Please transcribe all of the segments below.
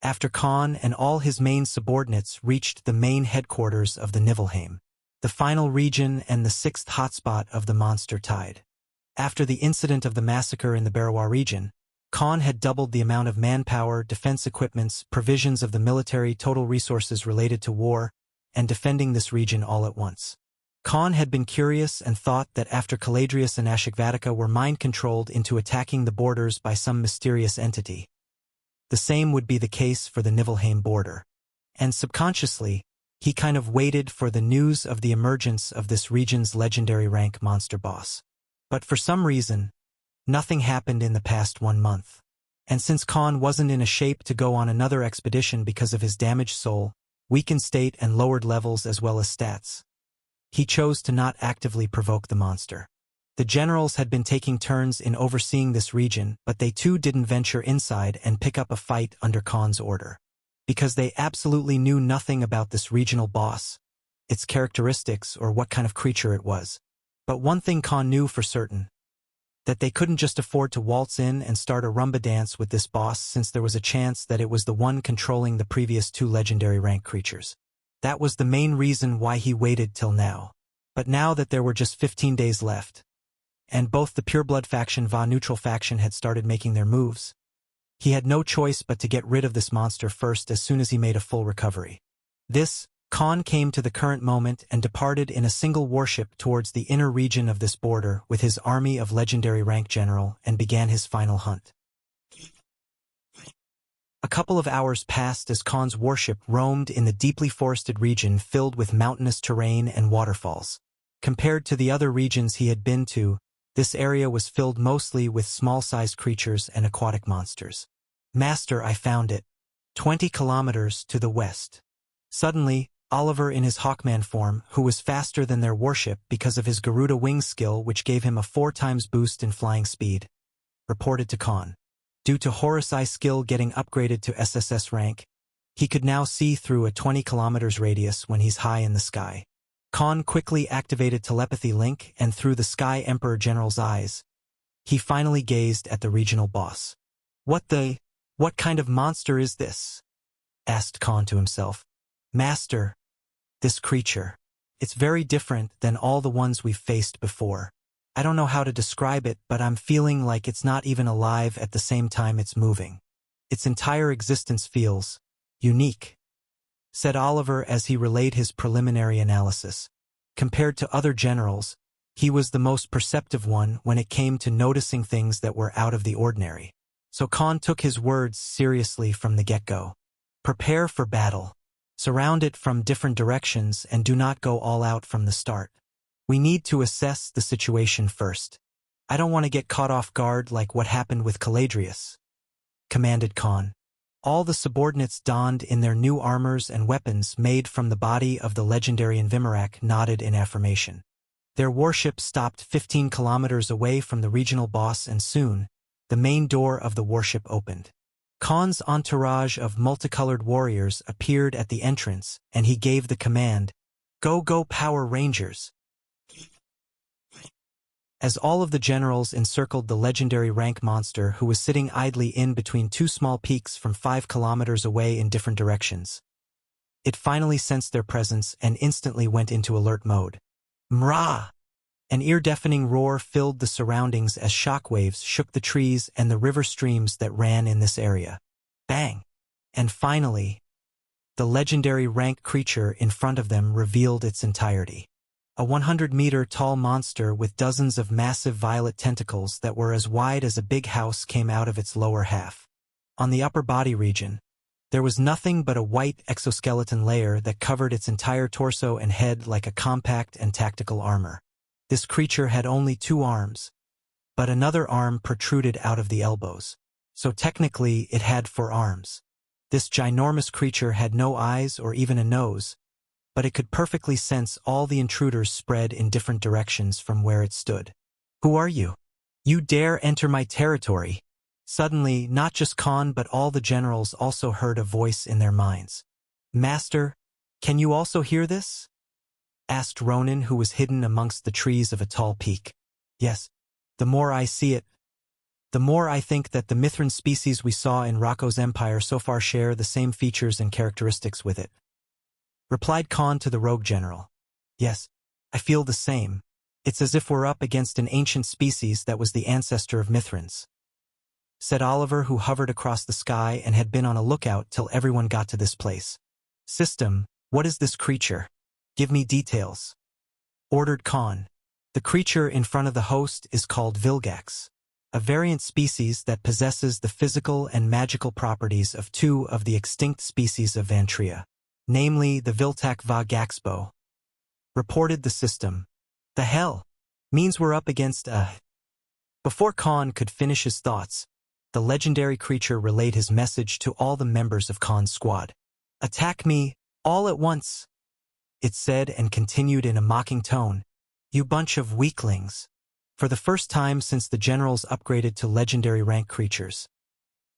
after Khan and all his main subordinates reached the main headquarters of the Niflheim, the final region and the sixth hotspot of the monster tide. After the incident of the massacre in the Barawa region, Khan had doubled the amount of manpower, defense equipments, provisions of the military, total resources related to war, and defending this region all at once. Khan had been curious and thought that after Caladrius and Ashikvatika were mind-controlled into attacking the borders by some mysterious entity, the same would be the case for the Niflheim border. And subconsciously, he kind of waited for the news of the emergence of this region's legendary rank monster boss. But for some reason, nothing happened in the past 1 month. And since Khan wasn't in a shape to go on another expedition because of his damaged soul, weakened state and lowered levels as well as stats, he chose to not actively provoke the monster. The generals had been taking turns in overseeing this region, but they too didn't venture inside and pick up a fight under Khan's order. Because they absolutely knew nothing about this regional boss, its characteristics or what kind of creature it was. But one thing Khan knew for certain, that they couldn't just afford to waltz in and start a rumba dance with this boss since there was a chance that it was the one controlling the previous 2 legendary rank creatures. That was the main reason why he waited till now. But now that there were just 15 days left, and both the pureblood faction and neutral faction had started making their moves, he had no choice but to get rid of this monster first as soon as he made a full recovery. Khan came to the current moment and departed in a single warship towards the inner region of this border with his army of legendary rank general and began his final hunt. A couple of hours passed as Khan's warship roamed in the deeply forested region filled with mountainous terrain and waterfalls. Compared to the other regions he had been to, this area was filled mostly with small-sized creatures and aquatic monsters. "Master, I found it. 20 kilometers to the west." Suddenly, Oliver in his Hawkman form, who was faster than their warship because of his Garuda wing skill which gave him a 4 times boost in flying speed, reported to Khan. Due to Horus' skill getting upgraded to SSS rank, he could now see through a 20 kilometers radius when he's high in the sky. Khan quickly activated telepathy link and through the Sky Emperor General's eyes, he finally gazed at the regional boss. What kind of monster is this?" asked Khan to himself. "Master, this creature. It's very different than all the ones we've faced before. I don't know how to describe it, but I'm feeling like it's not even alive at the same time it's moving. Its entire existence feels unique," said Oliver as he relayed his preliminary analysis. Compared to other generals, he was the most perceptive one when it came to noticing things that were out of the ordinary. So Khan took his words seriously from the get-go. "Prepare for battle. Surround it from different directions and do not go all out from the start. We need to assess the situation first. I don't want to get caught off guard like what happened with Caladrius," commanded Khan. All the subordinates donned in their new armors and weapons made from the body of the legendary Invimarak nodded in affirmation. Their warship stopped 15 kilometers away from the regional boss and soon, the main door of the warship opened. Khan's entourage of multicolored warriors appeared at the entrance, and he gave the command, "Go, go, Power Rangers!" As all of the generals encircled the legendary rank monster who was sitting idly in between 2 small peaks from 5 kilometers away in different directions, it finally sensed their presence and instantly went into alert mode. "Mrah!" An ear-deafening roar filled the surroundings as shockwaves shook the trees and the river streams that ran in this area. Bang! And finally, the legendary rank creature in front of them revealed its entirety. A 100-meter-tall monster with dozens of massive violet tentacles that were as wide as a big house came out of its lower half. On the upper body region, there was nothing but a white exoskeleton layer that covered its entire torso and head like a compact and tactical armor. This creature had only 2 arms, but another arm protruded out of the elbows. So technically it had 4 arms. This ginormous creature had no eyes or even a nose, but it could perfectly sense all the intruders spread in different directions from where it stood. "Who are you? You dare enter my territory?" Suddenly, not just Khan but all the generals also heard a voice in their minds. "Master, can you also hear this?" asked Ronan, who was hidden amongst the trees of a tall peak. "Yes. The more I see it, the more I think that the Mithran species we saw in Rocco's empire so far share the same features and characteristics with it. Replied Khan to the rogue general. Yes, I feel the same. It's as if we're up against an ancient species that was the ancestor of Mithrans. Said Oliver, who hovered across the sky and had been on a lookout till everyone got to this place. System, what is this creature? Give me details. Ordered Khan. The creature in front of the host is called Vilgax, a variant species that possesses the physical and magical properties of two of the extinct species of Vantria, namely the Viltak va Gaxbo. Reported the system. The hell? Means we're up against a... Before Khan could finish his thoughts, the legendary creature relayed his message to all the members of Khan's squad. Attack me, all at once, it said, and continued in a mocking tone. You bunch of weaklings. For the first time since the generals upgraded to legendary rank creatures,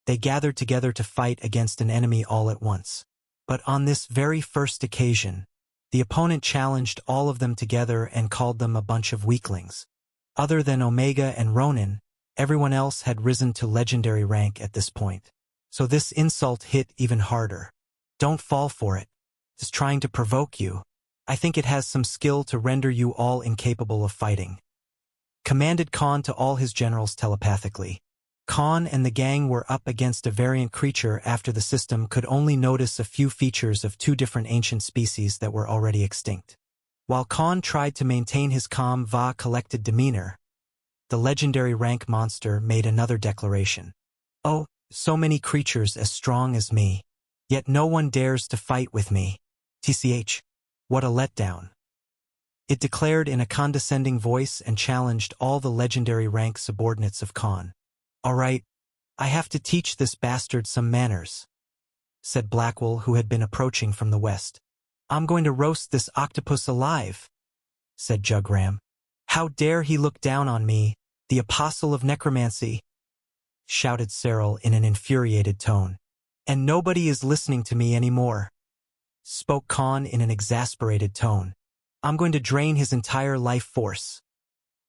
they gathered together to fight against an enemy all at once. But on this very first occasion, the opponent challenged all of them together and called them a bunch of weaklings. Other than Omega and Ronin, everyone else had risen to legendary rank at this point. So this insult hit even harder. Don't fall for it. It's trying to provoke you. I think it has some skill to render you all incapable of fighting. Commanded Khan to all his generals telepathically. Khan and the gang were up against a variant creature after the system could only notice a few features of two different ancient species that were already extinct. While Khan tried to maintain his calm, collected demeanor, the legendary rank monster made another declaration. Oh, so many creatures as strong as me. Yet no one dares to fight with me. TCH. What a letdown. It declared in a condescending voice and challenged all the legendary rank subordinates of Khan. All right, I have to teach this bastard some manners, said Blackwell, who had been approaching from the west. I'm going to roast this octopus alive, said Jugram. How dare he look down on me, the apostle of necromancy, shouted Cyril in an infuriated tone. And nobody is listening to me anymore, spoke Khan in an exasperated tone. I'm going to drain his entire life force,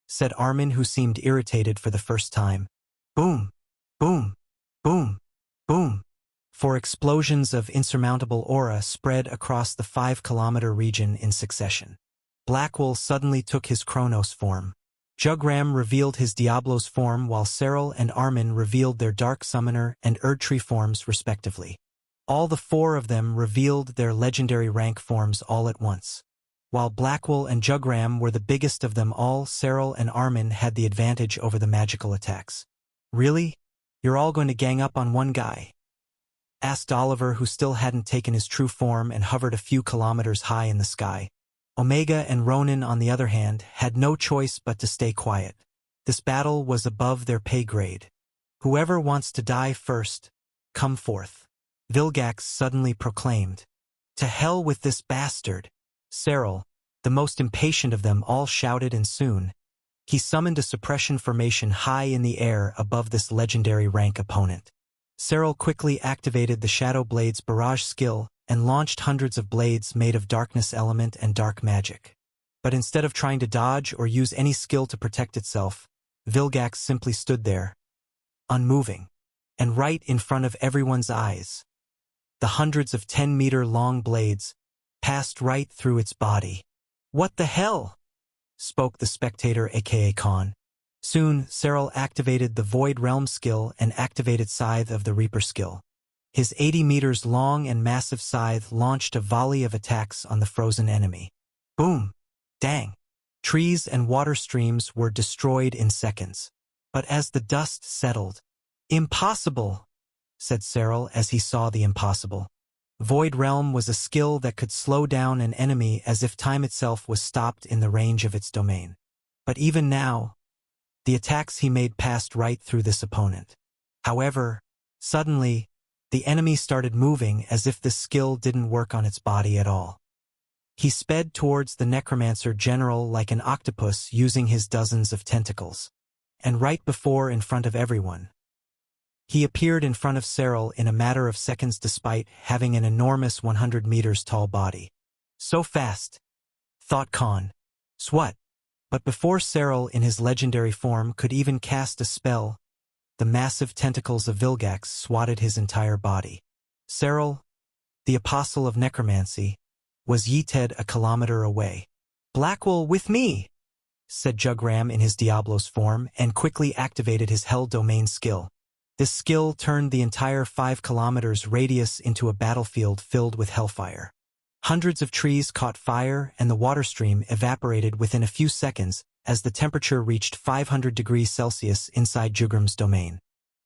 said Armin, who seemed irritated for the first time. Boom, boom, boom, boom. Four explosions of insurmountable aura spread across the 5-kilometer region in succession. Blackwell suddenly took his Chronos form. Jugram revealed his Diablo's form, while Cyril and Armin revealed their Dark Summoner and Erdtree forms respectively. All the four of them revealed their legendary rank forms all at once. While Blackwell and Jugram were the biggest of them all, Cyril and Armin had the advantage over the magical attacks. Really? You're all going to gang up on one guy? Asked Oliver, who still hadn't taken his true form and hovered a few kilometers high in the sky. Omega and Ronin, on the other hand, had no choice but to stay quiet. This battle was above their pay grade. Whoever wants to die first, come forth, Vilgax suddenly proclaimed. To hell with this bastard. Cyril, the most impatient of them all, shouted, and soon he summoned a suppression formation high in the air above this legendary rank opponent. Cyril quickly activated the Shadow Blade's barrage skill and launched hundreds of blades made of darkness element and dark magic. But instead of trying to dodge or use any skill to protect itself, Vilgax simply stood there, unmoving, and right in front of everyone's eyes. The hundreds of 10-meter-long blades passed right through its body. What the hell? Spoke the spectator, aka Khan. Soon, Cyril activated the Void Realm skill and activated Scythe of the Reaper skill. His 80 meters long and massive scythe launched a volley of attacks on the frozen enemy. Boom! Dang! Trees and water streams were destroyed in seconds. But as the dust settled, impossible, said Cyril as he saw the impossible. Void Realm was a skill that could slow down an enemy as if time itself was stopped in the range of its domain. But even now, the attacks he made passed right through this opponent. However, suddenly, the enemy started moving as if this skill didn't work on its body at all. He sped towards the Necromancer General like an octopus using his dozens of tentacles. And right before, in front of everyone, he appeared in front of Cyril in a matter of seconds despite having an enormous 100 meters tall body. So fast, thought Khan. Swat. But before Cyril in his legendary form could even cast a spell, the massive tentacles of Vilgax swatted his entire body. Cyril, the apostle of necromancy, was yeeted a kilometer away. "Blackwell with me!" said Jugram in his Diablo's form and quickly activated his Hell Domain skill. This skill turned the entire 5 kilometers radius into a battlefield filled with hellfire. Hundreds of trees caught fire and the water stream evaporated within a few seconds as the temperature reached 500 degrees Celsius inside Jugram's domain.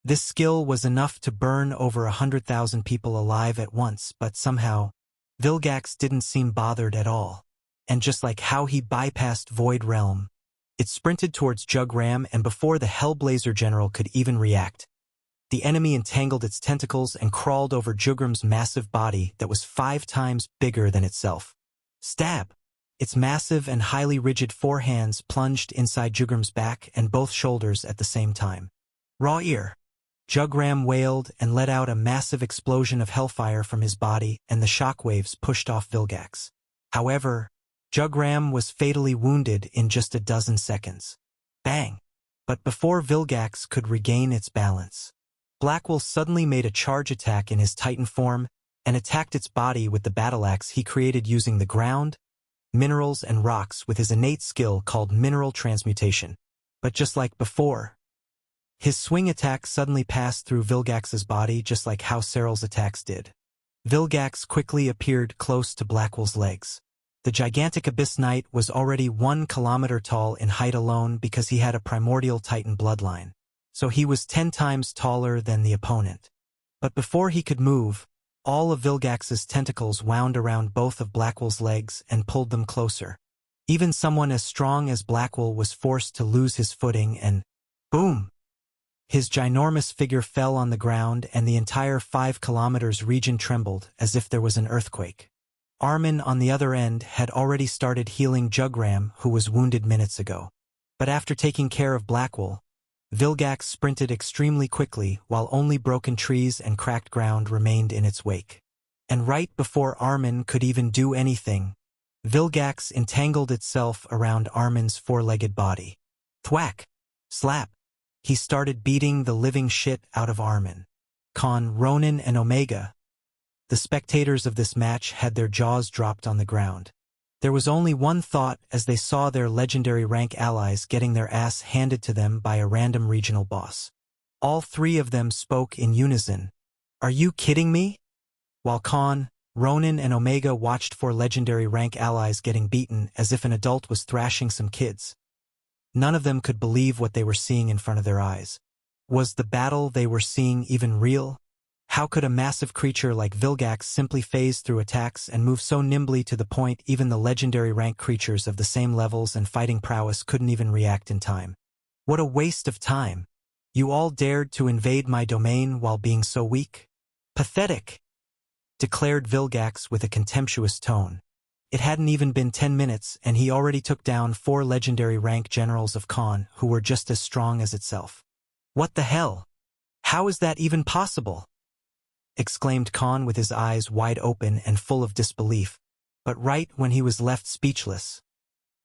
This skill was enough to burn over 100,000 people alive at once, but somehow, Vilgax didn't seem bothered at all. And just like how he bypassed Void Realm, it sprinted towards Jugram, and before the Hellblazer General could even react, the enemy entangled its tentacles and crawled over Jugram's massive body that was 5 times bigger than itself. Stab! Its massive and highly rigid forehands plunged inside Jugram's back and both shoulders at the same time. Raw ear! Jugram wailed and let out a massive explosion of hellfire from his body, and the shockwaves pushed off Vilgax. However, Jugram was fatally wounded in just a dozen seconds. Bang! But before Vilgax could regain its balance, Blackwell suddenly made a charge attack in his Titan form and attacked its body with the battle axe he created using the ground, minerals, and rocks with his innate skill called Mineral Transmutation. But just like before, his swing attack suddenly passed through Vilgax's body just like how Cyril's attacks did. Vilgax quickly appeared close to Blackwell's legs. The gigantic Abyss Knight was already 1 kilometer tall in height alone because he had a primordial Titan bloodline, so he was 10 times taller than the opponent. But before he could move, all of Vilgax's tentacles wound around both of Blackwell's legs and pulled them closer. Even someone as strong as Blackwell was forced to lose his footing and, boom! His ginormous figure fell on the ground and the entire 5 kilometers region trembled as if there was an earthquake. Armin on the other end had already started healing Jugram, who was wounded minutes ago. But after taking care of Blackwell, Vilgax sprinted extremely quickly while only broken trees and cracked ground remained in its wake. And right before Armin could even do anything, Vilgax entangled itself around Armin's 4-legged body. Thwack! Slap! He started beating the living shit out of Armin. Khan, Ronin, and Omega, the spectators of this match, had their jaws dropped on the ground. There was only one thought as they saw their legendary rank allies getting their ass handed to them by a random regional boss. All 3 of them spoke in unison. "Are you kidding me?" While Khan, Ronin, and Omega watched 4 legendary rank allies getting beaten as if an adult was thrashing some kids. None of them could believe what they were seeing in front of their eyes. Was the battle they were seeing even real? How could a massive creature like Vilgax simply phase through attacks and move so nimbly to the point even the legendary rank creatures of the same levels and fighting prowess couldn't even react in time? What a waste of time! You all dared to invade my domain while being so weak? Pathetic! Declared Vilgax with a contemptuous tone. It hadn't even been 10 minutes and he already took down 4 legendary rank generals of Khan who were just as strong as itself. What the hell? How is that even possible? Exclaimed Khan with his eyes wide open and full of disbelief. But right when he was left speechless,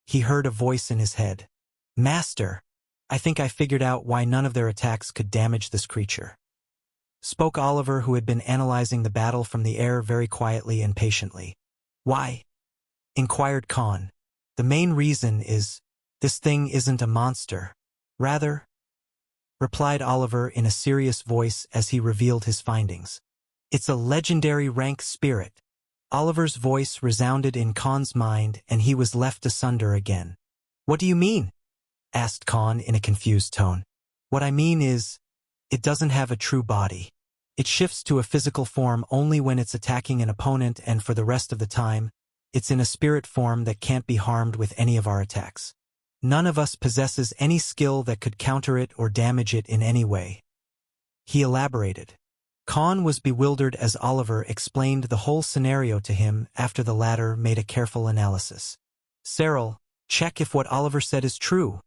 he heard a voice in his head. "Master, I think I figured out why none of their attacks could damage this creature," spoke Oliver, who had been analyzing the battle from the air very quietly and patiently. "Why?" inquired Khan. "The main reason is, this thing isn't a monster. Rather," replied Oliver in a serious voice as he revealed his findings, "it's a legendary rank spirit." Oliver's voice resounded in Khan's mind and he was left asunder again. "What do you mean?" asked Khan in a confused tone. "What I mean is, it doesn't have a true body. It shifts to a physical form only when it's attacking an opponent, and for the rest of the time, it's in a spirit form that can't be harmed with any of our attacks. None of us possesses any skill that could counter it or damage it in any way," he elaborated. Khan was bewildered as Oliver explained the whole scenario to him after the latter made a careful analysis. "Cyril, check if what Oliver said is true,"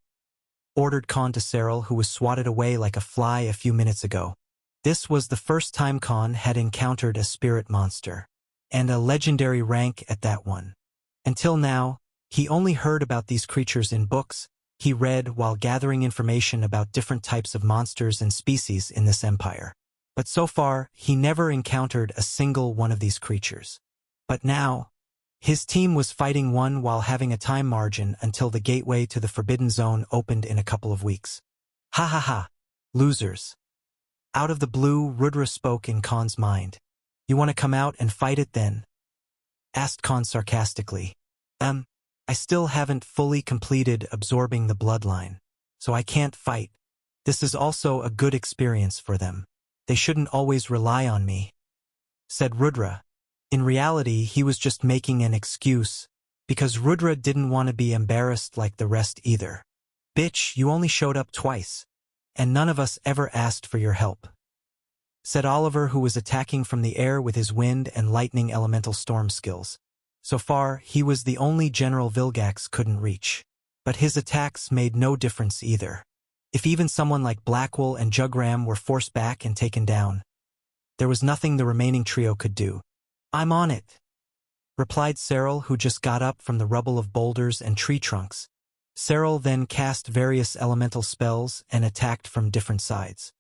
ordered Khan to Cyril, who was swatted away like a fly a few minutes ago. This was the first time Khan had encountered a spirit monster, and a legendary rank at that one. Until now, he only heard about these creatures in books he read while gathering information about different types of monsters and species in this empire. But so far, he never encountered a single one of these creatures. But now, his team was fighting one while having a time margin until the gateway to the Forbidden Zone opened in a couple of weeks. Ha ha ha, losers. Out of the blue, Rudra spoke in Khan's mind. You want to come out and fight it then? Asked Khan sarcastically. I still haven't fully completed absorbing the bloodline, so I can't fight. This is also a good experience for them. They shouldn't always rely on me, said Rudra. In reality, he was just making an excuse, because Rudra didn't want to be embarrassed like the rest either. Bitch, you only showed up twice, and none of us ever asked for your help, said Oliver, who was attacking from the air with his wind and lightning elemental storm skills. So far, he was the only General Vilgax couldn't reach. But his attacks made no difference either. If even someone like Blackwell and Jugram were forced back and taken down, there was nothing the remaining trio could do. I'm on it, replied Cyril, who just got up from the rubble of boulders and tree trunks. Cyril then cast various elemental spells and attacked from different sides.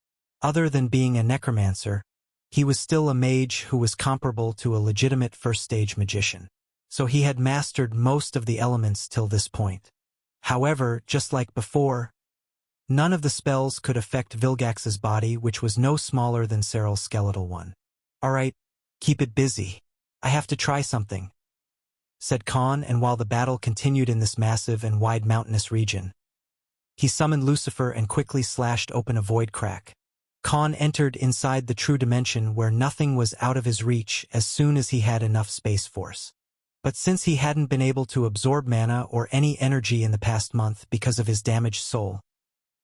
Other than being a necromancer, he was still a mage who was comparable to a legitimate first-stage magician. So he had mastered most of the elements till this point. However, just like before, none of the spells could affect Vilgax's body, which was no smaller than Cyril's skeletal one. Alright, keep it busy. I have to try something, said Khan, and while the battle continued in this massive and wide mountainous region, he summoned Lucifer and quickly slashed open a void crack. Khan entered inside the true dimension where nothing was out of his reach as soon as he had enough space force. But since he hadn't been able to absorb mana or any energy in the past month because of his damaged soul,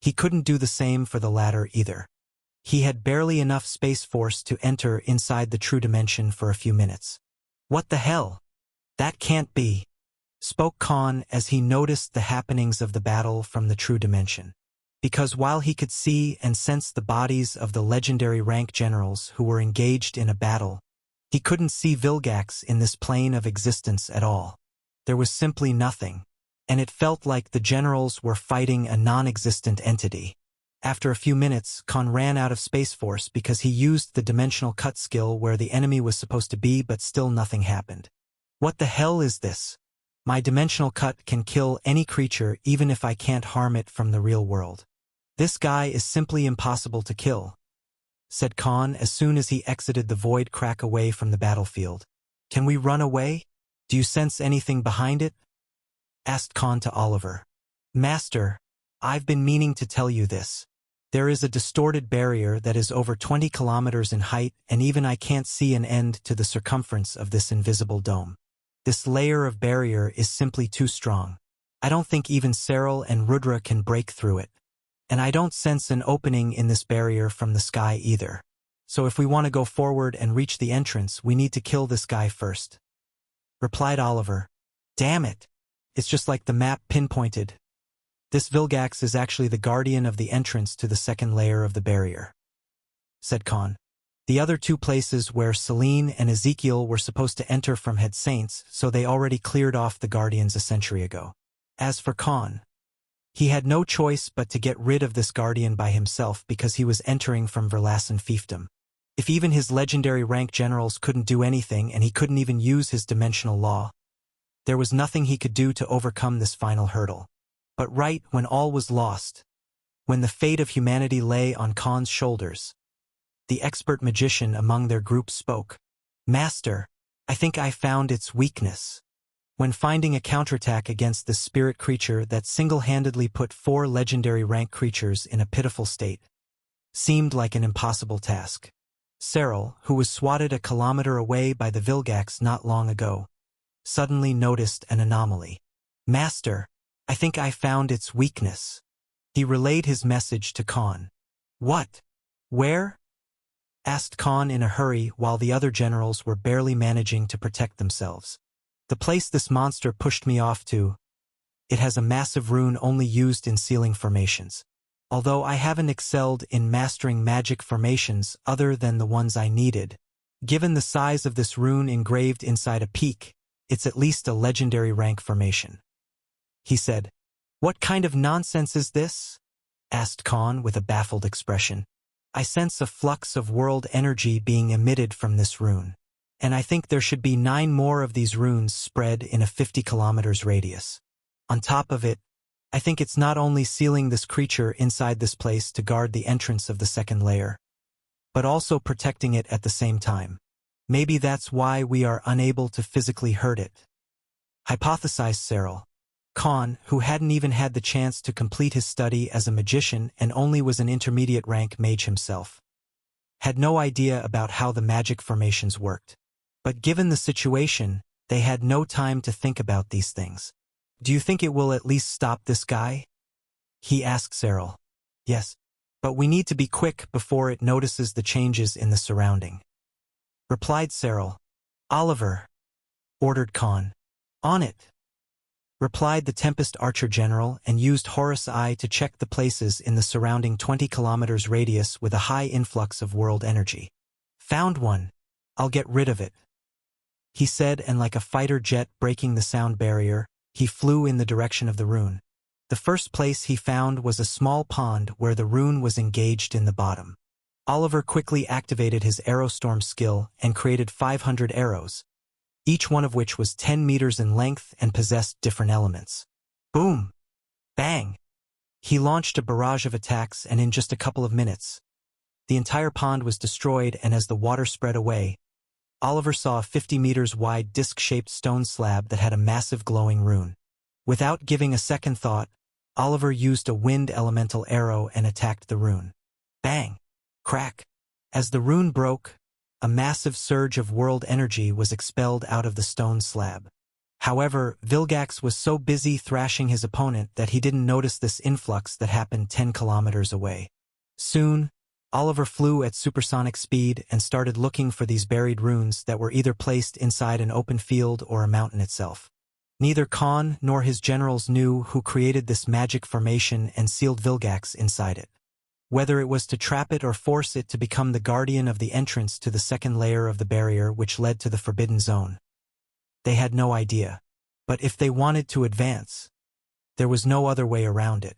he couldn't do the same for the latter either. He had barely enough space force to enter inside the true dimension for a few minutes. What the hell? That can't be, spoke Khan as he noticed the happenings of the battle from the true dimension. Because while he could see and sense the bodies of the legendary rank generals who were engaged in a battle, he couldn't see Vilgax in this plane of existence at all. There was simply nothing, and it felt like the generals were fighting a non-existent entity. After a few minutes, Khan ran out of space force because he used the dimensional cut skill where the enemy was supposed to be, but still nothing happened. What the hell is this? My dimensional cut can kill any creature even if I can't harm it from the real world. This guy is simply impossible to kill, said Khan as soon as he exited the void crack away from the battlefield. Can we run away? Do you sense anything behind it? Asked Khan to Oliver. Master, I've been meaning to tell you this. There is a distorted barrier that is over 20 kilometers in height, and even I can't see an end to the circumference of this invisible dome. This layer of barrier is simply too strong. I don't think even Cyril and Rudra can break through it. And I don't sense an opening in this barrier from the sky either. So if we want to go forward and reach the entrance, we need to kill this guy first, replied Oliver. Damn it. It's just like the map pinpointed. This Vilgax is actually the guardian of the entrance to the second layer of the barrier, said Khan. The other two places where Celine and Ezekiel were supposed to enter from had saints, so they already cleared off the guardians a century ago. As for Khan, he had no choice but to get rid of this guardian by himself because he was entering from Verlassen fiefdom. If even his legendary rank generals couldn't do anything and he couldn't even use his dimensional law, there was nothing he could do to overcome this final hurdle. But right when all was lost, when the fate of humanity lay on Khan's shoulders, the expert magician among their group spoke. Master, I think I found its weakness. When finding a counterattack against this spirit creature that single-handedly put 4 legendary rank creatures in a pitiful state, seemed like an impossible task. Cyril, who was swatted a kilometer away by the Vilgax not long ago, suddenly noticed an anomaly. Master, I think I found its weakness. He relayed his message to Khan. What? Where? Asked Khan in a hurry while the other generals were barely managing to protect themselves. The place this monster pushed me off to. It has a massive rune only used in sealing formations. Although I haven't excelled in mastering magic formations other than the ones I needed, given the size of this rune engraved inside a peak, it's at least a legendary rank formation, he said. What kind of nonsense is this? Asked Khan with a baffled expression. I sense a flux of world energy being emitted from this rune. And I think there should be 9 more of these runes spread in a 50 kilometers radius. On top of it, I think it's not only sealing this creature inside this place to guard the entrance of the second layer, but also protecting it at the same time. Maybe that's why we are unable to physically hurt it. Hypothesized Cyril. Khan, who hadn't even had the chance to complete his study as a magician and only was an intermediate rank mage himself, had no idea about how the magic formations worked. But given the situation, they had no time to think about these things. Do you think it will at least stop this guy? He asked Cyril. Yes, but we need to be quick before it notices the changes in the surrounding. Replied Cyril. Oliver, ordered Khan. On it. Replied the Tempest Archer General and used Horus Eye to check the places in the surrounding 20 kilometers radius with a high influx of world energy. Found one. I'll get rid of it. He said, and like a fighter jet breaking the sound barrier, he flew in the direction of the rune. The first place he found was a small pond where the rune was engaged in the bottom. Oliver quickly activated his Aerostorm skill and created 500 arrows, each one of which was 10 meters in length and possessed different elements. Boom! Bang! He launched a barrage of attacks, and in just a couple of minutes, the entire pond was destroyed, and as the water spread away, Oliver saw a 50 meters wide disc-shaped stone slab that had a massive glowing rune. Without giving a second thought, Oliver used a wind elemental arrow and attacked the rune. Bang! Crack! As the rune broke, a massive surge of world energy was expelled out of the stone slab. However, Vilgax was so busy thrashing his opponent that he didn't notice this influx that happened 10 kilometers away. Soon, Oliver flew at supersonic speed and started looking for these buried runes that were either placed inside an open field or a mountain itself. Neither Khan nor his generals knew who created this magic formation and sealed Vilgax inside it. Whether it was to trap it or force it to become the guardian of the entrance to the second layer of the barrier which led to the Forbidden Zone. They had no idea. But if they wanted to advance, there was no other way around it.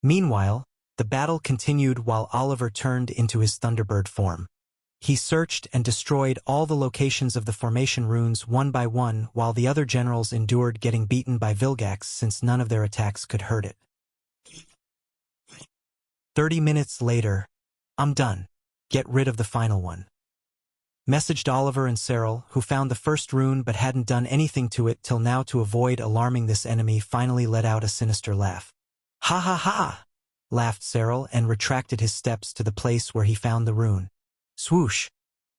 Meanwhile, the battle continued while Oliver turned into his Thunderbird form. He searched and destroyed all the locations of the formation runes one by one while the other generals endured getting beaten by Vilgax since none of their attacks could hurt it. 30 minutes later, I'm done. Get rid of the final one. Messaged Oliver and Cyril, who found the first rune but hadn't done anything to it till now to avoid alarming this enemy, finally let out a sinister laugh. Ha ha ha! Laughed Cyril and retracted his steps to the place where he found the rune. Swoosh!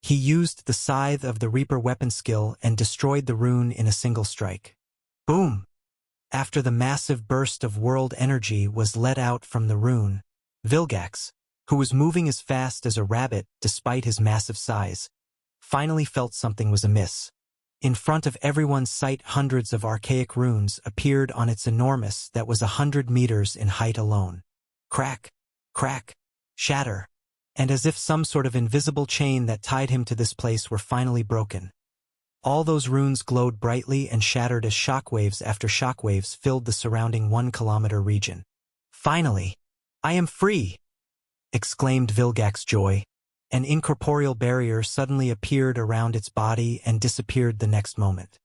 He used the Scythe of the Reaper weapon skill and destroyed the rune in a single strike. Boom! After the massive burst of world energy was let out from the rune, Vilgax, who was moving as fast as a rabbit despite his massive size, finally felt something was amiss. In front of everyone's sight, hundreds of archaic runes appeared on its enormous that was 100 meters in height alone. Crack, crack, shatter, and as if some sort of invisible chain that tied him to this place were finally broken. All those runes glowed brightly and shattered as shockwaves after shockwaves filled the surrounding 1-kilometer region. Finally! I am free! Exclaimed Vilgax's joy. An incorporeal barrier suddenly appeared around its body and disappeared the next moment.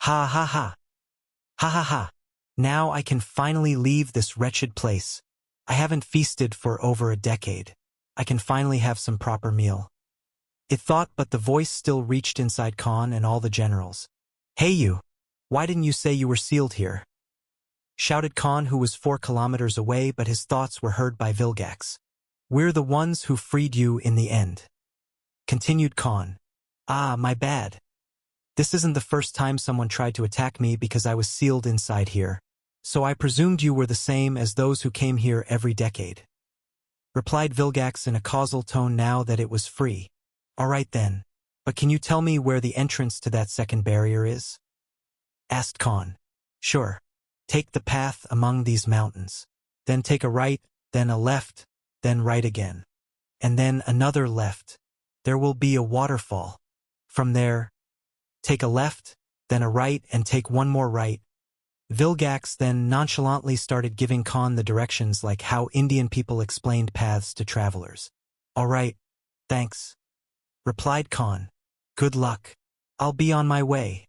Ha ha ha! Ha ha ha! Now I can finally leave this wretched place. I haven't feasted for over a decade. I can finally have some proper meal. It thought, but the voice still reached inside Khan and all the generals. Hey you! Why didn't you say you were sealed here? Shouted Khan, who was 4 kilometers away, but his thoughts were heard by Vilgax. We're the ones who freed you in the end. Continued Khan. Ah, my bad. This isn't the first time someone tried to attack me because I was sealed inside here, so I presumed you were the same as those who came here every decade. Replied Vilgax in a causal tone now that it was free. All right then, but can you tell me where the entrance to that second barrier is? Asked Khan. Sure. Take the path among these mountains. Then take a right, then a left, then right again. And then another left. There will be a waterfall. From there, take a left, then a right, and take one more right. Vilgax then nonchalantly started giving Khan the directions like how Indian people explained paths to travelers. "All right, thanks," replied Khan. "Good luck. I'll be on my way,"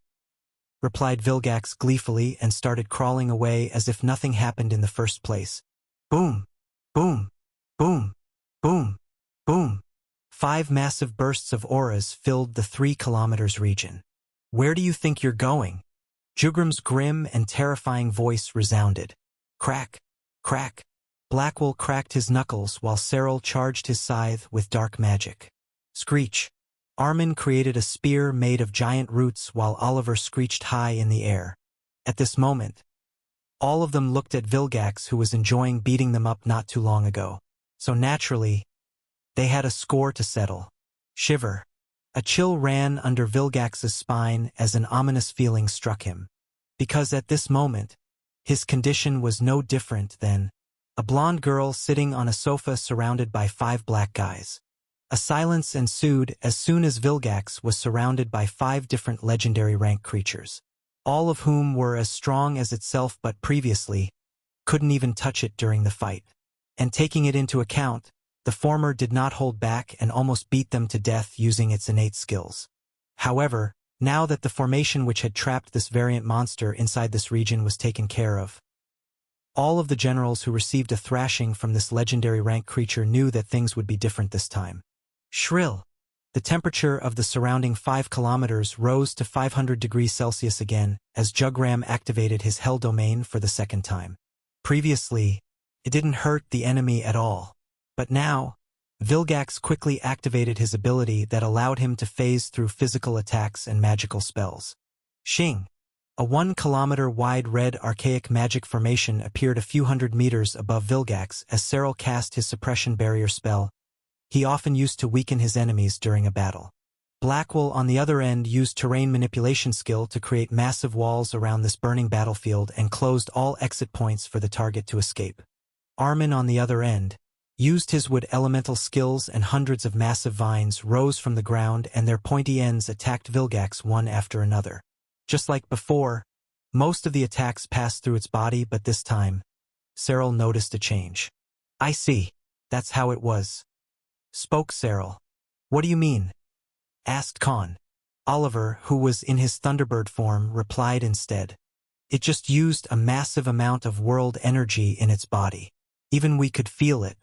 replied Vilgax gleefully and started crawling away as if nothing happened in the first place. Boom! Boom! Boom! Boom! Boom! 5 massive bursts of auras filled the 3 kilometers region. "Where do you think you're going?" Jugram's grim and terrifying voice resounded. Crack! Crack! Blackwell cracked his knuckles while Cyril charged his scythe with dark magic. Screech! Armin created a spear made of giant roots while Oliver screeched high in the air. At this moment, all of them looked at Vilgax, who was enjoying beating them up not too long ago. So naturally, they had a score to settle. Shiver. A chill ran under Vilgax's spine as an ominous feeling struck him. Because at this moment, his condition was no different than a blonde girl sitting on a sofa surrounded by 5 black guys. A silence ensued as soon as Vilgax was surrounded by 5 different legendary rank creatures, all of whom were as strong as itself but previously couldn't even touch it during the fight. And taking it into account, the former did not hold back and almost beat them to death using its innate skills. However, now that the formation which had trapped this variant monster inside this region was taken care of, all of the generals who received a thrashing from this legendary rank creature knew that things would be different this time. Shrill! The temperature of the surrounding 5 kilometers rose to 500 degrees Celsius again as Jugram activated his Hell Domain for the second time. Previously, it didn't hurt the enemy at all. But now, Vilgax quickly activated his ability that allowed him to phase through physical attacks and magical spells. Xing! A 1-kilometer-wide red archaic magic formation appeared a few hundred meters above Vilgax as Cyril cast his suppression barrier spell. He often used to weaken his enemies during a battle. Blackwell, on the other end, used terrain manipulation skill to create massive walls around this burning battlefield and closed all exit points for the target to escape. Armin, on the other end, used his wood elemental skills and hundreds of massive vines rose from the ground and their pointy ends attacked Vilgax one after another. Just like before, most of the attacks passed through its body, but this time, Cyril noticed a change. "I see. That's how it was," spoke Cyril. "What do you mean?" asked Khan. Oliver, who was in his Thunderbird form, replied instead. "It just used a massive amount of world energy in its body. Even we could feel it.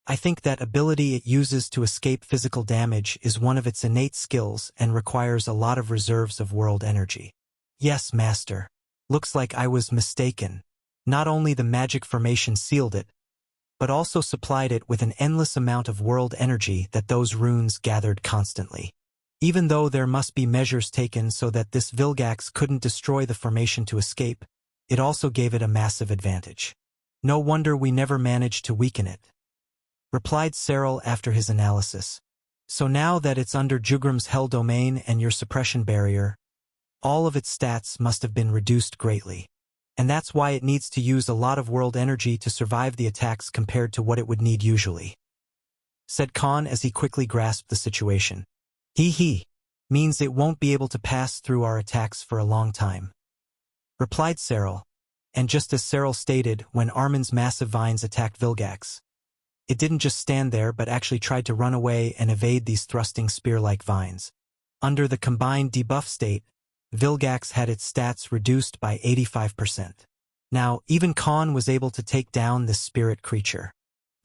I think that ability it uses to escape physical damage is one of its innate skills and requires a lot of reserves of world energy." "Yes, Master. Looks like I was mistaken. Not only the magic formation sealed it, but also supplied it with an endless amount of world energy that those runes gathered constantly. Even though there must be measures taken so that this Vilgax couldn't destroy the formation to escape, it also gave it a massive advantage. No wonder we never managed to weaken it," replied Cyril after his analysis. "So now that it's under Jugram's Hell Domain and your suppression barrier, all of its stats must have been reduced greatly. And that's why it needs to use a lot of world energy to survive the attacks compared to what it would need usually," said Khan as he quickly grasped the situation. He means it won't be able to pass through our attacks for a long time," replied Cyril. And just as Cyril stated, when Armin's massive vines attacked Vilgax, it didn't just stand there but actually tried to run away and evade these thrusting spear-like vines. Under the combined debuff state, Vilgax had its stats reduced by 85%. Now, even Khan was able to take down this spirit creature.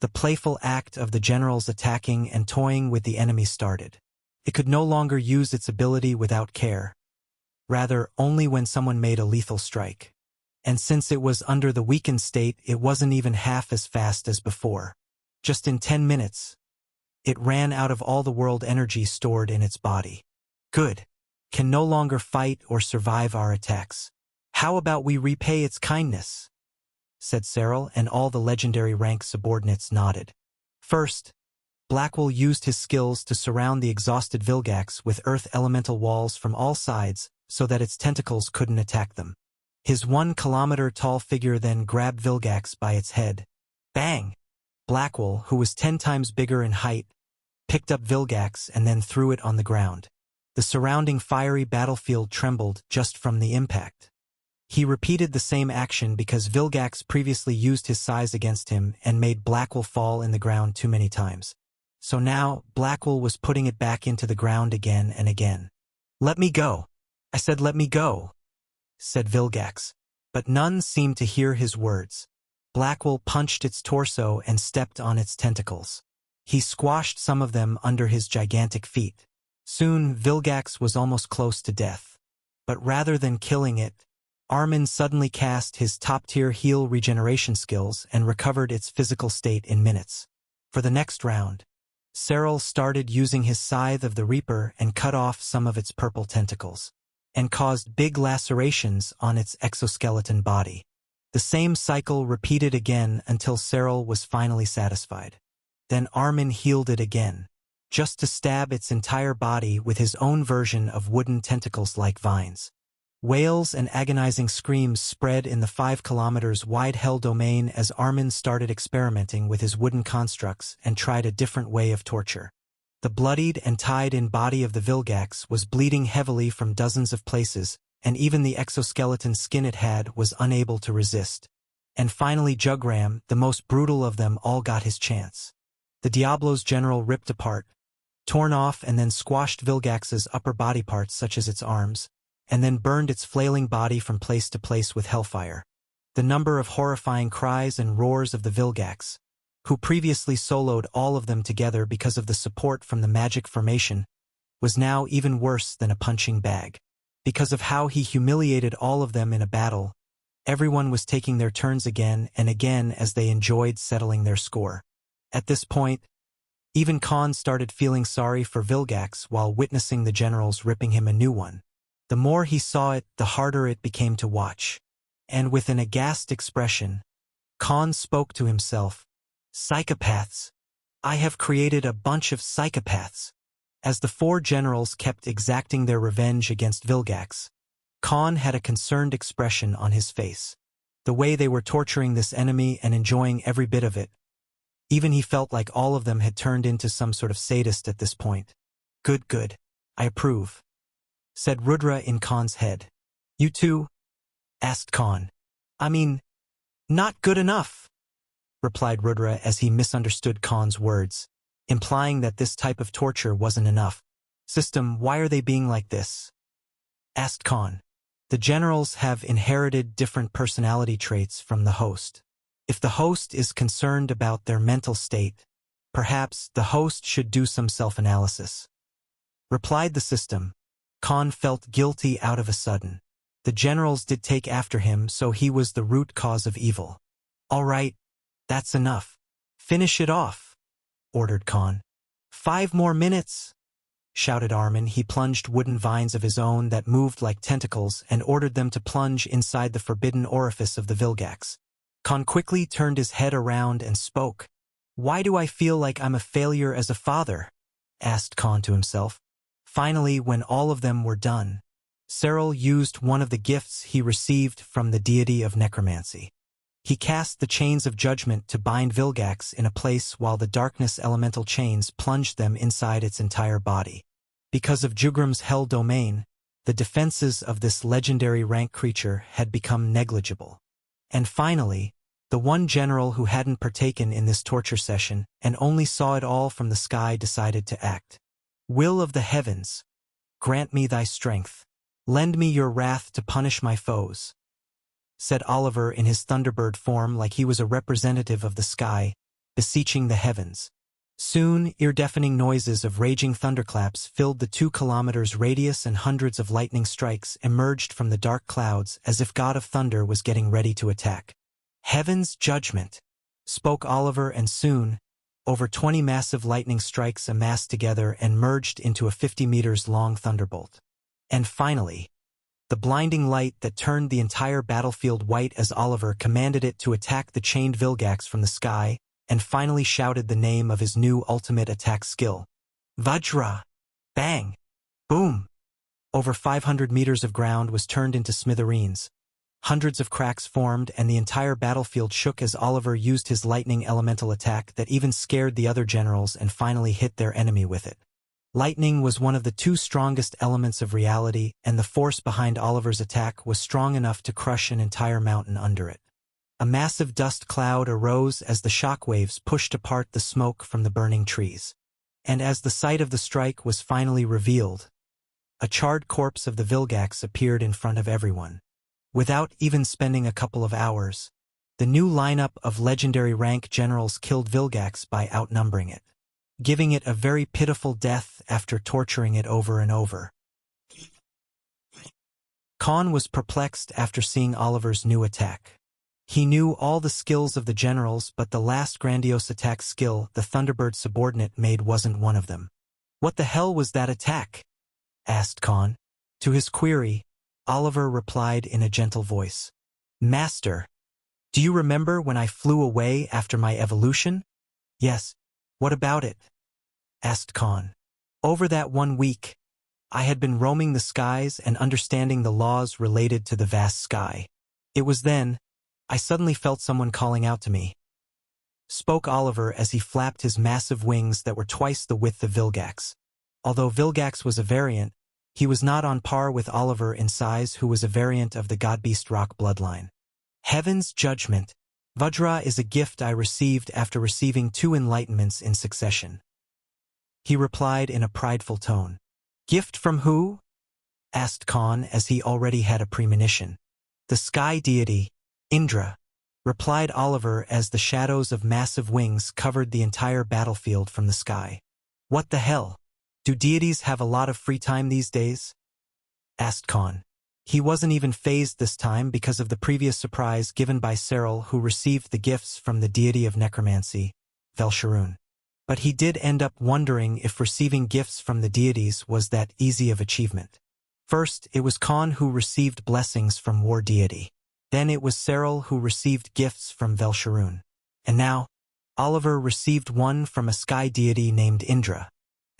The playful act of the generals attacking and toying with the enemy started. It could no longer use its ability without care. Rather, only when someone made a lethal strike. And since it was under the weakened state, it wasn't even half as fast as before. Just in 10 minutes, it ran out of all the world energy stored in its body. "Good. Can no longer fight or survive our attacks. How about we repay its kindness?" said Cyril, and all the legendary rank subordinates nodded. First, Blackwell used his skills to surround the exhausted Vilgax with earth elemental walls from all sides so that its tentacles couldn't attack them. His 1-kilometer-tall figure then grabbed Vilgax by its head. Bang! Blackwell, who was 10 times bigger in height, picked up Vilgax and then threw it on the ground. The surrounding fiery battlefield trembled just from the impact. He repeated the same action because Vilgax previously used his size against him and made Blackwell fall in the ground too many times. So now, Blackwell was putting it back into the ground again and again. "Let me go. I said let me go," said Vilgax. But none seemed to hear his words. Blackwell punched its torso and stepped on its tentacles. He squashed some of them under his gigantic feet. Soon, Vilgax was almost close to death. But rather than killing it, Armin suddenly cast his top-tier heal regeneration skills and recovered its physical state in minutes. For the next round, Cyril started using his Scythe of the Reaper and cut off some of its purple tentacles, and caused big lacerations on its exoskeleton body. The same cycle repeated again until Cyril was finally satisfied. Then Armin healed it again, just to stab its entire body with his own version of wooden tentacles like vines. Wails and agonizing screams spread in the 5 kilometers wide hell domain as Armin started experimenting with his wooden constructs and tried a different way of torture. The bloodied and tied-in body of the Vilgax was bleeding heavily from dozens of places, and even the exoskeleton skin it had was unable to resist. And finally Jugram, the most brutal of them all, got his chance. The Diablo's general ripped apart, torn off and then squashed Vilgax's upper body parts such as its arms, and then burned its flailing body from place to place with hellfire. The number of horrifying cries and roars of the Vilgax, who previously soloed all of them together because of the support from the magic formation, was now even worse than a punching bag. Because of how he humiliated all of them in a battle, everyone was taking their turns again and again as they enjoyed settling their score. At this point, even Khan started feeling sorry for Vilgax while witnessing the generals ripping him a new one. The more he saw it, the harder it became to watch. And with an aghast expression, Khan spoke to himself, "Psychopaths. I have created a bunch of psychopaths." As the 4 generals kept exacting their revenge against Vilgax, Khan had a concerned expression on his face. The way they were torturing this enemy and enjoying every bit of it. Even he felt like all of them had turned into some sort of sadist at this point. Good. I approve," said Rudra in Khan's head. "You too?" asked Khan. "I mean, not good enough," replied Rudra as he misunderstood Khan's words, implying that this type of torture wasn't enough. "System, why are they being like this?" asked Khan. "The generals have inherited different personality traits from the host. If the host is concerned about their mental state, perhaps the host should do some self-analysis," replied the system. Khan felt guilty out of a sudden. The generals did take after him, so he was the root cause of evil. "All right, that's enough. Finish it off," ordered Khan. 5 more minutes," shouted Armin. He plunged wooden vines of his own that moved like tentacles and ordered them to plunge inside the forbidden orifice of the Vilgax. Khan quickly turned his head around and spoke. "Why do I feel like I'm a failure as a father?" asked Khan to himself. Finally, when all of them were done, Cyril used one of the gifts he received from the deity of necromancy. He cast the chains of judgment to bind Vilgax in a place while the darkness elemental chains plunged them inside its entire body. Because of Jugram's hell domain, the defenses of this legendary rank creature had become negligible. And finally, the one general who hadn't partaken in this torture session and only saw it all from the sky decided to act. "Will of the heavens, grant me thy strength. Lend me your wrath to punish my foes," said Oliver in his Thunderbird form like he was a representative of the sky, beseeching the heavens. Soon, ear-deafening noises of raging thunderclaps filled the 2 kilometers radius and hundreds of lightning strikes emerged from the dark clouds as if God of Thunder was getting ready to attack. "Heaven's judgment," spoke Oliver, and soon, over 20 massive lightning strikes amassed together and merged into a 50 meters long thunderbolt. And finally, the blinding light that turned the entire battlefield white as Oliver commanded it to attack the chained Vilgax from the sky, and finally shouted the name of his new ultimate attack skill. Vajra! Bang! Boom! Over 500 meters of ground was turned into smithereens. Hundreds of cracks formed and the entire battlefield shook as Oliver used his lightning elemental attack that even scared the other generals and finally hit their enemy with it. Lightning was one of the two strongest elements of reality, and the force behind Oliver's attack was strong enough to crush an entire mountain under it. A massive dust cloud arose as the shockwaves pushed apart the smoke from the burning trees. And as the site of the strike was finally revealed, a charred corpse of the Vilgax appeared in front of everyone. Without even spending a couple of hours, the new lineup of legendary rank generals killed Vilgax by outnumbering it, giving it a very pitiful death after torturing it over and over. Khan was perplexed after seeing Oliver's new attack. He knew all the skills of the generals, but the last grandiose attack skill the Thunderbird subordinate made wasn't one of them. "What the hell was that attack?" asked Khan. To his query, Oliver replied in a gentle voice, "Master, do you remember when I flew away after my evolution?" "Yes. What about it?" asked Khan. "Over that 1 week, I had been roaming the skies and understanding the laws related to the vast sky. It was then I suddenly felt someone calling out to me," spoke Oliver as he flapped his massive wings that were twice the width of Vilgax. Although Vilgax was a variant, he was not on par with Oliver in size, who was a variant of the Godbeast rock bloodline. "Heaven's judgment. Vajra is a gift I received after receiving 2 enlightenments in succession," he replied in a prideful tone. "Gift from who?" asked Khan, as he already had a premonition. "The sky deity, Indra," replied Oliver as the shadows of massive wings covered the entire battlefield from the sky. "What the hell? Do deities have a lot of free time these days?" asked Khan. He wasn't even fazed this time because of the previous surprise given by Cyril, who received the gifts from the deity of necromancy, Velsharun. But he did end up wondering if receiving gifts from the deities was that easy of achievement. First, it was Khan who received blessings from war deity. Then it was Cyril who received gifts from Velsharun. And now, Oliver received one from a sky deity named Indra.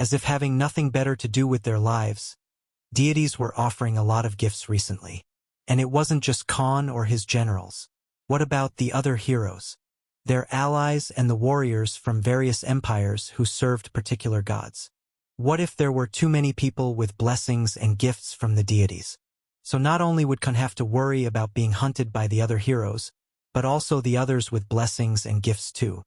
As if having nothing better to do with their lives, deities were offering a lot of gifts recently. And it wasn't just Khan or his generals. What about the other heroes? Their allies and the warriors from various empires who served particular gods. What if there were too many people with blessings and gifts from the deities? So not only would Khan have to worry about being hunted by the other heroes, but also the others with blessings and gifts too.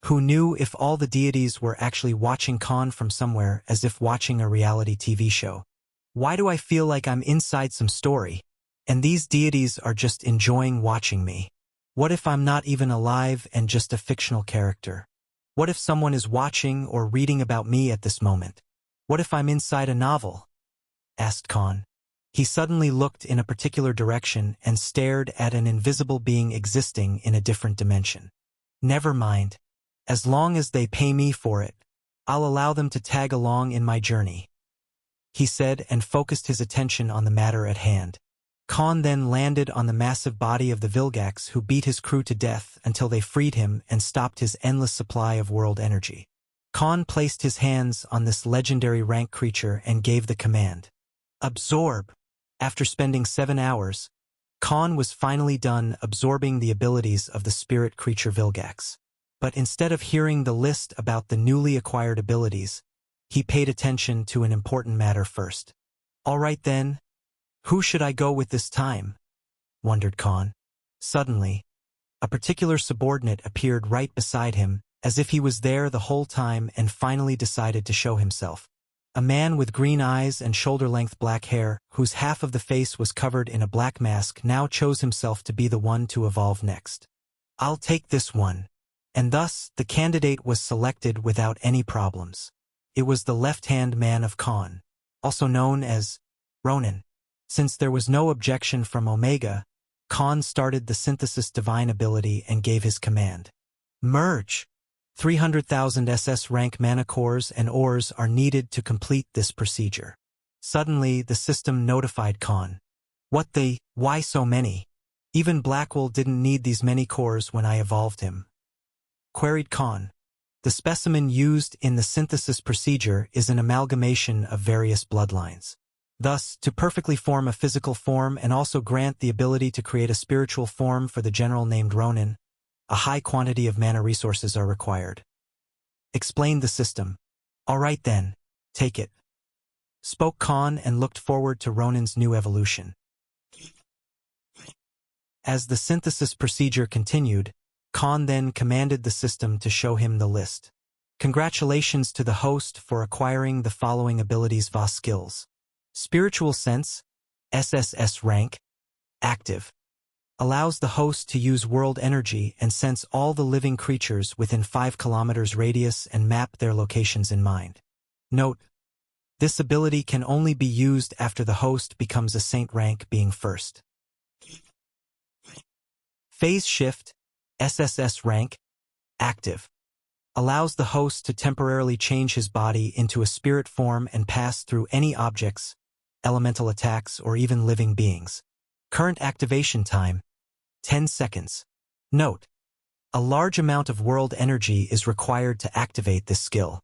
Who knew if all the deities were actually watching Khan from somewhere, as if watching a reality TV show? Why do I feel like I'm inside some story, and these deities are just enjoying watching me? What if I'm not even alive and just a fictional character? What if someone is watching or reading about me at this moment? What if I'm inside a novel?" asked Khan. He suddenly looked in a particular direction and stared at an invisible being existing in a different dimension. "Never mind. As long as they pay me for it, I'll allow them to tag along in my journey," he said, and focused his attention on the matter at hand. Khan then landed on the massive body of the Vilgax, who beat his crew to death until they freed him and stopped his endless supply of world energy. Khan placed his hands on this legendary rank creature and gave the command, "Absorb." After spending 7 hours, Khan was finally done absorbing the abilities of the spirit creature Vilgax. But instead of hearing the list about the newly acquired abilities, he paid attention to an important matter first. "All right then, who should I go with this time?" wondered Khan. Suddenly, a particular subordinate appeared right beside him, as if he was there the whole time and finally decided to show himself. A man with green eyes and shoulder-length black hair, whose half of the face was covered in a black mask, now chose himself to be the one to evolve next. "I'll take this one." And thus, the candidate was selected without any problems. It was the left-hand man of Khan, also known as Ronin. Since there was no objection from Omega, Khan started the synthesis divine ability and gave his command. "Merge." 300,000 SS rank mana cores and ores are needed to complete this procedure. Suddenly, the system notified Khan. Why so many? Even Blackwell didn't need these many cores when I evolved him," queried Khan. The specimen used in the synthesis procedure is an amalgamation of various bloodlines. Thus, to perfectly form a physical form and also grant the ability to create a spiritual form for the general named Ronin, a high quantity of mana resources are required, explained the system. "All right then, Take it, spoke Khan and looked forward to Ronin's new evolution. As the synthesis procedure continued, Khan then commanded the system to show him the list. Congratulations to the host for acquiring the following abilities via skills. Spiritual Sense, SSS rank, active. Allows the host to use world energy and sense all the living creatures within 5 kilometers radius and map their locations in mind. Note: this ability can only be used after the host becomes a saint rank, being first. Phase Shift, SSS rank, active. Allows the host to temporarily change his body into a spirit form and pass through any objects, elemental attacks, or even living beings. Current activation time, 10 seconds. Note: a large amount of world energy is required to activate this skill.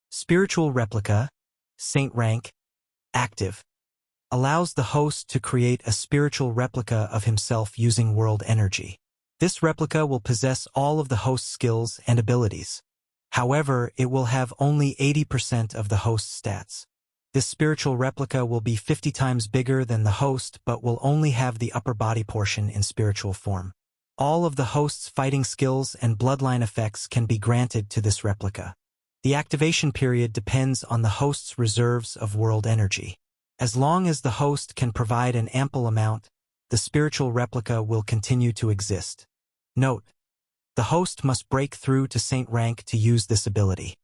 Spiritual Replica, Saint rank, active. Allows the host to create a spiritual replica of himself using world energy. This replica will possess all of the host's skills and abilities. However, it will have only 80% of the host's stats. This spiritual replica will be 50 times bigger than the host but will only have the upper body portion in spiritual form. All of the host's fighting skills and bloodline effects can be granted to this replica. The activation period depends on the host's reserves of world energy. As long as the host can provide an ample amount, the spiritual replica will continue to exist. Note: the host must break through to saint rank to use this ability.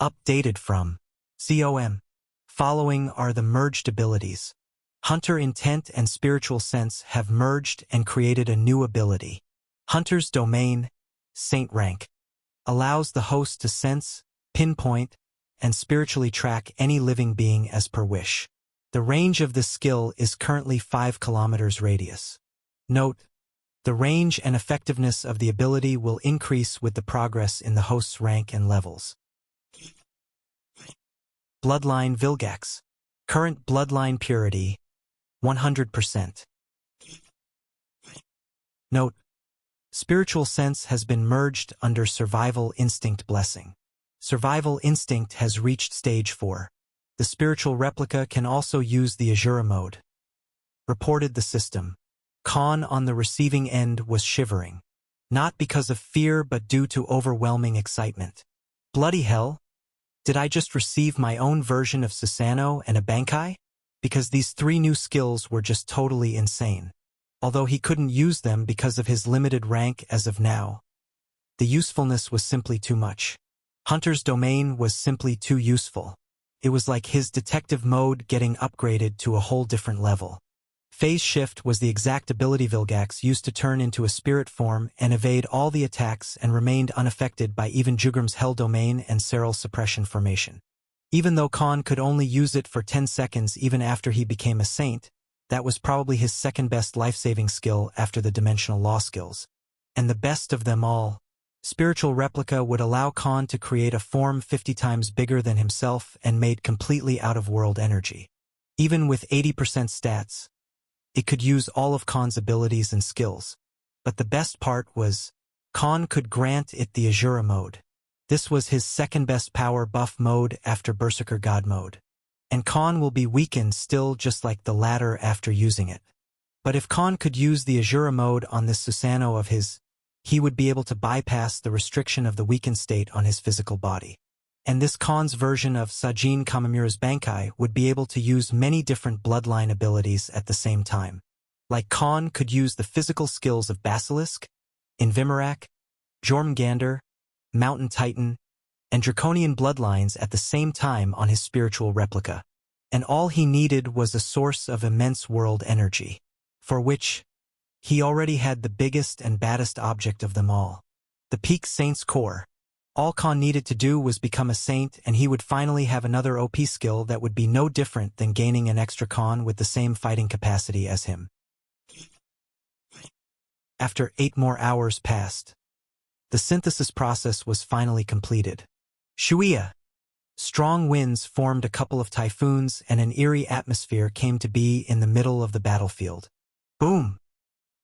Updated from COM. Following are the merged abilities. Hunter Intent and Spiritual Sense have merged and created a new ability. Hunter's Domain, Saint rank. Allows the host to sense, pinpoint, and spiritually track any living being as per wish. The range of this skill is currently 5 kilometers radius. Note: the range and effectiveness of the ability will increase with the progress in the host's rank and levels. Bloodline Vilgax. Current bloodline purity, 100%. Note: Spiritual Sense has been merged under Survival Instinct Blessing. Survival Instinct has reached stage 4. The spiritual replica can also use the Azura mode. Reported the system. Khan on the receiving end was shivering. Not because of fear but due to overwhelming excitement. Bloody hell! Did I just receive my own version of Susanoo and a Bankai? Because these 3 new skills were just totally insane. Although he couldn't use them because of his limited rank as of now. The usefulness was simply too much. Hunter's Domain was simply too useful. It was like his detective mode getting upgraded to a whole different level. Phase Shift was the exact ability Vilgax used to turn into a spirit form and evade all the attacks and remained unaffected by even Jugram's Hell Domain and Seral's Suppression formation. Even though Khan could only use it for 10 seconds even after he became a saint, that was probably his second best life-saving skill after the Dimensional Law skills. And the best of them all, Spiritual Replica would allow Khan to create a form 50 times bigger than himself and made completely out of world energy. Even with 80% stats, it could use all of Khan's abilities and skills. But the best part was, Khan could grant it the Azura mode. This was his second best power buff mode after Berserker God mode. And Khan will be weakened still just like the latter after using it. But if Khan could use the Azura mode on this Susanoo of his, he would be able to bypass the restriction of the weakened state on his physical body. And this Khan's version of Sajin Kamamura's Bankai would be able to use many different bloodline abilities at the same time. Like Khan could use the physical skills of Basilisk, Invimarak, Jormungandr, Mountain Titan, and Draconian bloodlines at the same time on his spiritual replica. And all he needed was a source of immense world energy, for which he already had the biggest and baddest object of them all, the Peak Saint's Core. All Khan needed to do was become a saint and he would finally have another OP skill that would be no different than gaining an extra Khan with the same fighting capacity as him. After 8 more hours passed, the synthesis process was finally completed. Shuya. Strong winds formed a couple of typhoons and an eerie atmosphere came to be in the middle of the battlefield. Boom!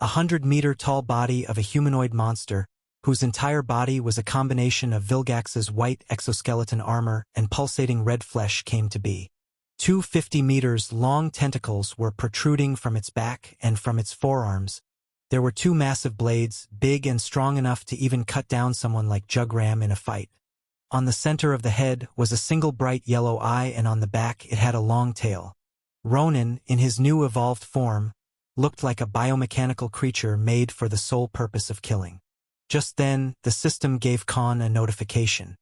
100-meter tall body of a humanoid monster, whose entire body was a combination of Vilgax's white exoskeleton armor and pulsating red flesh, came to be. 250 meters long tentacles were protruding from its back and from its forearms. There were two massive blades, big and strong enough to even cut down someone like Jugram in a fight. On the center of the head was a single bright yellow eye, and on the back it had a long tail. Ronan, in his new evolved form, looked like a biomechanical creature made for the sole purpose of killing. Just then, the system gave Khan a notification.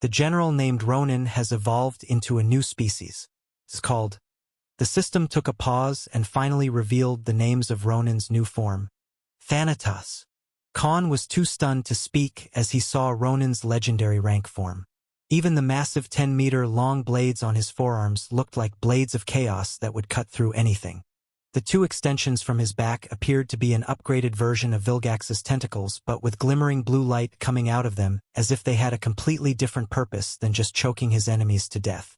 The general named Ronan has evolved into a new species. It's called. The system took a pause and finally revealed the names of Ronan's new form. Thanatos. Khan was too stunned to speak as he saw Ronan's legendary rank form. Even the massive 10-meter-long blades on his forearms looked like blades of chaos that would cut through anything. The two extensions from his back appeared to be an upgraded version of Vilgax's tentacles, but with glimmering blue light coming out of them, as if they had a completely different purpose than just choking his enemies to death.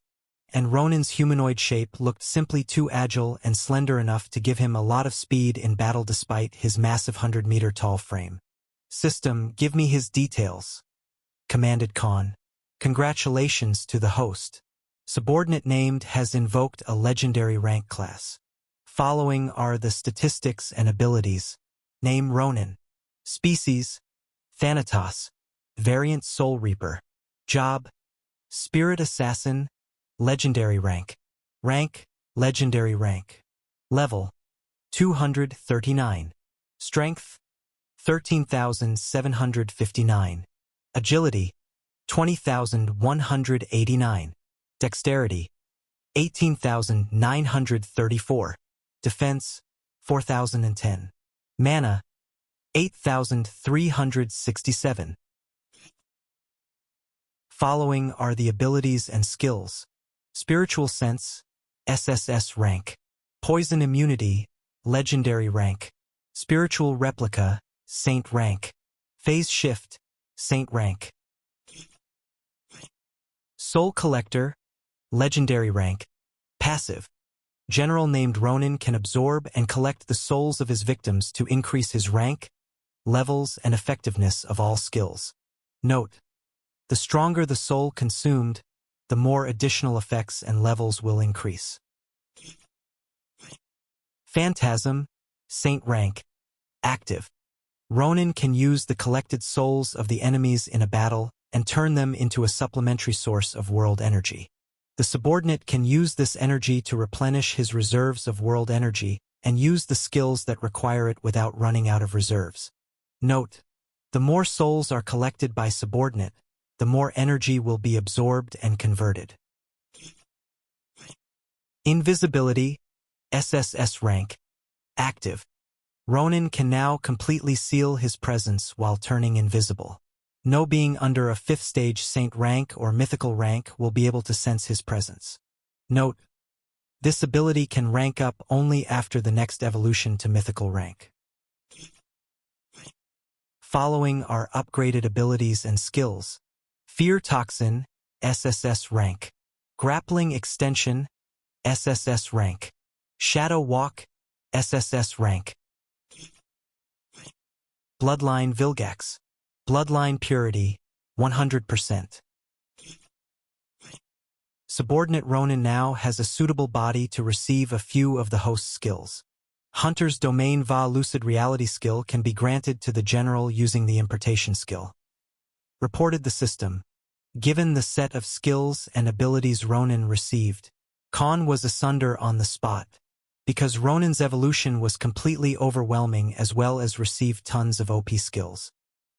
And Ronan's humanoid shape looked simply too agile and slender enough to give him a lot of speed in battle despite his massive 100-meter-tall frame. "System, give me his details," commanded Khan. "Congratulations to the host. Subordinate named has invoked a legendary rank class. Following are the statistics and abilities. Name Ronan. Species, Thanatos. Variant Soul Reaper. Job, Spirit Assassin. Legendary rank. Rank, legendary rank. Level, 239. Strength, 13,759. Agility, 20,189. Dexterity, 18,934. Defense, 4,010. Mana, 8,367. Following are the abilities and skills. Spiritual Sense, SSS rank. Poison Immunity, legendary rank. Spiritual Replica, Saint rank. Phase Shift, Saint rank. Soul Collector, legendary rank. Passive. General named Ronan can absorb and collect the souls of his victims to increase his rank, levels, and effectiveness of all skills. Note: the stronger the soul consumed, the more additional effects and levels will increase. Phantasm, Saint rank. Active. Ronan can use the collected souls of the enemies in a battle and turn them into a supplementary source of world energy. The subordinate can use this energy to replenish his reserves of world energy and use the skills that require it without running out of reserves. Note: the more souls are collected by subordinate, the more energy will be absorbed and converted. Invisibility, SSS rank. Active. Ronan can now completely seal his presence while turning invisible. No being under a 5th stage saint rank or mythical rank will be able to sense his presence. Note: this ability can rank up only after the next evolution to mythical rank. Following are upgraded abilities and skills. Fear Toxin, SSS rank. Grappling Extension, SSS rank. Shadow Walk, SSS rank. Bloodline Vilgax. Bloodline Purity, 100%. Subordinate Ronan now has a suitable body to receive a few of the host's skills. Hunter's Domain Va Lucid Reality skill can be granted to the general using the Importation skill. Reported the system. Given the set of skills and abilities Ronan received, Khan was asunder on the spot, because Ronan's evolution was completely overwhelming as well as received tons of OP skills.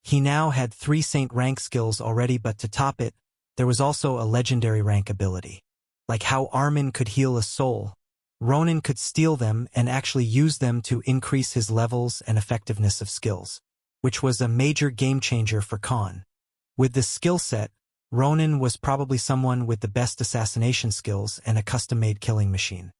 He now had 3 Saint rank skills already, but to top it, there was also a legendary rank ability. Like how Armin could heal a soul, Ronan could steal them and actually use them to increase his levels and effectiveness of skills, which was a major game changer for Khan. With this skill set, Ronan was probably someone with the best assassination skills and a custom-made killing machine.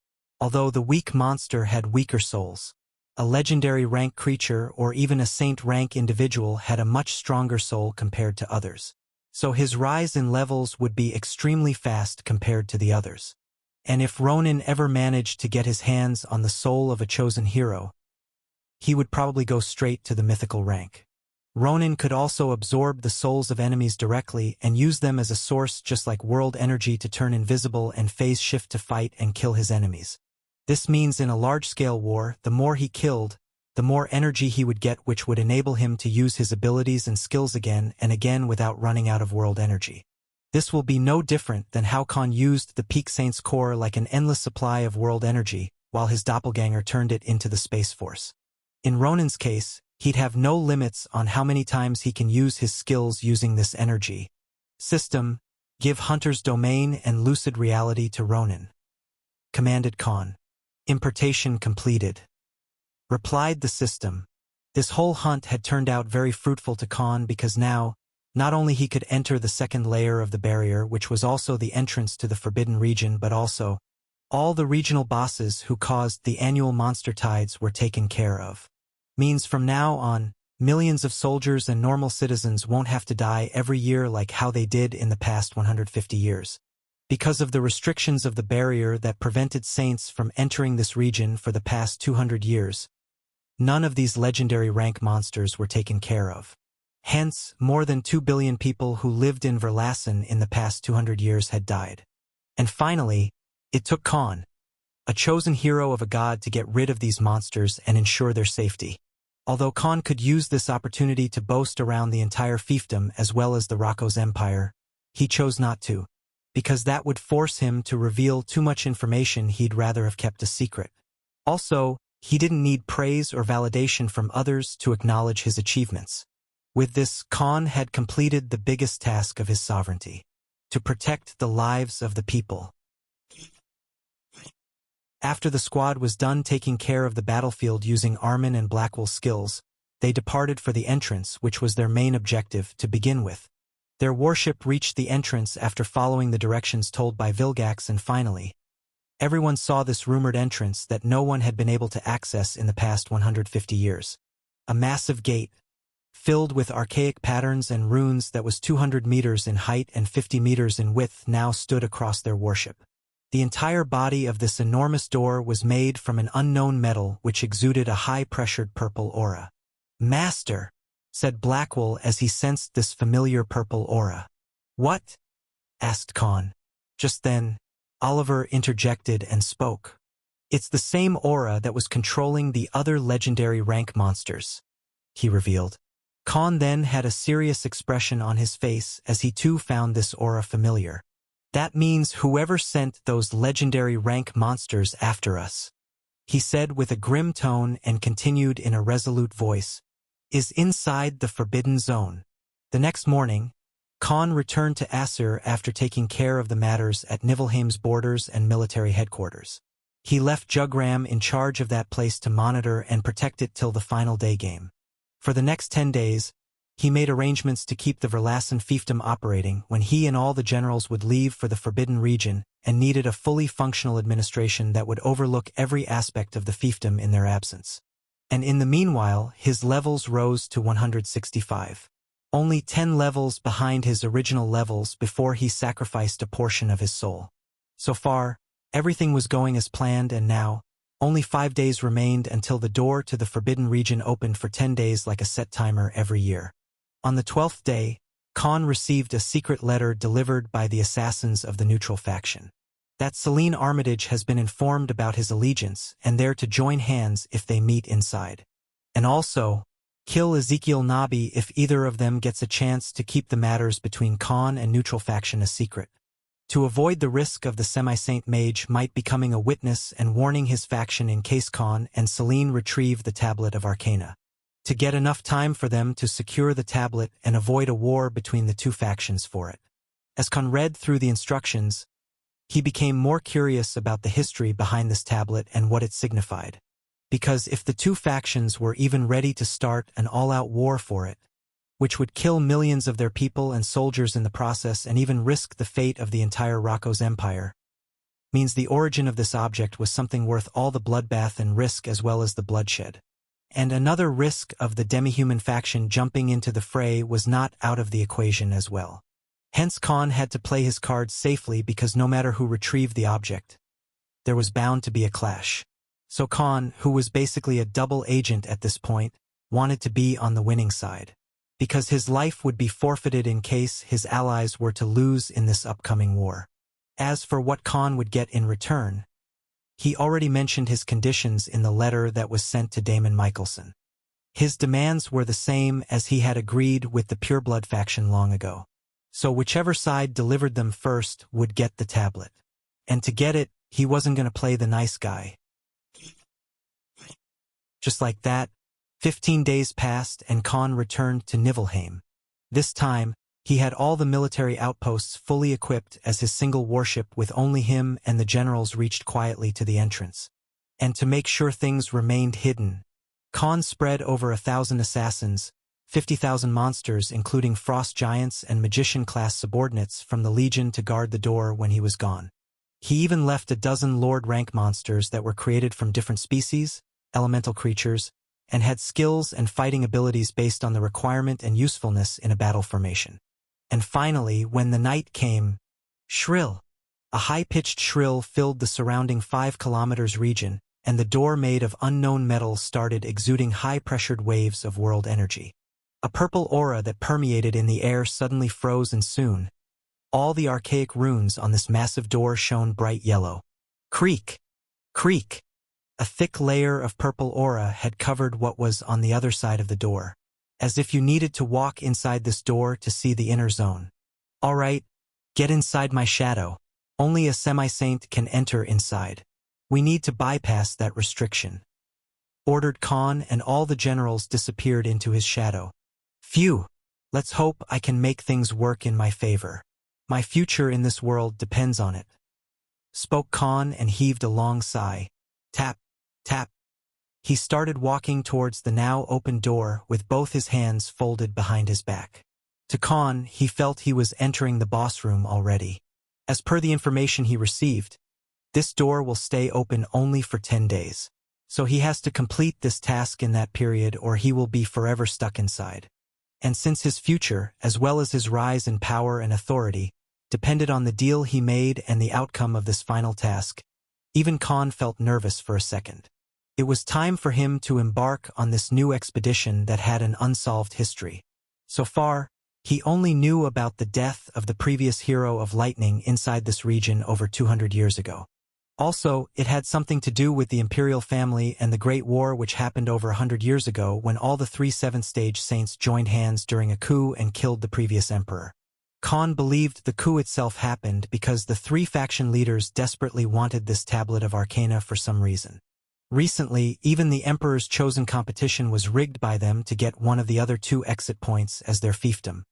Although the weak monster had weaker souls, a legendary rank creature or even a saint rank individual had a much stronger soul compared to others. So his rise in levels would be extremely fast compared to the others. And if Ronan ever managed to get his hands on the soul of a chosen hero, he would probably go straight to the mythical rank. Ronin could also absorb the souls of enemies directly and use them as a source, just like world energy, to turn invisible and phase shift to fight and kill his enemies. This means in a large-scale war, the more he killed, the more energy he would get, which would enable him to use his abilities and skills again and again without running out of world energy. This will be no different than how Khan used the Peak Saint's core like an endless supply of world energy, while his doppelganger turned it into the Space Force. In Ronin's case, he'd have no limits on how many times he can use his skills using this energy. System, give Hunter's domain and lucid reality to Ronin. Commanded Khan. Importation completed. Replied the system. This whole hunt had turned out very fruitful to Khan because now, not only he could enter the second layer of the barrier, which was also the entrance to the Forbidden Region, but also, all the regional bosses who caused the annual monster tides were taken care of. Means from now on, millions of soldiers and normal citizens won't have to die every year like how they did in the past 150 years. Because of the restrictions of the barrier that prevented saints from entering this region for the past 200 years, none of these legendary rank monsters were taken care of. Hence, more than 2 billion people who lived in Verlassen in the past 200 years had died. And finally, it took Khan, a chosen hero of a god, to get rid of these monsters and ensure their safety. Although Khan could use this opportunity to boast around the entire fiefdom as well as the Rakos Empire, he chose not to, because that would force him to reveal too much information he'd rather have kept a secret. Also, he didn't need praise or validation from others to acknowledge his achievements. With this, Khan had completed the biggest task of his sovereignty: to protect the lives of the people. After the squad was done taking care of the battlefield using Armin and Blackwell's skills, they departed for the entrance, which was their main objective to begin with. Their warship reached the entrance after following the directions told by Vilgax, and finally, everyone saw this rumored entrance that no one had been able to access in the past 150 years. A massive gate, filled with archaic patterns and runes, that was 200 meters in height and 50 meters in width, now stood across their warship. The entire body of this enormous door was made from an unknown metal which exuded a high-pressured purple aura. "Master," said Blackwell as he sensed this familiar purple aura. "What?" asked Khan. Just then, Oliver interjected and spoke. "It's the same aura that was controlling the other legendary rank monsters," he revealed. Khan then had a serious expression on his face as he too found this aura familiar. "That means whoever sent those legendary rank monsters after us," he said with a grim tone, and continued in a resolute voice, "is inside the Forbidden Zone." The next morning, Khan returned to Asyr after taking care of the matters at Niflheim's borders and military headquarters. He left Jugram in charge of that place to monitor and protect it till the final day game. For the next 10 days, he made arrangements to keep the Verlassen fiefdom operating when he and all the generals would leave for the Forbidden Region, and needed a fully functional administration that would overlook every aspect of the fiefdom in their absence. And in the meanwhile, his levels rose to 165. Only 10 levels behind his original levels before he sacrificed a portion of his soul. So far, everything was going as planned, and now, only 5 days remained until the door to the Forbidden Region opened for 10 days like a set timer every year. On the 12th day, Khan received a secret letter delivered by the assassins of the neutral faction. That Celine Armitage has been informed about his allegiance, and they're to join hands if they meet inside. And also, kill Ezekiel Nabi if either of them gets a chance to keep the matters between Khan and neutral faction a secret. To avoid the risk of the semi-saint mage might becoming a witness and warning his faction in case Khan and Celine retrieve the Tablet of Arcana. To get enough time for them to secure the tablet and avoid a war between the two factions for it. As Khan read through the instructions, he became more curious about the history behind this tablet and what it signified. Because if the two factions were even ready to start an all-out war for it, which would kill millions of their people and soldiers in the process and even risk the fate of the entire Rakos Empire, means the origin of this object was something worth all the bloodbath and risk as well as the bloodshed. And another risk of the demi-human faction jumping into the fray was not out of the equation as well. Hence Khan had to play his cards safely, because no matter who retrieved the object, there was bound to be a clash. So Khan, who was basically a double agent at this point, wanted to be on the winning side. because his life would be forfeited in case his allies were to lose in this upcoming war. As for what Khan would get in return, he already mentioned his conditions in the letter that was sent to Damon Michelson. His demands were the same as he had agreed with the Pureblood faction long ago. So whichever side delivered them first would get the tablet. And to get it, he wasn't going to play the nice guy. Just like that, 15 days passed and Khan returned to Niflheim. This time, he had all the military outposts fully equipped as his single warship with only him and the generals reached quietly to the entrance. And to make sure things remained hidden, Khan spread over 1,000 assassins, 50,000 monsters including frost giants and magician-class subordinates from the Legion to guard the door when he was gone. He even left a dozen Lord rank monsters that were created from different species, elemental creatures, and had skills and fighting abilities based on the requirement and usefulness in a battle formation. And finally, when the night came, shrill. A high-pitched shrill filled the surrounding 5 kilometers region, and the door made of unknown metal started exuding high-pressured waves of world energy. A purple aura that permeated in the air suddenly froze, and soon, all the archaic runes on this massive door shone bright yellow. Creak! Creak! A thick layer of purple aura had covered what was on the other side of the door, as if you needed to walk inside this door to see the inner zone. All right, get inside my shadow. Only a semi-saint can enter inside. We need to bypass that restriction. Ordered Khan, and all the generals disappeared into his shadow. Phew! Let's hope I can make things work in my favor. My future in this world depends on it. Spoke Khan and heaved a long sigh. Tap, tap. He started walking towards the now open door with both his hands folded behind his back. To Khan, he felt he was entering the boss room already. As per the information he received, this door will stay open only for 10 days. So he has to complete this task in that period or he will be forever stuck inside. And since his future, as well as his rise in power and authority, depended on the deal he made and the outcome of this final task, even Khan felt nervous for a second. It was time for him to embark on this new expedition that had an unsolved history. So far, he only knew about the death of the previous hero of lightning inside this region over 200 years ago. Also, it had something to do with the imperial family and the Great War which happened over 100 years ago when all the 3 7th-stage saints joined hands during a coup and killed the previous emperor. Khan believed the coup itself happened because the 3 faction leaders desperately wanted this tablet of Arcana for some reason. Recently, even the Emperor's chosen competition was rigged by them to get one of the other 2 exit points as their fiefdom.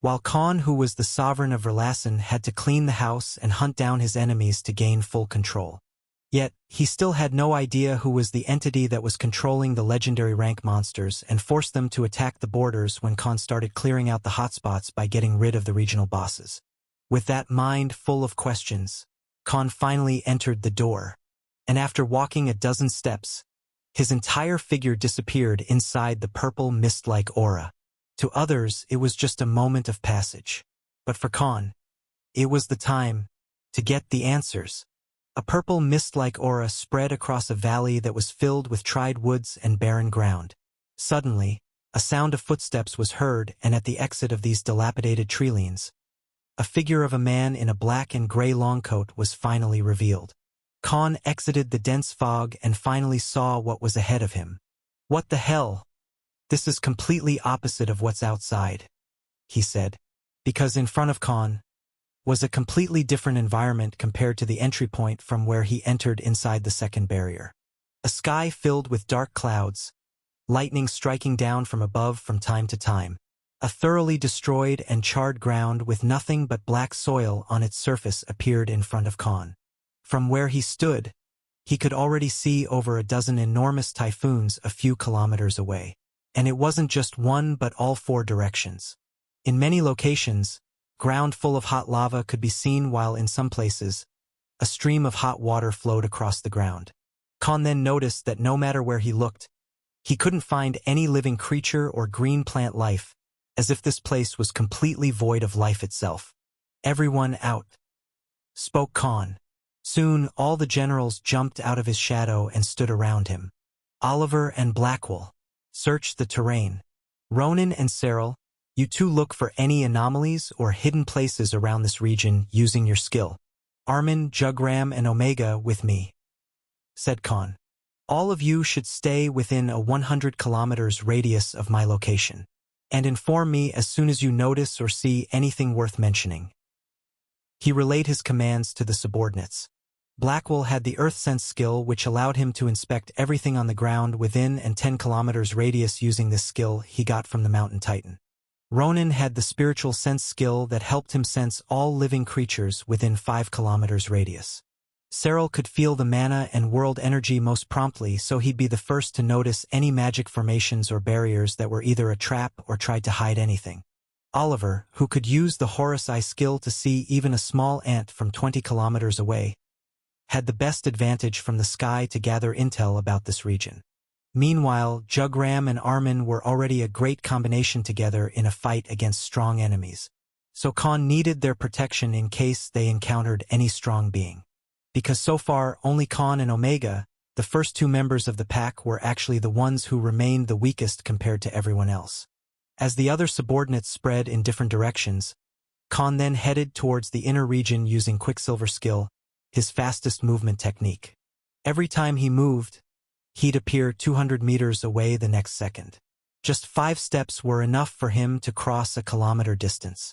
While Khan, who was the sovereign of Verlassen, had to clean the house and hunt down his enemies to gain full control. Yet, he still had no idea who was the entity that was controlling the legendary rank monsters and forced them to attack the borders when Khan started clearing out the hotspots by getting rid of the regional bosses. With that mind full of questions, Khan finally entered the door. And after walking a dozen steps, his entire figure disappeared inside the purple mist-like aura. To others, it was just a moment of passage. But for Khan, it was the time to get the answers. A purple mist-like aura spread across a valley that was filled with tried woods and barren ground. Suddenly, a sound of footsteps was heard, and at the exit of these dilapidated treelines, a figure of a man in a black and gray longcoat was finally revealed. Khan exited the dense fog and finally saw what was ahead of him. What the hell? This is completely opposite of what's outside, he said, because in front of Khan was a completely different environment compared to the entry point from where he entered inside the second barrier. A sky filled with dark clouds, lightning striking down from above from time to time, a thoroughly destroyed and charred ground with nothing but black soil on its surface appeared in front of Khan. From where he stood, he could already see over a dozen enormous typhoons a few kilometers away. And it wasn't just one but all 4 directions. In many locations, ground full of hot lava could be seen while in some places, a stream of hot water flowed across the ground. Khan then noticed that no matter where he looked, he couldn't find any living creature or green plant life, as if this place was completely void of life itself. Everyone out, spoke Khan. Soon, all the generals jumped out of his shadow and stood around him. Oliver and Blackwell searched the terrain. Ronan and Cyril, You two look for any anomalies or hidden places around this region using your skill. Armin, Jugram, and Omega with me," said Khan. "All of you should stay within a 100 kilometers radius of my location, and inform me as soon as you notice or see anything worth mentioning." He relayed his commands to the subordinates. Blackwell had the Earth Sense skill, which allowed him to inspect everything on the ground within and 10 kilometers radius using this skill he got from the Mountain Titan. Ronan had the Spiritual Sense skill that helped him sense all living creatures within 5 kilometers radius. Cyril could feel the mana and world energy most promptly, so he'd be the first to notice any magic formations or barriers that were either a trap or tried to hide anything. Oliver, who could use the Horus Eye skill to see even a small ant from 20 kilometers away, had the best advantage from the sky to gather intel about this region. Meanwhile, Jugram and Armin were already a great combination together in a fight against strong enemies, so Khan needed their protection in case they encountered any strong being. Because so far only Khan and Omega, the first two members of the pack, were actually the ones who remained the weakest compared to everyone else. As the other subordinates spread in different directions, Khan then headed towards the inner region using Quicksilver skill, his fastest movement technique. Every time he moved, he'd appear 200 meters away the next second. Just 5 steps were enough for him to cross a kilometer distance.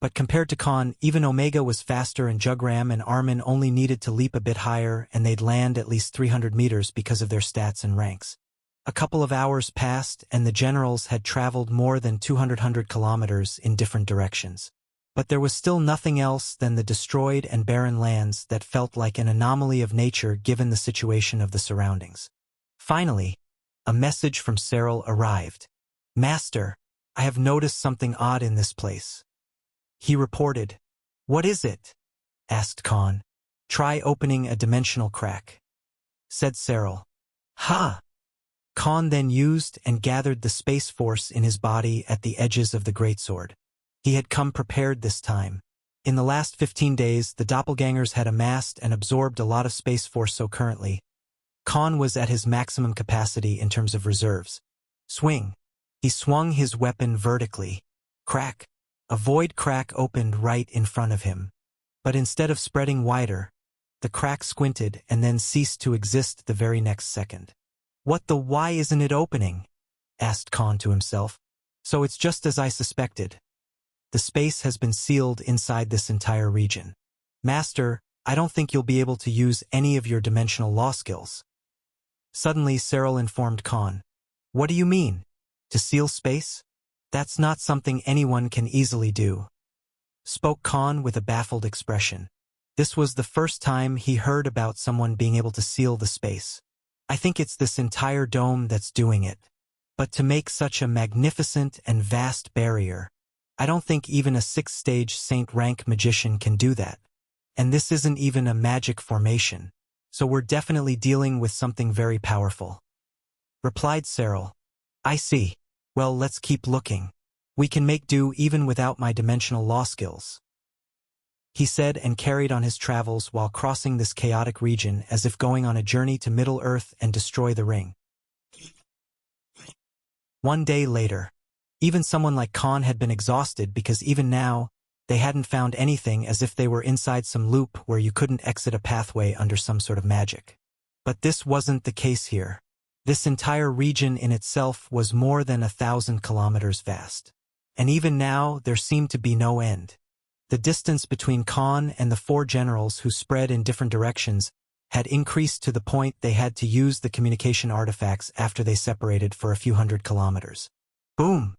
But compared to Khan, even Omega was faster, and Jugram and Armin only needed to leap a bit higher and they'd land at least 300 meters because of their stats and ranks. A couple of hours passed and the generals had traveled more than 200 kilometers in different directions. But there was still nothing else than the destroyed and barren lands that felt like an anomaly of nature given the situation of the surroundings. Finally, a message from Cyril arrived. "Master, I have noticed something odd in this place," he reported. "What is it?" asked Khan. "Try opening a dimensional crack," said Cyril. "Ha!" Khan then used and gathered the space force in his body at the edges of the greatsword. He had come prepared this time. In the last 15 days, the doppelgangers had amassed and absorbed a lot of space force, so currently, Khan was at his maximum capacity in terms of reserves. Swing. He swung his weapon vertically. Crack. A void crack opened right in front of him. But instead of spreading wider, the crack squinted and then ceased to exist the very next second. Why isn't it opening?" asked Khan to himself. "So it's just as I suspected. The space has been sealed inside this entire region. Master, I don't think you'll be able to use any of your dimensional law skills." Suddenly, Cyril informed Khan. "What do you mean? To seal space? That's not something anyone can easily do," spoke Khan with a baffled expression. This was the first time he heard about someone being able to seal the space. "I think it's this entire dome that's doing it. But to make such a magnificent and vast barrier, I don't think even a 6th-stage Saint rank magician can do that. And this isn't even a magic formation, so we're definitely dealing with something very powerful," replied Cyril. "I see. Well, let's keep looking. We can make do even without my dimensional law skills," he said, and carried on his travels while crossing this chaotic region as if going on a journey to Middle-earth and destroy the ring. One day later, even someone like Khan had been exhausted because even now, they hadn't found anything, as if they were inside some loop where you couldn't exit a pathway under some sort of magic. But this wasn't the case here. This entire region in itself was more than 1,000 kilometers vast. And even now, there seemed to be no end. The distance between Khan and the 4 generals who spread in different directions had increased to the point they had to use the communication artifacts after they separated for a few hundred kilometers. Boom!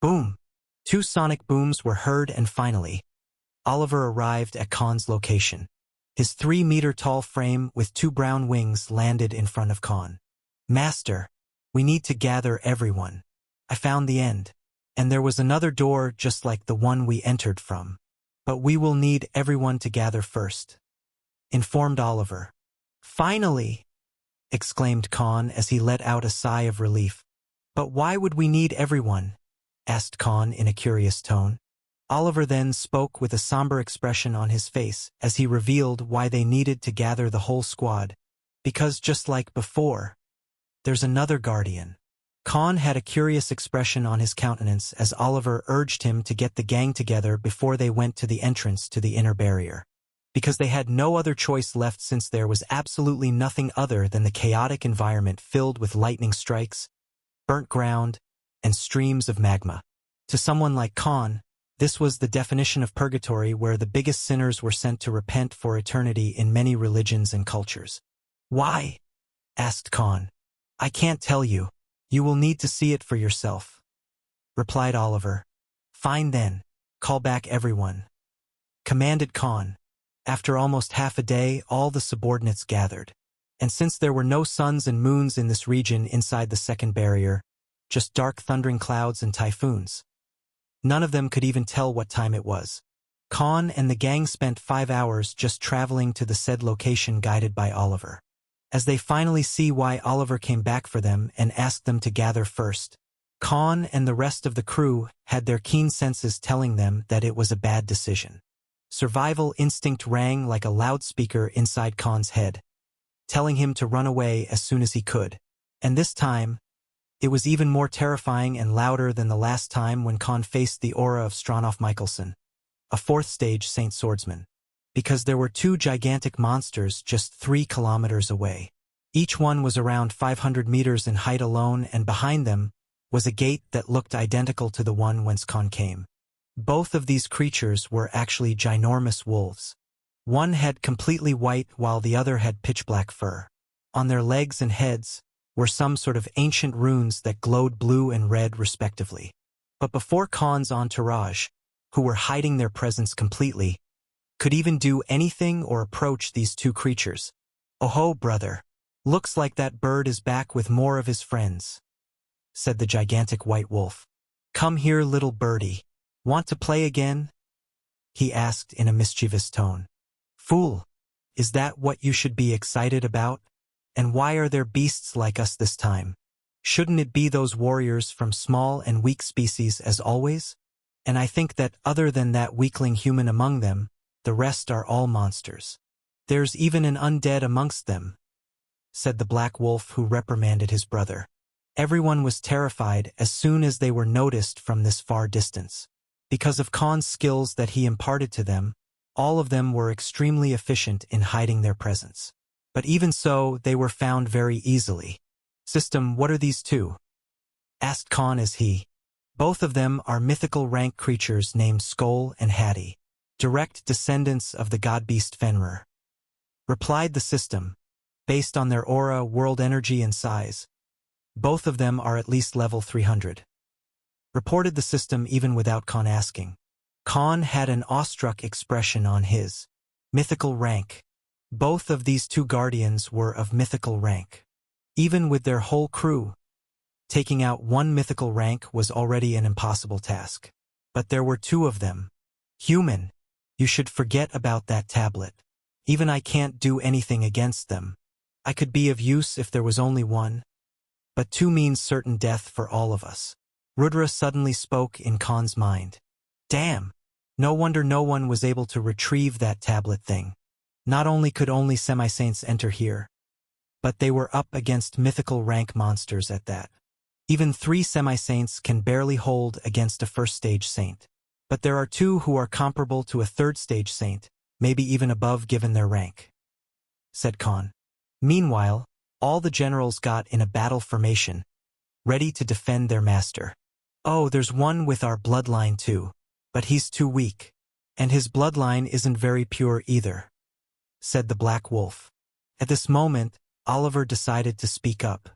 Boom! 2 sonic booms were heard, and finally, Oliver arrived at Khan's location. His 3-meter-tall frame with 2 brown wings landed in front of Khan. "Master, we need to gather everyone. I found the end. And there was another door just like the one we entered from. But we will need everyone to gather first," informed Oliver. "Finally!" exclaimed Khan as he let out a sigh of relief. "But why would we need everyone?" asked Khan in a curious tone. Oliver then spoke with a somber expression on his face as he revealed why they needed to gather the whole squad. "Because just like before, there's another guardian." Khan had a curious expression on his countenance as Oliver urged him to get the gang together before they went to the entrance to the inner barrier. Because they had no other choice left since there was absolutely nothing other than the chaotic environment filled with lightning strikes, burnt ground, and streams of magma. To someone like Khan, this was the definition of purgatory, where the biggest sinners were sent to repent for eternity in many religions and cultures. "Why?" asked Khan. "I can't tell you. You will need to see it for yourself," replied Oliver. "Fine then, call back everyone," commanded Khan. After almost half a day, all the subordinates gathered. And since there were no suns and moons in this region inside the second barrier, just dark thundering clouds and typhoons, none of them could even tell what time it was. Khan and the gang spent 5 hours just traveling to the said location, guided by Oliver. As they finally see why Oliver came back for them and asked them to gather first, Khan and the rest of the crew had their keen senses telling them that it was a bad decision. Survival instinct rang like a loudspeaker inside Khan's head, telling him to run away as soon as he could. And this time, it was even more terrifying and louder than the last time when Khan faced the aura of Stranoff Michelson, a 4th stage Saint Swordsman. Because there were 2 gigantic monsters just 3 kilometers away. Each one was around 500 meters in height alone, and behind them was a gate that looked identical to the one whence Khan came. Both of these creatures were actually ginormous wolves. One had completely white while the other had pitch-black fur. On their legs and heads were some sort of ancient runes that glowed blue and red respectively. But before Khan's entourage, who were hiding their presence completely, could even do anything or approach these 2 creatures. "Oh, brother, looks like that bird is back with more of his friends," said the gigantic white wolf. "Come here, little birdie. Want to play again?" he asked in a mischievous tone. "Fool, is that what you should be excited about? And why are there beasts like us this time? Shouldn't it be those warriors from small and weak species as always? And I think that other than that weakling human among them, the rest are all monsters. There's even an undead amongst them," said the black wolf, who reprimanded his brother. Everyone was terrified as soon as they were noticed from this far distance. Because of Khan's skills that he imparted to them, all of them were extremely efficient in hiding their presence. But even so, they were found very easily. "System, what are these 2? asked Khan as he. "Both of them are mythical rank creatures named Skoll and Hattie, direct descendants of the god-beast Fenrir," replied the system. "Based on their aura, world energy, and size, both of them are at least level 300. Reported the system even without Khan asking. Khan had an awestruck expression on his. "Mythical rank. Both of these 2 guardians were of mythical rank. Even with their whole crew, taking out 1 mythical rank was already an impossible task. But there were 2 of them. Human, you should forget about that tablet. Even I can't do anything against them. I could be of use if there was only 1. But 2 means certain death for all of us." Rudra suddenly spoke in Khan's mind. "Damn! No wonder no one was able to retrieve that tablet thing. Not only could only semi-saints enter here, but they were up against mythical rank monsters at that. Even 3 semi-saints can barely hold against a 1st stage saint. But there are 2 who are comparable to a 3rd stage saint, maybe even above given their rank," said Khan. Meanwhile, all the generals got in a battle formation, ready to defend their master. "Oh, there's one with our bloodline too, but he's too weak. And his bloodline isn't very pure either," said the black wolf. At this moment, Oliver decided to speak up.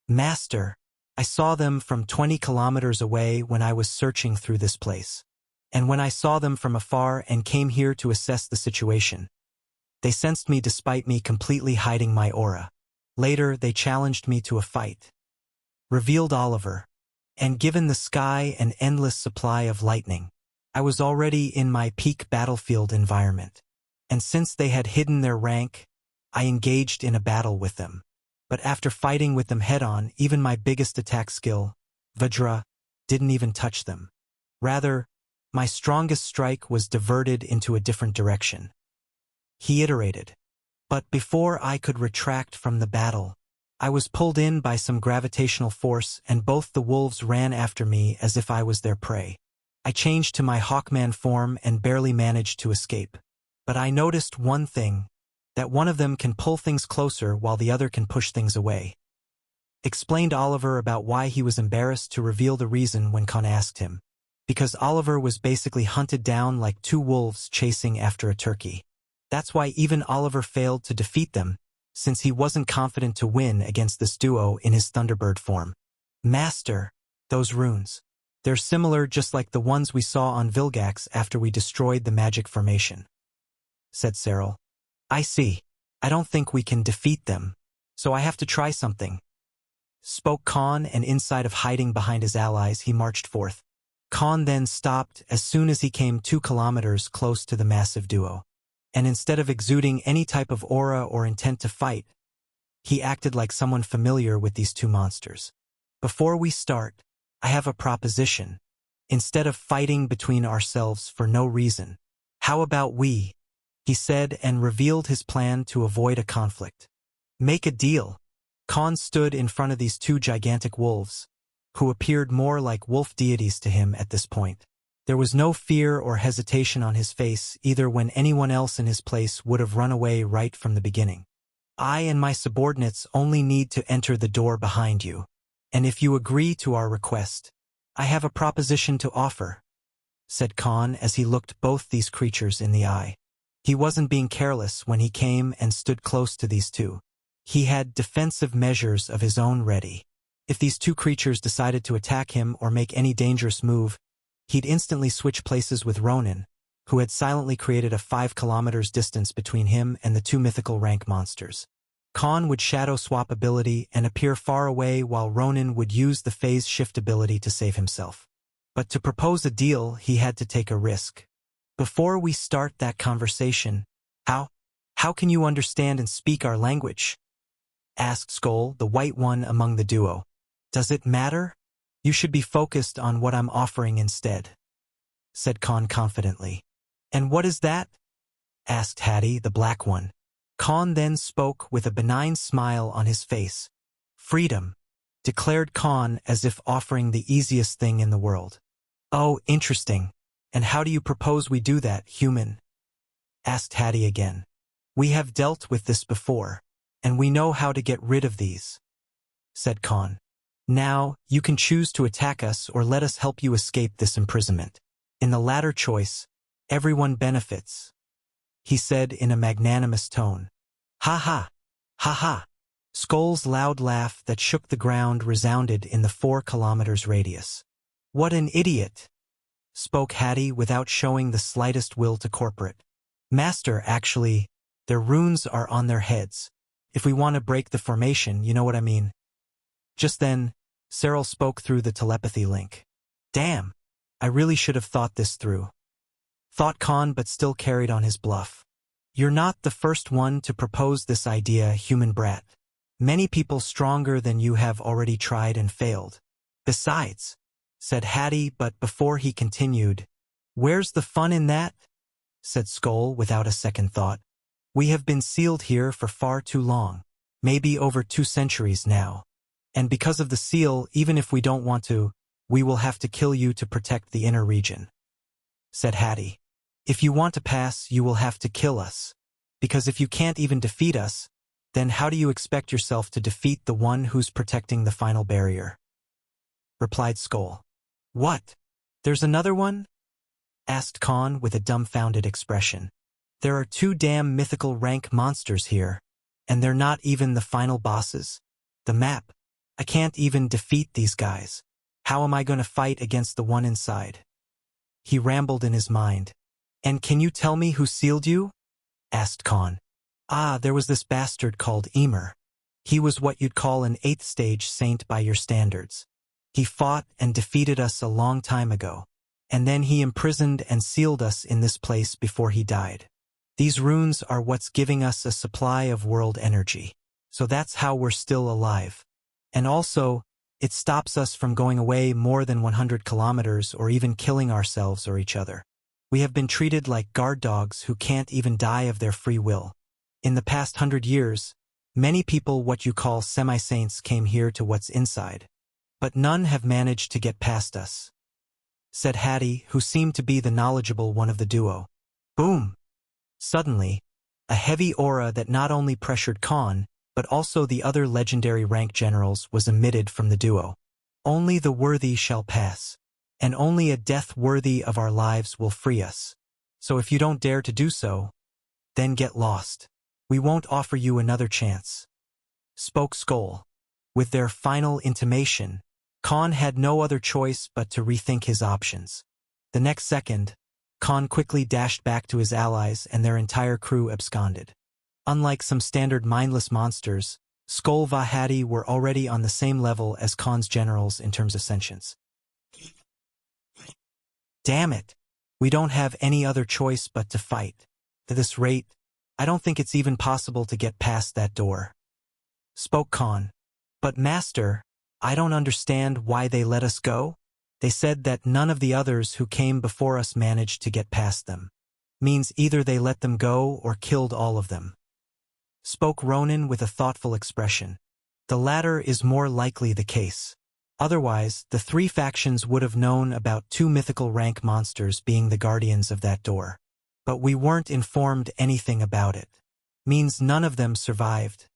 "Master, I saw them from 20 kilometers away when I was searching through this place. And when I saw them from afar and came here to assess the situation, they sensed me despite me completely hiding my aura. Later, they challenged me to a fight," revealed Oliver. "And given the sky an endless supply of lightning, I was already in my peak battlefield environment. And since they had hidden their rank, I engaged in a battle with them. But after fighting with them head-on, even my biggest attack skill, Vajra, didn't even touch them. Rather, my strongest strike was diverted into a different direction," he iterated. "But before I could retract from the battle, I was pulled in by some gravitational force and both the wolves ran after me as if I was their prey. I changed to my Hawkman form and barely managed to escape. But I noticed one thing, that one of them can pull things closer while the other can push things away. Explained Oliver about why he was embarrassed to reveal the reason when Khan asked him. Because Oliver was basically hunted down like two wolves chasing after a turkey. That's why even Oliver failed to defeat them, since he wasn't confident to win against this duo in his Thunderbird form. Master, those runes. They're similar just like the ones we saw on Vilgax after we destroyed the magic formation, said Cyril. I see. I don't think we can defeat them, so I have to try something. Spoke Khan, and inside of hiding behind his allies he marched forth. Khan then stopped as soon as he came 2 kilometers close to the massive duo. And instead of exuding any type of aura or intent to fight, he acted like someone familiar with these two monsters. Before we start, I have a proposition. Instead of fighting between ourselves for no reason, how about we? He said and revealed his plan to avoid a conflict. Make a deal. Khan stood in front of these 2 gigantic wolves, who appeared more like wolf deities to him at this point. There was no fear or hesitation on his face either when anyone else in his place would have run away right from the beginning. I and my subordinates only need to enter the door behind you, and if you agree to our request, I have a proposition to offer, said Khan as he looked both these creatures in the eye. He wasn't being careless when he came and stood close to these 2. He had defensive measures of his own ready. If these 2 creatures decided to attack him or make any dangerous move, he'd instantly switch places with Ronan, who had silently created a 5 kilometers distance between him and the 2 mythical rank monsters. Khan would shadow swap ability and appear far away while Ronan would use the phase shift ability to save himself. But to propose a deal, he had to take a risk. Before we start that conversation, how can you understand and speak our language? Asked Skoll, the white one among the duo. Does it matter? You should be focused on what I'm offering instead, said Khan confidently. And what is that? Asked Hattie, the black one. Khan then spoke with a benign smile on his face. Freedom, declared Khan as if offering the easiest thing in the world. Oh, interesting. And how do you propose we do that, human? Asked Hattie again. We have dealt with this before, and we know how to get rid of these, said Khan. Now, you can choose to attack us or let us help you escape this imprisonment. In the latter choice, everyone benefits, he said in a magnanimous tone. Ha ha! Ha ha! Skoll's loud laugh that shook the ground resounded in the 4 kilometers radius. What an idiot! Spoke Hattie without showing the slightest will to cooperate. Master, actually, their runes are on their heads. If we want to break the formation, you know what I mean. Just then, Cyril spoke through the telepathy link. Damn, I really should have thought this through. Thought Khan, but still carried on his bluff. You're not the first one to propose this idea, human brat. Many people stronger than you have already tried and failed. Besides, said Hattie, but before he continued, where's the fun in that? Said Skoll without a second thought. We have been sealed here for far too long, maybe over 2 centuries now. And because of the seal, even if we don't want to, we will have to kill you to protect the inner region, said Hattie. If you want to pass, you will have to kill us. Because if you can't even defeat us, then how do you expect yourself to defeat the one who's protecting the final barrier? Replied Skoll. What? There's another one? Asked Khan with a dumbfounded expression. There are 2 damn mythical rank monsters here, and they're not even the final bosses. The map. I can't even defeat these guys. How am I going to fight against the one inside? He rambled in his mind. And can you tell me who sealed you? Asked Khan. There was this bastard called Emer. He was what you'd call an 8th stage saint by your standards. He fought and defeated us a long time ago, and then he imprisoned and sealed us in this place before he died. These runes are what's giving us a supply of world energy, so that's how we're still alive. And also, it stops us from going away more than 100 kilometers or even killing ourselves or each other. We have been treated like guard dogs who can't even die of their free will. In the past 100 years, Many people what you call semi-saints came here to what's inside, but none have managed to get past us," said Hattie, who seemed to be the knowledgeable one of the duo. Boom! Suddenly, a heavy aura that not only pressured Khan, but also the other legendary rank generals was emitted from the duo. "Only the worthy shall pass, and only a death worthy of our lives will free us. So if you don't dare to do so, then get lost. We won't offer you another chance," spoke Skoll. With their final intimation, Khan had no other choice but to rethink his options. The next second, Khan quickly dashed back to his allies and their entire crew absconded. Unlike some standard mindless monsters, Skoll and Hattie were already on the same level as Khan's generals in terms of sentience. "Damn it! We don't have any other choice but to fight. At this rate, I don't think it's even possible to get past that door," spoke Khan. "But Master, I don't understand why they let us go. They said that none of the others who came before us managed to get past them. Means either they let them go or killed all of them," spoke Ronan with a thoughtful expression. "The latter is more likely the case. Otherwise, the three factions would have known about two mythical rank monsters being the guardians of that door. But we weren't informed anything about it. Means none of them survived,"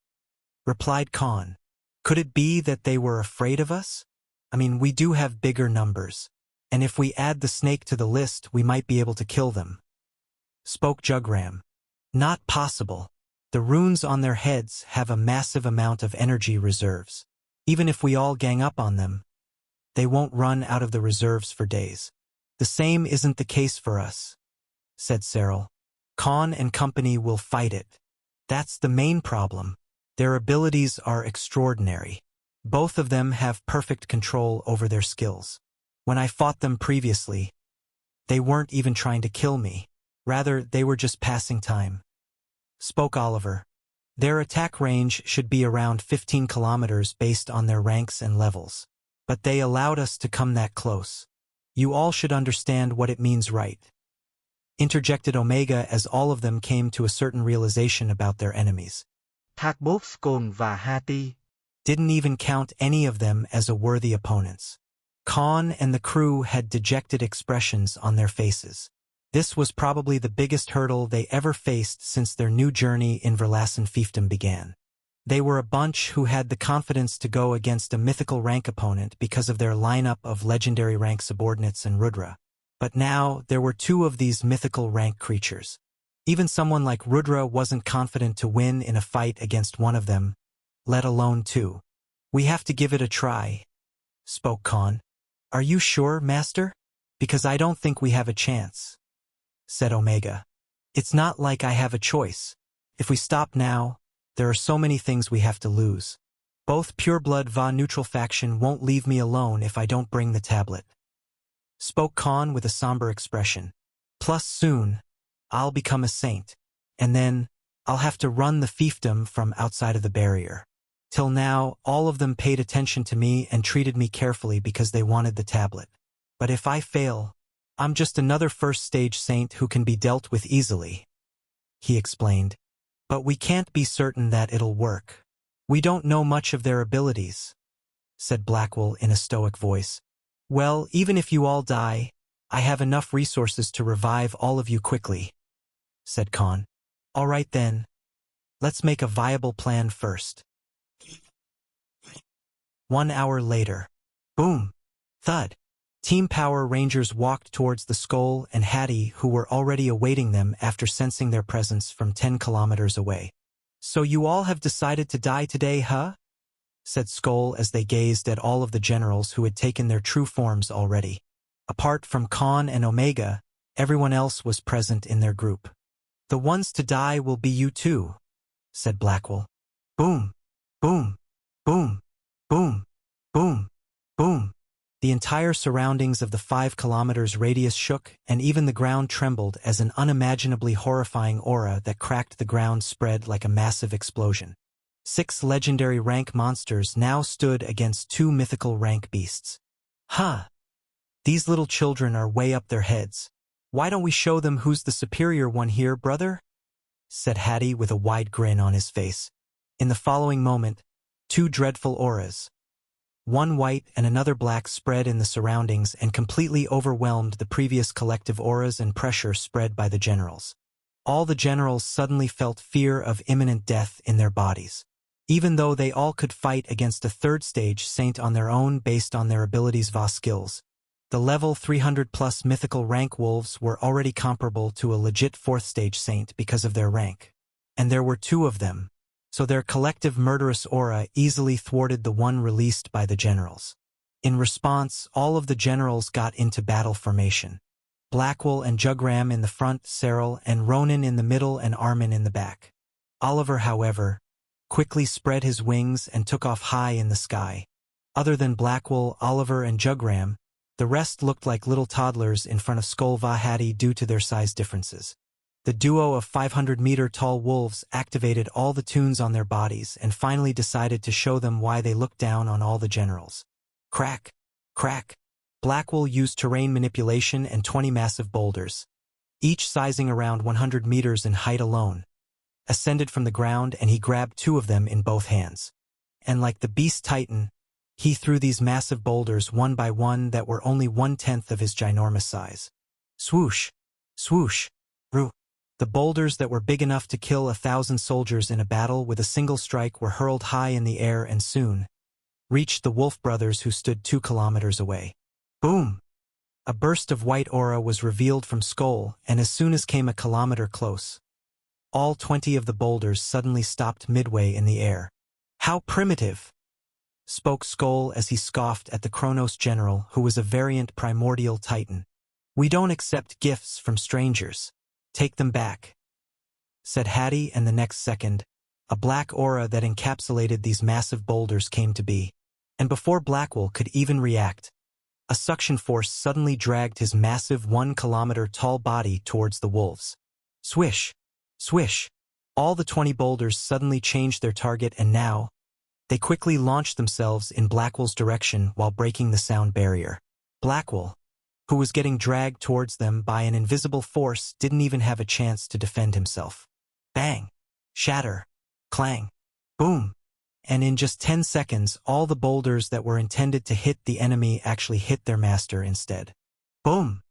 replied Khan. "Could it be that they were afraid of us? I mean, we do have bigger numbers, and if we add the snake to the list, we might be able to kill them," spoke Jugram. "Not possible. The runes on their heads have a massive amount of energy reserves. Even if we all gang up on them, they won't run out of the reserves for days. The same isn't the case for us," said Cyril. "Khan and company will fight it. That's the main problem. Their abilities are extraordinary. Both of them have perfect control over their skills. When I fought them previously, they weren't even trying to kill me. Rather, they were just passing time," spoke Oliver. "Their attack range should be around 15 kilometers based on their ranks and levels. But they allowed us to come that close. You all should understand what it means, right?" interjected Omega as all of them came to a certain realization about their enemies. Thạc Skoll và Hattie didn't even count any of them as a worthy opponents. Khan and the crew had dejected expressions on their faces. This was probably the biggest hurdle they ever faced since their new journey in Verlassen fiefdom began. They were a bunch who had the confidence to go against a mythical rank opponent because of their lineup of legendary rank subordinates and Rudra. But now there were two of these mythical rank creatures. Even someone like Rudra wasn't confident to win in a fight against one of them, let alone two. "We have to give it a try," spoke Khan. "Are you sure, Master? Because I don't think we have a chance," said Omega. "It's not like I have a choice. If we stop now, there are so many things we have to lose. Both Pureblood va neutral faction won't leave me alone if I don't bring the tablet," spoke Khan with a somber expression. "Plus soon, I'll become a saint, and then I'll have to run the fiefdom from outside of the barrier. Till now, all of them paid attention to me and treated me carefully because they wanted the tablet. But if I fail, I'm just another first-stage saint who can be dealt with easily," he explained. "But we can't be certain that it'll work. We don't know much of their abilities," said Blackwell in a stoic voice. "Well, even if you all die, I have enough resources to revive all of you quickly," said Khan. "All right then. Let's make a viable plan first." 1 hour later. Boom! Thud! Team Power Rangers walked towards the Skoll and Hattie, who were already awaiting them after sensing their presence from 10 kilometers away. "So you all have decided to die today, huh?" said Skoll as they gazed at all of the generals who had taken their true forms already. Apart from Khan and Omega, everyone else was present in their group. "The ones to die will be you too," said Blackwell. Boom! Boom! Boom! Boom! Boom! Boom! The entire surroundings of the 5 kilometers radius shook, and even the ground trembled as an unimaginably horrifying aura that cracked the ground spread like a massive explosion. 6 legendary rank monsters now stood against 2 mythical rank beasts. "Huh! These little children are way up their heads. Why don't we show them who's the superior one here, brother?" said Hattie with a wide grin on his face. In the following moment, two dreadful auras, one white and another black, spread in the surroundings and completely overwhelmed the previous collective auras and pressure spread by the generals. All the generals suddenly felt fear of imminent death in their bodies. Even though they all could fight against a third-stage saint on their own based on their abilities va skills, the level 300+ mythical rank wolves were already comparable to a legit fourth-stage saint because of their rank. And there were two of them, so their collective murderous aura easily thwarted the one released by the generals. In response, all of the generals got into battle formation. Blackwell and Jugram in the front, Cyril and Ronan in the middle, and Armin in the back. Oliver, however, quickly spread his wings and took off high in the sky. Other than Blackwell, Oliver, and Jugram, the rest looked like little toddlers in front of Skull Vahadi due to their size differences. The duo of 500-meter-tall wolves activated all the tunes on their bodies and finally decided to show them why they looked down on all the generals. Crack! Crack! Blackwell used terrain manipulation and 20 massive boulders, each sizing around 100 meters in height alone, ascended from the ground, and he grabbed two of them in both hands. And like the beast titan, he threw these massive boulders one by one that were only 1/10 of his ginormous size. Swoosh! Swoosh! Roo! The boulders that were big enough to kill 1,000 soldiers in a battle with a single strike were hurled high in the air and soon reached the Wolf brothers, who stood 2 kilometers away. Boom! A burst of white aura was revealed from Skull, and as soon as came a kilometer close, all 20 of the boulders suddenly stopped midway in the air. How primitive! Spoke Skull as he scoffed at the Kronos general, who was a variant primordial titan. We don't accept gifts from strangers. Take them back, said Hattie, and the next second, a black aura that encapsulated these massive boulders came to be. And before Blackwell could even react, a suction force suddenly dragged his massive 1-kilometer-tall body towards the wolves. Swish! Swish! All the 20 boulders suddenly changed their target, and now they quickly launched themselves in Blackwell's direction while breaking the sound barrier. Blackwell, who was getting dragged towards them by an invisible force, didn't even have a chance to defend himself. Bang! Shatter! Clang! Boom! And in just 10 seconds, all the boulders that were intended to hit the enemy actually hit their master instead. Boom!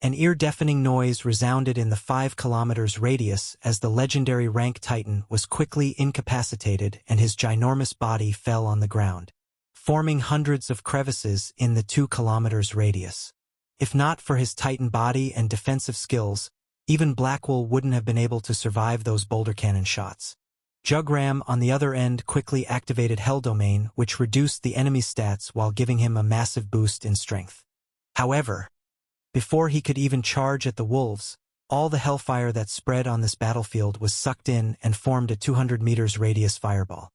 An ear-deafening noise resounded in the 5 kilometers radius as the legendary rank titan was quickly incapacitated and his ginormous body fell on the ground, forming hundreds of crevices in the 2 kilometers radius. If not for his titan body and defensive skills, even Blackwell wouldn't have been able to survive those boulder cannon shots. Jugram, on the other end, quickly activated Hell Domain, which reduced the enemy's stats while giving him a massive boost in strength. However, before he could even charge at the wolves, all the hellfire that spread on this battlefield was sucked in and formed a 200 meters radius fireball.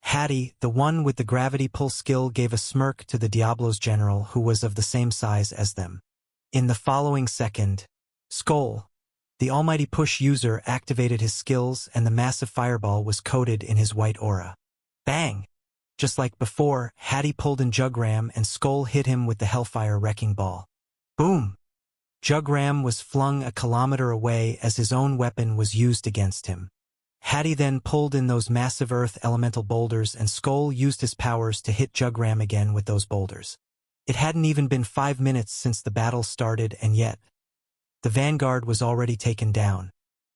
Hattie, the one with the gravity pull skill, gave a smirk to the Diablo's general, who was of the same size as them. In the following second, Skull, the almighty push user, activated his skills and the massive fireball was coated in his white aura. Bang! Just like before, Hattie pulled in Jugram and Skull hit him with the Hellfire Wrecking Ball. Boom! Jugram was flung a kilometer away as his own weapon was used against him. Hattie then pulled in those massive earth elemental boulders and Skull used his powers to hit Jugram again with those boulders. It hadn't even been 5 minutes since the battle started, and yet the vanguard was already taken down.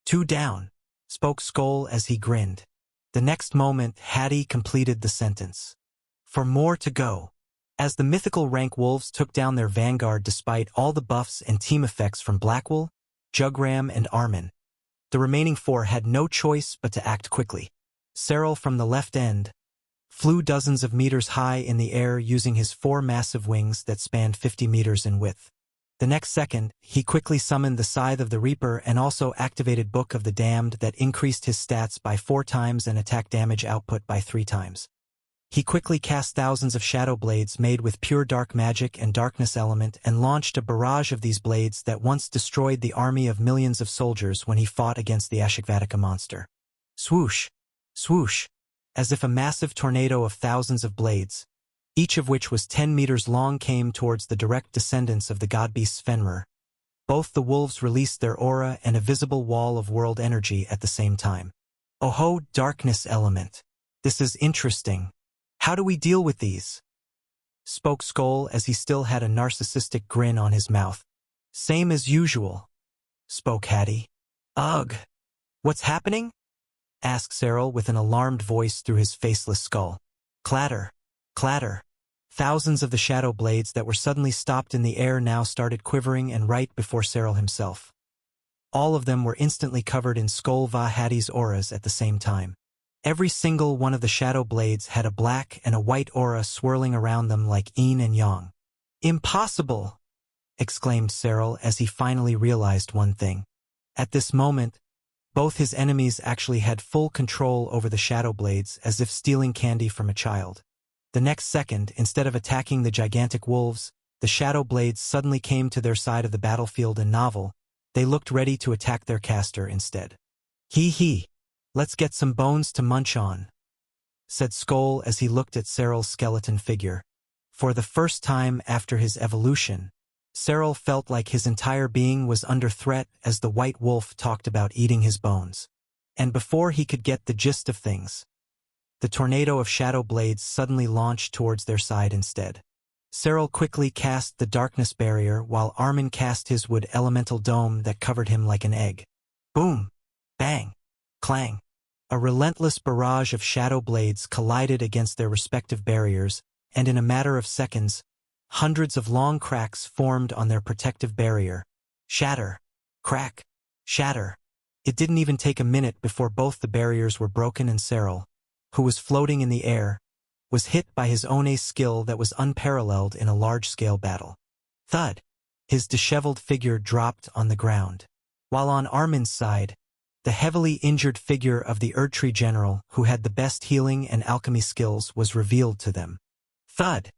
2 down, spoke Skull as he grinned. The next moment, Hattie completed the sentence. 4 more to go. As the mythical rank wolves took down their vanguard despite all the buffs and team effects from Blackwell, Jugram, and Armin, the remaining 4 had no choice but to act quickly. Cyril, from the left end, flew dozens of meters high in the air using his 4 massive wings that spanned 50 meters in width. The next second, he quickly summoned the Scythe of the Reaper and also activated Book of the Damned that increased his stats by 4 times and attack damage output by 3 times. He quickly cast thousands of shadow blades made with pure dark magic and darkness element and launched a barrage of these blades that once destroyed the army of millions of soldiers when he fought against the Ashikvatika monster. Swoosh! Swoosh! As if a massive tornado of thousands of blades, each of which was 10 meters long, came towards the direct descendants of the god-beast Fenrir. Both the wolves released their aura and a visible wall of world energy at the same time. Oho, darkness element! This is interesting. How do we deal with these? Spoke Skull as he still had a narcissistic grin on his mouth. Same as usual, spoke Hattie. Ugh. What's happening? Asked Cyril with an alarmed voice through his faceless skull. Clatter. Clatter. Thousands of the shadow blades that were suddenly stopped in the air now started quivering and right before Cyril himself. All of them were instantly covered in Skull Va Hattie's auras at the same time. Every single one of the shadow blades had a black and a white aura swirling around them like yin and yang. Impossible! Exclaimed Cyril as he finally realized one thing. At this moment, both his enemies actually had full control over the shadow blades as if stealing candy from a child. The next second, instead of attacking the gigantic wolves, the shadow blades suddenly came to their side of the battlefield and novel. They looked ready to attack their caster instead. Hee. Let's get some bones to munch on, said Skull as he looked at Cyril's skeleton figure. For the first time after his evolution, Cyril felt like his entire being was under threat as the white wolf talked about eating his bones. And before he could get the gist of things, the tornado of shadow blades suddenly launched towards their side instead. Cyril quickly cast the darkness barrier while Armin cast his wood elemental dome that covered him like an egg. Boom! Bang! Clang! A relentless barrage of shadow blades collided against their respective barriers, and in a matter of seconds, hundreds of long cracks formed on their protective barrier. Shatter! Crack! Shatter! It didn't even take a minute before both the barriers were broken and Cyril, who was floating in the air, was hit by his own ace skill that was unparalleled in a large-scale battle. Thud! His disheveled figure dropped on the ground. While on Armin's side, the heavily injured figure of the Erdtree general, who had the best healing and alchemy skills, was revealed to them. Thud!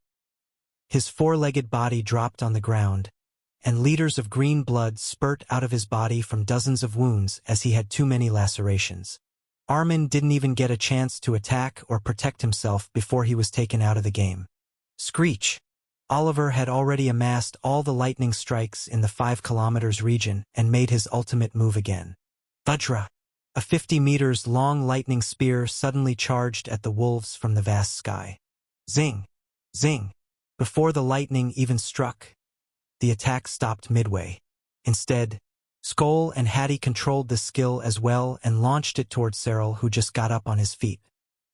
His four-legged body dropped on the ground, and liters of green blood spurt out of his body from dozens of wounds as he had too many lacerations. Armin didn't even get a chance to attack or protect himself before he was taken out of the game. Screech! Oliver had already amassed all the lightning strikes in the 5 kilometers region and made his ultimate move again. Vajra! A 50 meters long lightning spear suddenly charged at the wolves from the vast sky. Zing! Zing! Before the lightning even struck, the attack stopped midway. Instead, Skull and Hattie controlled the skill as well and launched it towards Cyril, who just got up on his feet.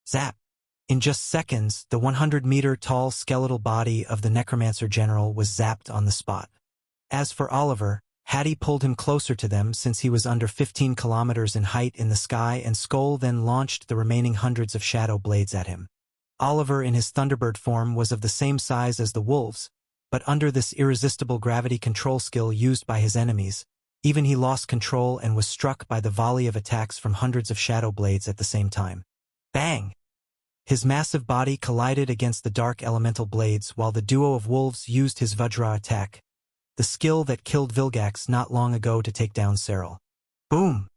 Zap! In just seconds, the 100-meter-tall skeletal body of the Necromancer General was zapped on the spot. As for Oliver, Hattie pulled him closer to them since he was under 15 kilometers in height in the sky, and Skull then launched the remaining hundreds of shadow blades at him. Oliver in his Thunderbird form was of the same size as the wolves, but under this irresistible gravity control skill used by his enemies, even he lost control and was struck by the volley of attacks from hundreds of shadow blades at the same time. Bang! His massive body collided against the dark elemental blades while the duo of wolves used his Vajra attack, the skill that killed Vilgax not long ago to take down Cyril. Boom!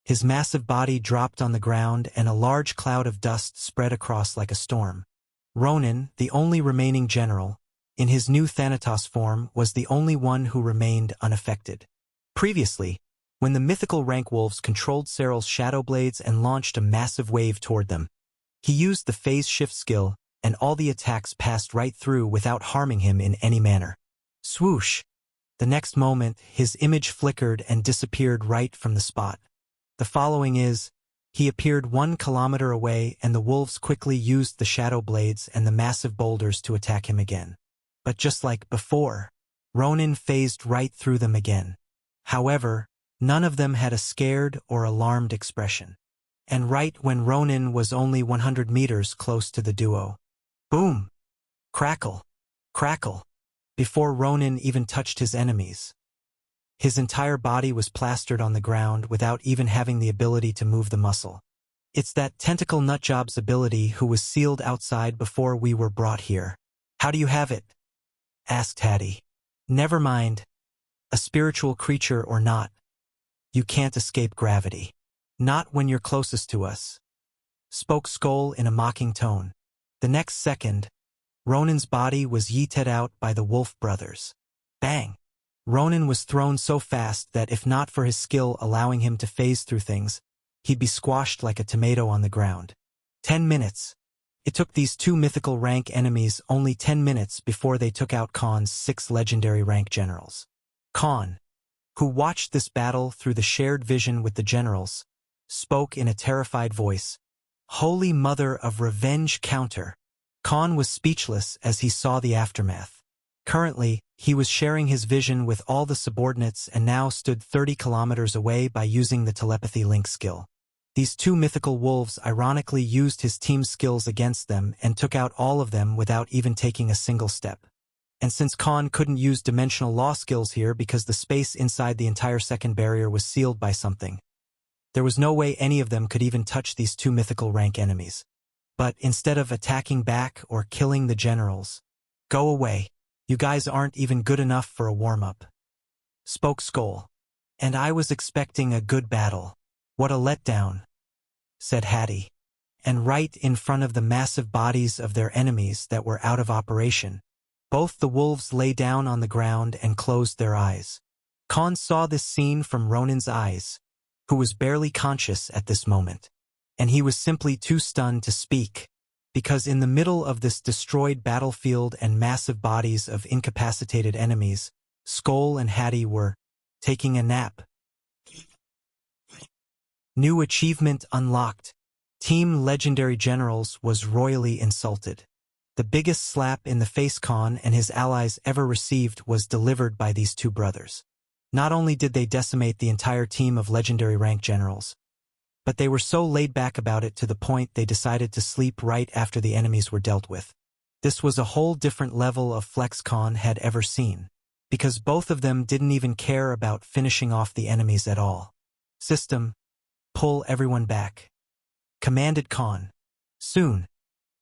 His massive body dropped on the ground and a large cloud of dust spread across like a storm. Ronan, the only remaining general, in his new Thanatos form, was the only one who remained unaffected. Previously, when the mythical rank wolves controlled Cyril's shadow blades and launched a massive wave toward them, he used the phase shift skill, and all the attacks passed right through without harming him in any manner. Swoosh! The next moment, his image flickered and disappeared right from the spot. The following is, he appeared 1 kilometer away, and the wolves quickly used the shadow blades and the massive boulders to attack him again. But just like before, Ronan phased right through them again. However, none of them had a scared or alarmed expression. And right when Ronan was only 100 meters close to the duo. Boom! Crackle! Crackle! Before Ronan even touched his enemies, his entire body was plastered on the ground without even having the ability to move the muscle. It's that tentacle nutjob's ability who was sealed outside before we were brought here. How do you have it? Asked Hattie. Never mind. A spiritual creature or not, you can't escape gravity. Not when you're closest to us, spoke Skull in a mocking tone. The next second, Ronan's body was yeeted out by the Wolf brothers. Bang! Ronan was thrown so fast that if not for his skill allowing him to phase through things, he'd be squashed like a tomato on the ground. 10 minutes. It took these two mythical rank enemies only 10 minutes before they took out Khan's 6 legendary rank generals. Khan, who watched this battle through the shared vision with the generals, spoke in a terrified voice. Holy Mother of Revenge counter! Khan was speechless as he saw the aftermath. Currently, he was sharing his vision with all the subordinates and now stood 30 kilometers away by using the telepathy link skill. These two mythical wolves ironically used his team's skills against them and took out all of them without even taking a single step. And since Khan couldn't use dimensional law skills here because the space inside the entire second barrier was sealed by something, there was no way any of them could even touch these two mythical rank enemies. But instead of attacking back or killing the generals, "Go away. You guys aren't even good enough for a warm-up," spoke Skoll. "And I was expecting a good battle. What a letdown," said Hattie. And right in front of the massive bodies of their enemies that were out of operation, both the wolves lay down on the ground and closed their eyes. Khan saw this scene from Ronin's eyes, who was barely conscious at this moment. And he was simply too stunned to speak, because in the middle of this destroyed battlefield and massive bodies of incapacitated enemies, Skoll and Hattie were taking a nap. New achievement unlocked. Team Legendary Generals was royally insulted. The biggest slap in the face Khan and his allies ever received was delivered by these two brothers. Not only did they decimate the entire team of legendary rank generals, but they were so laid back about it to the point they decided to sleep right after the enemies were dealt with. This was a whole different level of flex Khan had ever seen, because both of them didn't even care about finishing off the enemies at all. "System, pull everyone back," commanded Khan. Soon,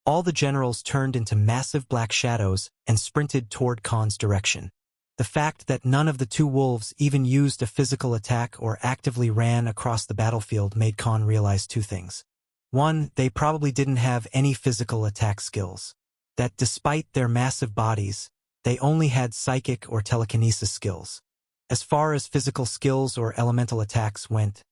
all the generals turned into massive black shadows and sprinted toward Khan's direction. The fact that none of the two wolves even used a physical attack or actively ran across the battlefield made Khan realize two things. One, they probably didn't have any physical attack skills. That despite their massive bodies, they only had psychic or telekinesis skills. As far as physical skills or elemental attacks went,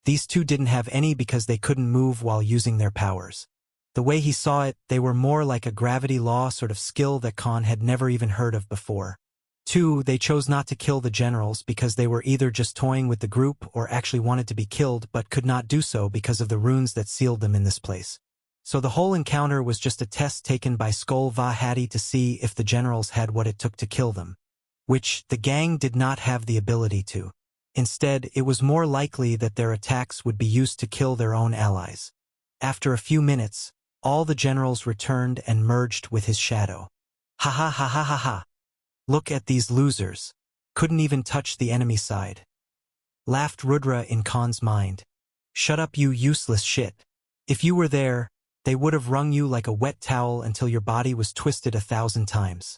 these two didn't have any because they couldn't move while using their powers. The way he saw it, they were more like a gravity law sort of skill that Khan had never even heard of before. Two, they chose not to kill the generals because they were either just toying with the group or actually wanted to be killed but could not do so because of the runes that sealed them in this place. So the whole encounter was just a test taken by Skoll va Hattie to see if the generals had what it took to kill them, which the gang did not have the ability to. Instead, it was more likely that their attacks would be used to kill their own allies. After a few minutes, all the generals returned and merged with his shadow. "Ha ha ha ha ha ha. Look at these losers. Couldn't even touch the enemy side," laughed Rudra in Khan's mind. "Shut up, you useless shit. If you were there, they would have wrung you like a wet towel until your body was twisted 1,000 times,"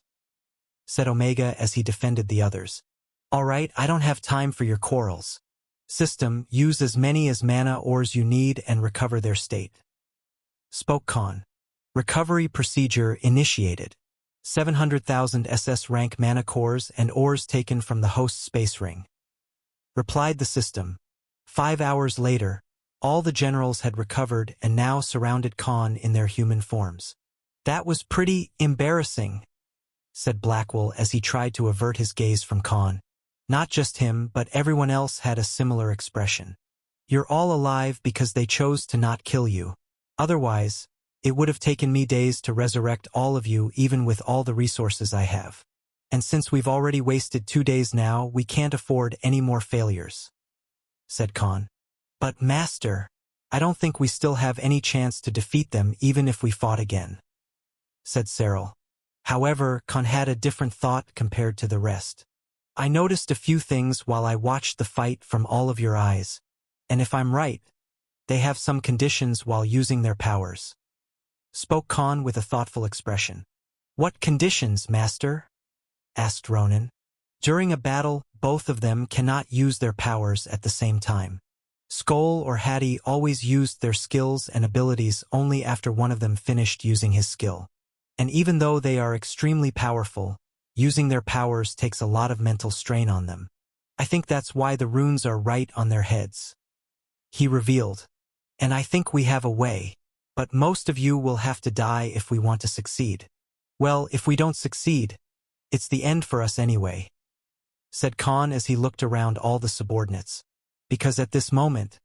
said Omega as he defended the others. "All right, I don't have time for your quarrels. System, use as many as mana ores you need and recover their state," spoke Khan. Recovery procedure initiated. 700,000 SS rank mana cores and ores taken from the host space ring, replied the system. 5 hours later, all the generals had recovered and now surrounded Khan in their human forms. "That was pretty embarrassing," said Blackwell as he tried to avert his gaze from Khan. Not just him, but everyone else had a similar expression. "You're all alive because they chose to not kill you. Otherwise, it would have taken me days to resurrect all of you even with all the resources I have. And since we've already wasted 2 days now, we can't afford any more failures," said Khan. "But Master, I don't think we still have any chance to defeat them even if we fought again," said Cyril. However, Khan had a different thought compared to the rest. "I noticed a few things while I watched the fight from all of your eyes, and if I'm right, they have some conditions while using their powers," spoke Khan with a thoughtful expression. "What conditions, Master?" asked Ronin. "During a battle, both of them cannot use their powers at the same time. Skoll or Hattie always used their skills and abilities only after one of them finished using his skill. And even though they are extremely powerful, using their powers takes a lot of mental strain on them. I think that's why the runes are right on their heads," he revealed. "And I think we have a way," But most of you will have to die if we want to succeed. Well, if we don't succeed, it's the end for us anyway, said Khan as he looked around all the subordinates. Because at this moment,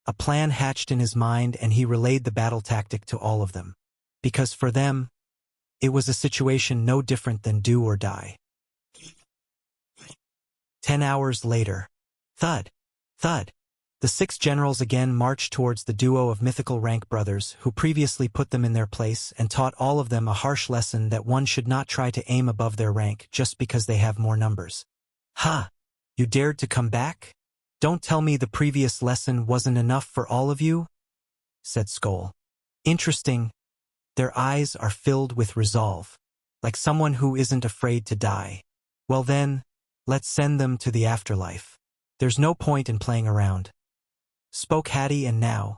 a plan hatched in his mind and he relayed the battle tactic to all of them. Because for them, it was a situation no different than do or die. 10 hours later. Thud, thud. The 6 generals again marched towards the duo of mythical rank brothers who previously put them in their place and taught all of them a harsh lesson that one should not try to aim above their rank just because they have more numbers. Ha! You dared to come back? Don't tell me the previous lesson wasn't enough for all of you? Said Skoll. Interesting. Their eyes are filled with resolve, like someone who isn't afraid to die. Well then, let's send them to the afterlife. There's no point in playing around. Spoke Hattie, and now,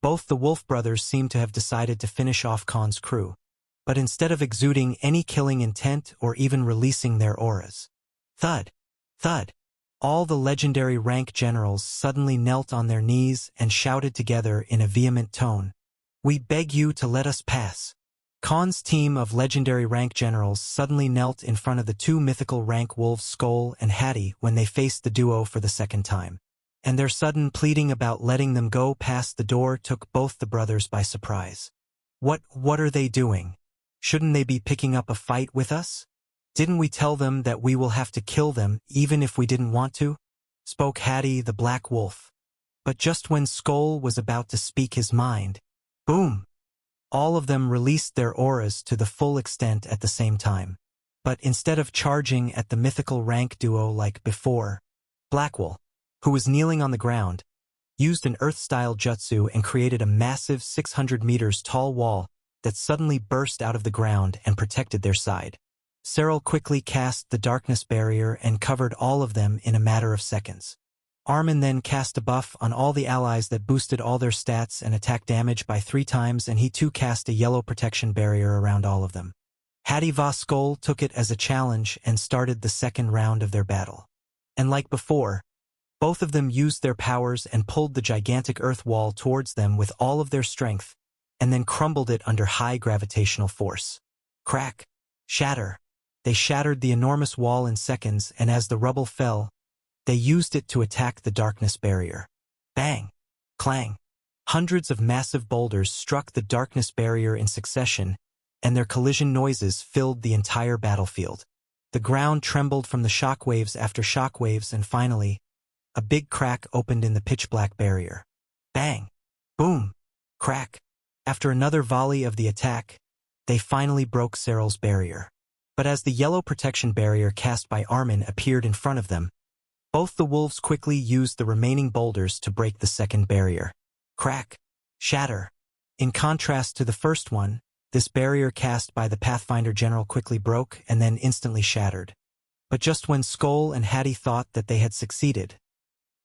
both the Wolf brothers seem to have decided to finish off Khan's crew, but instead of exuding any killing intent or even releasing their auras. Thud, thud. All the legendary rank generals suddenly knelt on their knees and shouted together in a vehement tone, "We beg you to let us pass." Khan's team of legendary rank generals suddenly knelt in front of the 2 mythical rank wolves Skoll and Hattie when they faced the duo for the second time. And their sudden pleading about letting them go past the door took both the brothers by surprise. What are they doing? Shouldn't they be picking up a fight with us? Didn't we tell them that we will have to kill them even if we didn't want to? Spoke Hattie the Black Wolf. But just when Skoll was about to speak his mind, boom! All of them released their auras to the full extent at the same time. But instead of charging at the mythical rank duo like before, Blackwolf, who was kneeling on the ground, used an Earth-style jutsu and created a massive 600 meters tall wall that suddenly burst out of the ground and protected their side. Cyril quickly cast the darkness barrier and covered all of them in a matter of seconds. Armin then cast a buff on all the allies that boosted all their stats and attack damage by 3 times, and he too cast a yellow protection barrier around all of them. Hattie Skoll took it as a challenge and started the second round of their battle. And like before, both of them used their powers and pulled the gigantic earth wall towards them with all of their strength, and then crumbled it under high gravitational force. Crack! Shatter! They shattered the enormous wall in seconds, and as the rubble fell, they used it to attack the darkness barrier. Bang! Clang! Hundreds of massive boulders struck the darkness barrier in succession, and their collision noises filled the entire battlefield. The ground trembled from the shockwaves after shockwaves, and finally, a big crack opened in the pitch-black barrier. Bang! Boom! Crack! After another volley of the attack, they finally broke Cyril's barrier. But as the yellow protection barrier cast by Armin appeared in front of them, both the wolves quickly used the remaining boulders to break the second barrier. Crack! Shatter! In contrast to the first one, this barrier cast by the Pathfinder general quickly broke and then instantly shattered. But just when Skoll and Hattie thought that they had succeeded,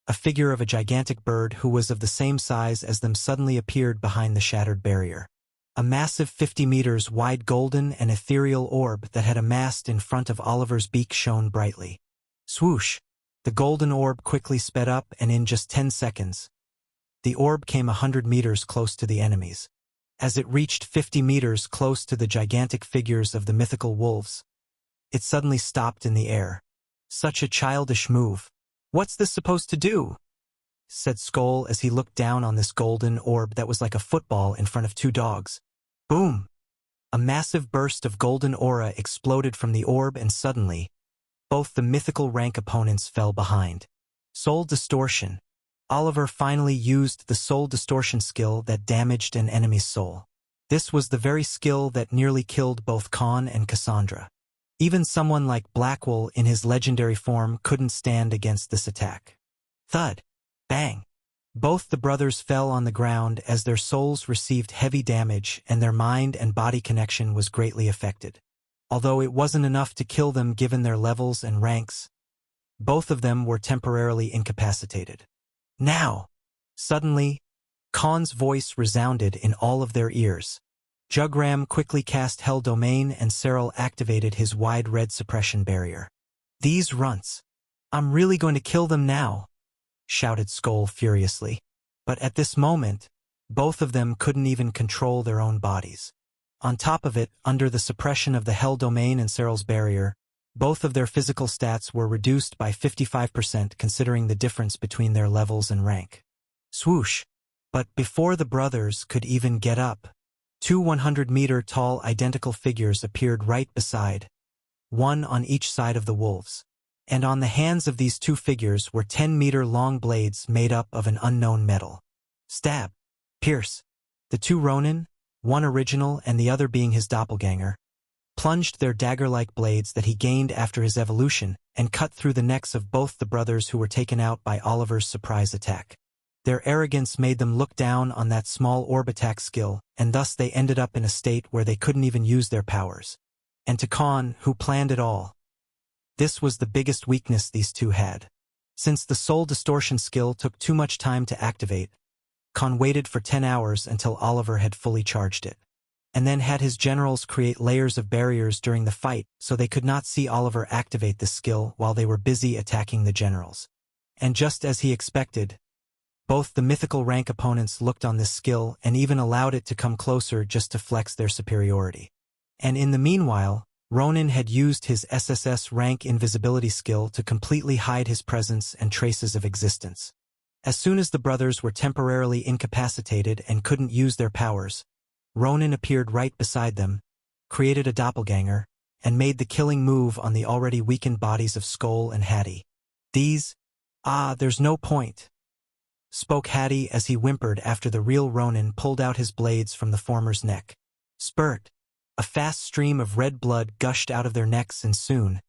a figure of a gigantic bird who was of the same size as them suddenly appeared behind the shattered barrier. A massive 50 meters wide golden and ethereal orb that had amassed in front of Oliver's beak shone brightly. Swoosh! The golden orb quickly sped up, and in just 10 seconds, the orb came 100 meters close to the enemies. As it reached 50 meters close to the gigantic figures of the mythical wolves, it suddenly stopped in the air. Such a childish move. "What's this supposed to do?" said Skoll as he looked down on this golden orb that was like a football in front of 2 dogs. Boom! A massive burst of golden aura exploded from the orb, and suddenly, both the mythical rank opponents fell behind. Soul Distortion. Oliver finally used the Soul Distortion skill that damaged an enemy's soul. This was the very skill that nearly killed both Khan and Cassandra. Even someone like Blackwell in his legendary form couldn't stand against this attack. Thud! Bang! Both the brothers fell on the ground as their souls received heavy damage and their mind and body connection was greatly affected. Although it wasn't enough to kill them given their levels and ranks, both of them were temporarily incapacitated. Now! Suddenly, Khan's voice resounded in all of their ears. Jugram quickly cast Hell Domain and Cyril activated his wide red suppression barrier. "These runts! I'm really going to kill them now!" shouted Skoll furiously. But at this moment, Both of them couldn't even control their own bodies. On top of it, under the suppression of the Hell Domain and Cyril's barrier, both of their physical stats were reduced by 55% considering the difference between their levels and rank. Swoosh! But before the brothers could even get up, two 100-meter-tall identical figures appeared right beside, one on each side of the wolves. And on the hands of these two figures were 10-meter-long blades made up of an unknown metal. Stab! Pierce! The two Ronin, one original and the other being his doppelganger, plunged their dagger-like blades that he gained after his evolution and cut through the necks of both the brothers who were taken out by Oliver's surprise attack. Their arrogance made them look down on that small orb attack skill, and thus they ended up in a state where they couldn't even use their powers. And to Khan, who planned it all, this was the biggest weakness these two had. Since the soul distortion skill took too much time to activate, Khan waited for 10 hours until Oliver had fully charged it, and then had his generals create layers of barriers during the fight so they could not see Oliver activate this skill while they were busy attacking the generals. And just as he expected, both the mythical rank opponents looked on this skill and even allowed it to come closer just to flex their superiority. And in the meanwhile, Ronin had used his SSS rank invisibility skill to completely hide his presence and traces of existence. As soon as the brothers were temporarily incapacitated and couldn't use their powers, Ronin appeared right beside them, created a doppelganger, and made the killing move on the already weakened bodies of Skoll and Hattie. There's no point, spoke Hattie as he whimpered after the real Ronin pulled out his blades from the former's neck. Spurt! A fast stream of red blood gushed out of their necks and soon,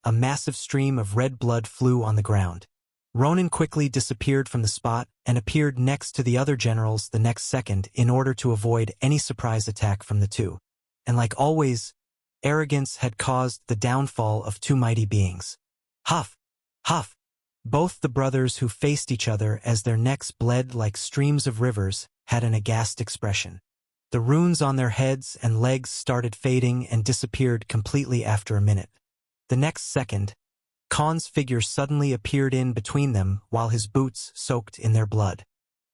a massive stream of red blood flew on the ground. Ronin quickly disappeared from the spot and appeared next to the other generals the next second in order to avoid any surprise attack from the two. And like always, arrogance had caused the downfall of two mighty beings. Huff! Huff! Both the brothers who faced each other as their necks bled like streams of rivers had an aghast expression. The runes on their heads and legs started fading and disappeared completely after a minute. The next second, Khan's figure suddenly appeared in between them while his boots soaked in their blood.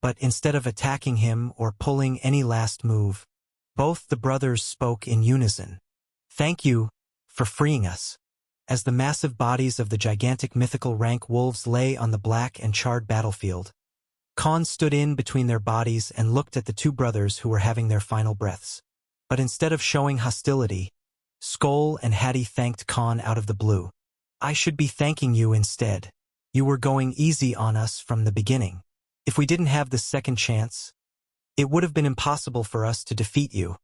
But instead of attacking him or pulling any last move, both the brothers spoke in unison. Thank you for freeing us. As the massive bodies of the gigantic mythical rank wolves lay on the black and charred battlefield, Khan stood in between their bodies and looked at the two brothers who were having their final breaths. But instead of showing hostility, Skoll and Hattie thanked Khan out of the blue. I should be thanking you instead. You were going easy on us from the beginning. If we didn't have this second chance, it would have been impossible for us to defeat you,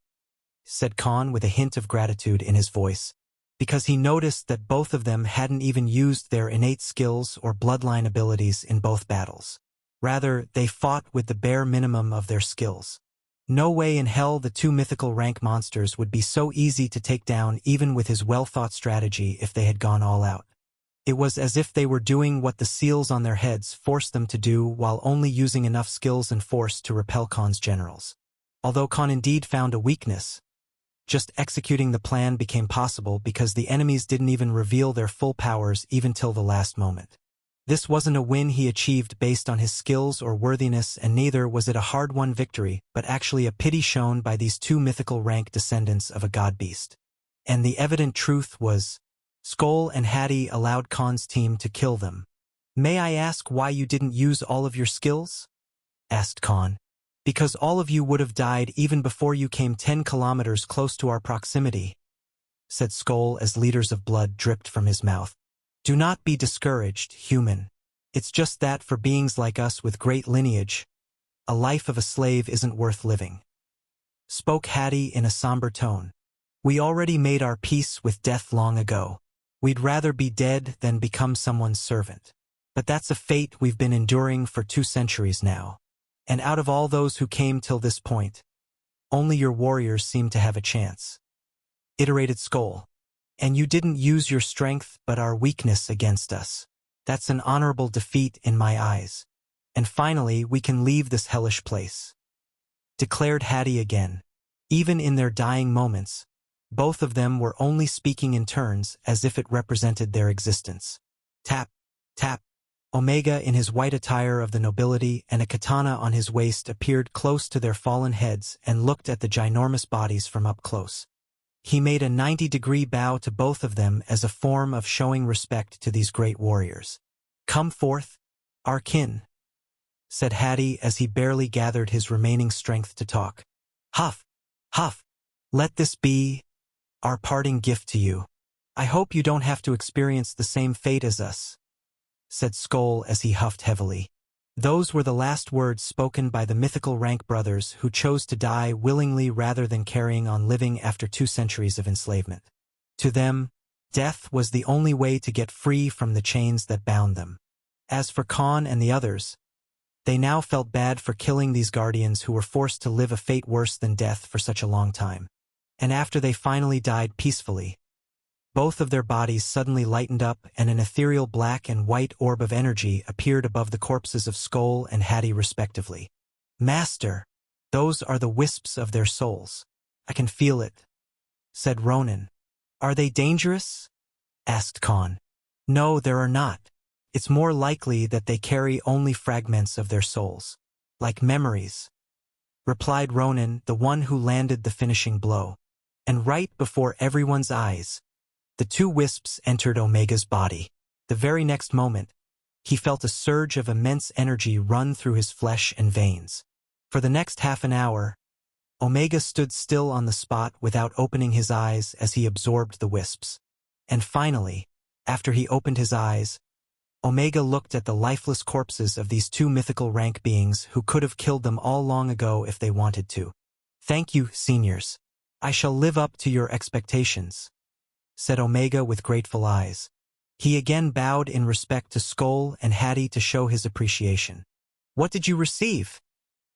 said Khan with a hint of gratitude in his voice, because he noticed that both of them hadn't even used their innate skills or bloodline abilities in both battles. Rather, they fought with the bare minimum of their skills. No way in hell the two mythical rank monsters would be so easy to take down even with his well-thought strategy if they had gone all out. It was as if they were doing what the seals on their heads forced them to do while only using enough skills and force to repel Khan's generals. Although Khan indeed found a weakness, just executing the plan became possible because the enemies didn't even reveal their full powers even till the last moment. This wasn't a win he achieved based on his skills or worthiness, and neither was it a hard-won victory, but actually a pity shown by these two mythical rank descendants of a god-beast. And the evident truth was, Skoll and Hattie allowed Khan's team to kill them. May I ask why you didn't use all of your skills? Asked Khan. Because all of you would have died even before you came 10 kilometers close to our proximity, said Skoll as liters of blood dripped from his mouth. Do not be discouraged, human. It's just that for beings like us with great lineage, a life of a slave isn't worth living. Spoke Hattie in a somber tone. We already made our peace with death long ago. We'd rather be dead than become someone's servant. But that's a fate we've been enduring for 2 centuries now. And out of all those who came till this point, only your warriors seem to have a chance. Iterated Skoll. And you didn't use your strength but our weakness against us. That's an honorable defeat in my eyes. And finally, we can leave this hellish place. Declared Hattie again. Even in their dying moments, both of them were only speaking in turns as if it represented their existence. Tap, tap. Omega, in his white attire of the nobility and a katana on his waist, appeared close to their fallen heads and looked at the ginormous bodies from up close. He made a 90-degree bow to both of them as a form of showing respect to these great warriors. "Come forth, our kin," said Hattie as he barely gathered his remaining strength to talk. "Huff, huff, let this be our parting gift to you. I hope you don't have to experience the same fate as us," said Skoll as he huffed heavily. Those were the last words spoken by the mythical Rank brothers, who chose to die willingly rather than carrying on living after 2 centuries of enslavement. To them, death was the only way to get free from the chains that bound them. As for Khan and the others, they now felt bad for killing these guardians who were forced to live a fate worse than death for such a long time. And after they finally died peacefully, both of their bodies suddenly lightened up and an ethereal black and white orb of energy appeared above the corpses of Skoll and Hattie respectively. "Master, those are the wisps of their souls. I can feel it," said Ronan. "Are they dangerous?" asked Khan. "No, there are not. It's more likely that they carry only fragments of their souls, like memories," replied Ronan, the one who landed the finishing blow. And right before everyone's eyes, the 2 wisps entered Omega's body. The very next moment, he felt a surge of immense energy run through his flesh and veins. For the next half an hour, Omega stood still on the spot without opening his eyes as he absorbed the wisps. And finally, after he opened his eyes, Omega looked at the lifeless corpses of these 2 mythical Rank beings who could have killed them all long ago if they wanted to. "Thank you, seniors. I shall live up to your expectations," said Omega with grateful eyes. He again bowed in respect to Skoll and Hattie to show his appreciation. "What did you receive?"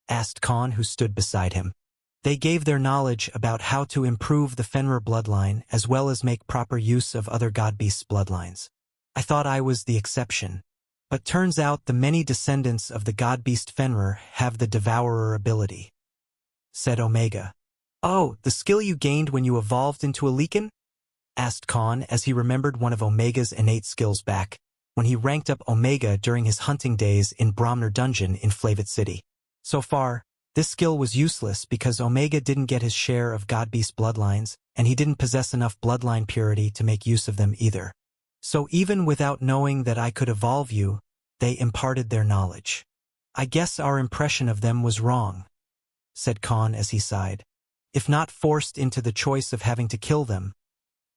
asked Khan, who stood beside him. They gave their knowledge about how to improve the Fenrir bloodline as well as make proper use of other god-beasts' bloodlines. "I thought I was the exception, but turns out the many descendants of the god-beast Fenrir have the Devourer ability," said Omega. "Oh, the skill you gained when you evolved into a Leakin?" asked Khan as he remembered one of Omega's innate skills back when he ranked up Omega during his hunting days in Bromner Dungeon in Flavit City. So far, this skill was useless because Omega didn't get his share of god-beast bloodlines, and he didn't possess enough bloodline purity to make use of them either. So even without knowing that I could evolve you, they imparted their knowledge. "I guess our impression of them was wrong," said Khan as he sighed. If not forced into the choice of having to kill them,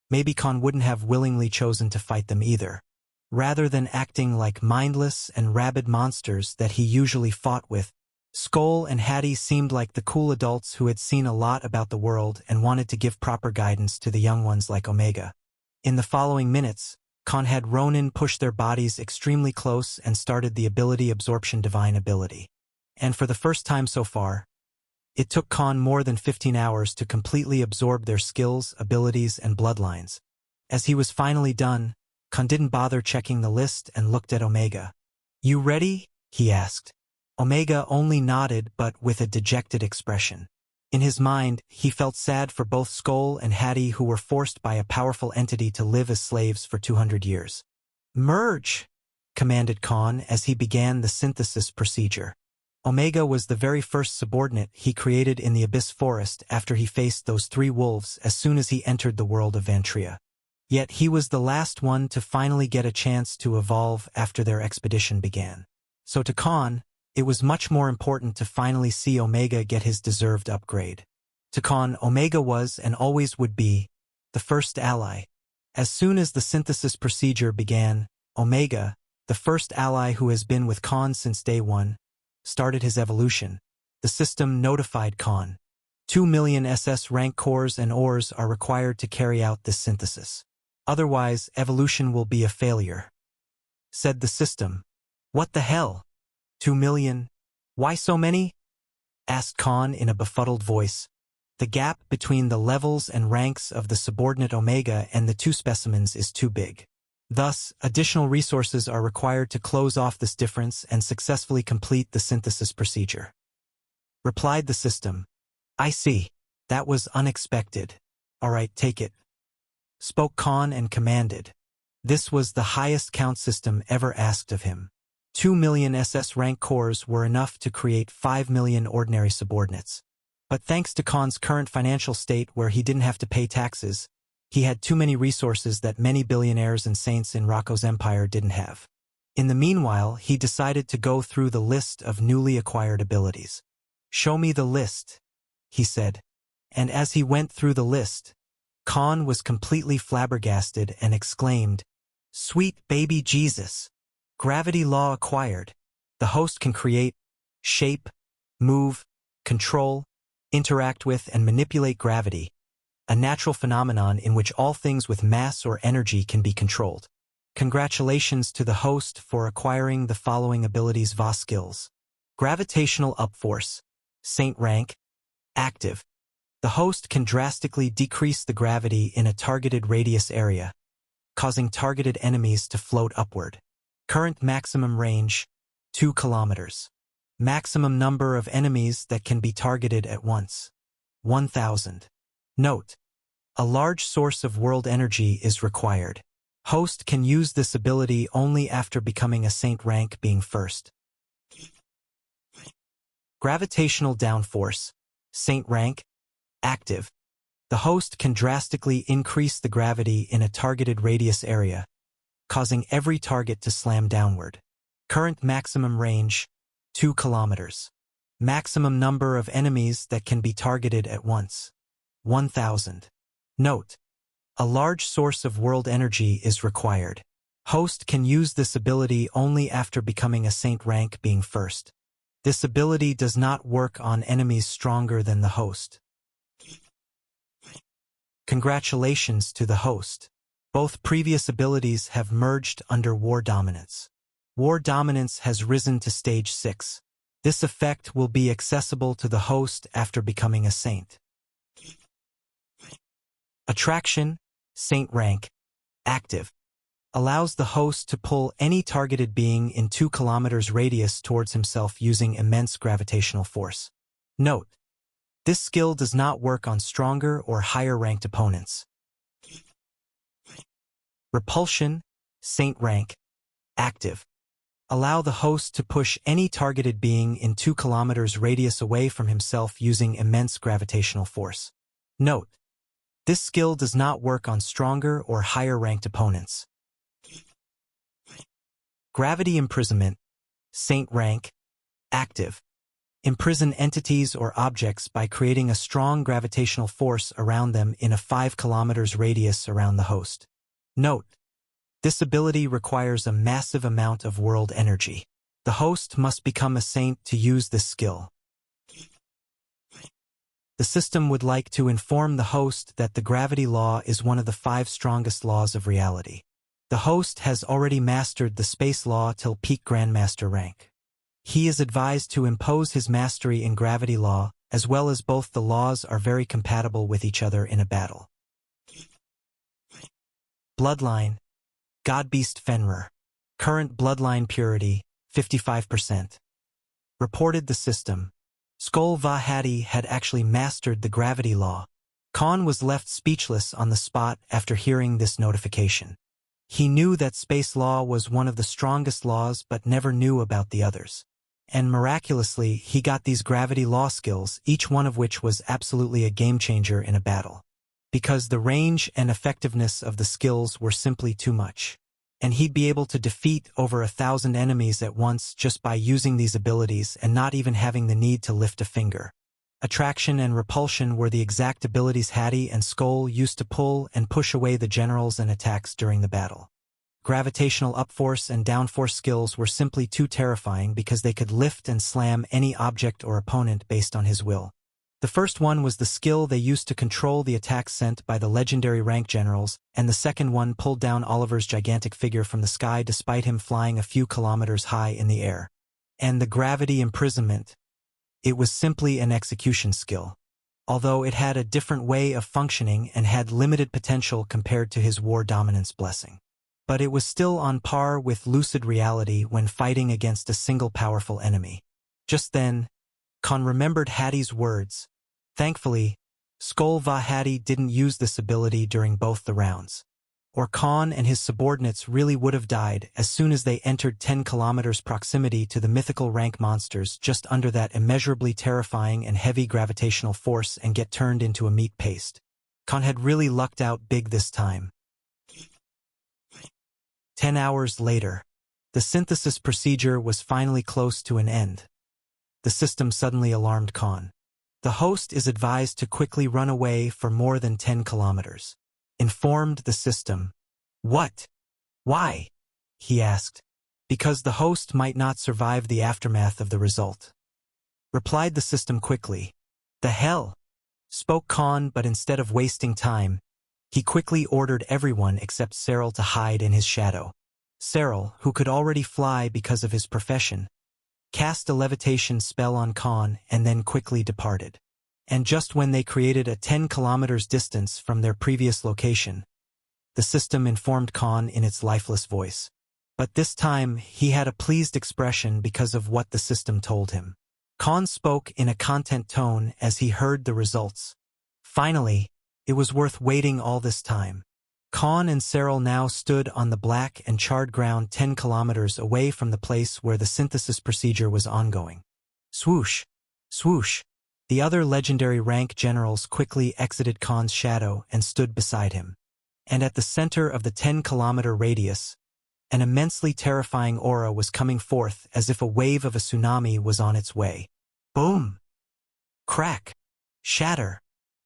maybe Khan wouldn't have willingly chosen to fight them either. Rather than acting like mindless and rabid monsters that he usually fought with, Skoll and Hattie seemed like the cool adults who had seen a lot about the world and wanted to give proper guidance to the young ones like Omega. In the following minutes, Khan had Ronan push their bodies extremely close and started the ability absorption divine ability. And for the first time so far, it took Khan more than 15 hours to completely absorb their skills, abilities, and bloodlines. As he was finally done, Khan didn't bother checking the list and looked at Omega. "You ready?" he asked. Omega only nodded, but with a dejected expression. In his mind, he felt sad for both Skoll and Hattie, who were forced by a powerful entity to live as slaves for 200 years. "Merge!" commanded Khan as he began the synthesis procedure. Omega was the very first subordinate he created in the Abyss Forest after he faced those 3 wolves as soon as he entered the world of Vantria. Yet he was the last one to finally get a chance to evolve after their expedition began. So to Khan, it was much more important to finally see Omega get his deserved upgrade. To Khan, Omega was, and always would be, the first ally. As soon as the synthesis procedure began, Omega, the first ally who has been with Khan since day 1, started his evolution. The system notified Khan. 2 million SS rank cores and ores are required to carry out this synthesis. Otherwise, evolution will be a failure, said the system. "What the hell? 2 million? Why so many?" asked Khan in a befuddled voice. The gap between the levels and ranks of the subordinate Omega and the 2 specimens is too big. Thus, additional resources are required to close off this difference and successfully complete the synthesis procedure, replied the system. "I see. That was unexpected. All right, take it," spoke Khan and commanded. This was the highest count system ever asked of him. 2 million SS rank cores were enough to create 5 million ordinary subordinates. But thanks to Khan's current financial state where he didn't have to pay taxes, he had too many resources that many billionaires and saints in Rocco's empire didn't have. In the meanwhile, he decided to go through the list of newly acquired abilities. "Show me the list," he said. And as he went through the list, Khan was completely flabbergasted and exclaimed, "Sweet baby Jesus! Gravity law acquired. The host can create, shape, move, control, interact with, and manipulate gravity, a natural phenomenon in which all things with mass or energy can be controlled. Congratulations to the host for acquiring the following abilities VA skills. Gravitational upforce, Saint rank, active. The host can drastically decrease the gravity in a targeted radius area, causing targeted enemies to float upward. Current maximum range, 2 kilometers. Maximum number of enemies that can be targeted at once, 1,000. Note: a large source of world energy is required. Host can use this ability only after becoming a saint rank being first. Gravitational downforce, Saint rank, active. The host can drastically increase the gravity in a targeted radius area, causing every target to slam downward. Current maximum range, 2 kilometers. Maximum number of enemies that can be targeted at once, 1,000. Note: a large source of world energy is required. Host can use this ability only after becoming a saint rank being first. This ability does not work on enemies stronger than the host. Congratulations to the host. Both previous abilities have merged under War Dominance. War Dominance has risen to stage 6. This effect will be accessible to the host after becoming a saint. Attraction, Saint rank, active. Allows the host to pull any targeted being in 2 kilometers radius towards himself using immense gravitational force. Note: this skill does not work on stronger or higher ranked opponents. Repulsion, Saint rank, active. Allow the host to push any targeted being in 2 kilometers radius away from himself using immense gravitational force. Note: this skill does not work on stronger or higher ranked opponents. Gravity imprisonment, Saint rank, active. Imprison entities or objects by creating a strong gravitational force around them in a 5 kilometers radius around the host. Note: this ability requires a massive amount of world energy. The host must become a saint to use this skill. The system would like to inform the host that the gravity law is one of the 5 strongest laws of reality. The host has already mastered the space law till peak Grandmaster rank. He is advised to impose his mastery in gravity law, as well as both the laws are very compatible with each other in a battle. Bloodline, Godbeast Fenrir. Current bloodline purity, 55%. Reported the system. Skol Vahadi had actually mastered the gravity law. Khan was left speechless on the spot after hearing this notification. He knew that space law was one of the strongest laws but never knew about the others. And miraculously, he got these gravity law skills, each one of which was absolutely a game-changer in a battle. Because the range and effectiveness of the skills were simply too much. And he'd be able to defeat over 1,000 enemies at once just by using these abilities and not even having the need to lift a finger. Attraction and repulsion were the exact abilities Hattie and Skol used to pull and push away the generals and attacks during the battle. Gravitational upforce and downforce skills were simply too terrifying because they could lift and slam any object or opponent based on his will. The first one was the skill they used to control the attacks sent by the legendary rank generals, and the second one pulled down Oliver's gigantic figure from the sky despite him flying a few kilometers high in the air. And the gravity imprisonment. It was simply an execution skill. Although it had a different way of functioning and had limited potential compared to his war dominance blessing. But it was still on par with lucid reality when fighting against a single powerful enemy. Just then, Khan remembered Hattie's words. Thankfully, Skol Vahadi didn't use this ability during both the rounds. or Khan and his subordinates really would have died as soon as they entered 10 kilometers proximity to the mythical rank monsters just under that immeasurably terrifying and heavy gravitational force and get turned into a meat paste. Khan had really lucked out big this time. 10 hours later, the synthesis procedure was finally close to an end. The system suddenly alarmed Khan. The host is advised to quickly run away for more than 10 kilometers. Informed the system. What? Why? He asked. Because the host might not survive the aftermath of the result. Replied the system quickly. The hell? Spoke Khan, but instead of wasting time, he quickly ordered everyone except Cyril to hide in his shadow. Cyril, who could already fly because of his profession, cast a levitation spell on Khan and then quickly departed. And just when they created a 10 kilometers distance from their previous location, the system informed Khan in its lifeless voice. But this time, he had a pleased expression because of what the system told him. Khan spoke in a content tone as he heard the results. Finally, it was worth waiting all this time. Khan and Cyril now stood on the black and charred ground 10 kilometers away from the place where the synthesis procedure was ongoing. Swoosh! Swoosh! The other legendary rank generals quickly exited Khan's shadow and stood beside him. And at the center of the 10-kilometer radius, an immensely terrifying aura was coming forth as if a wave of a tsunami was on its way. Boom! Crack! Shatter!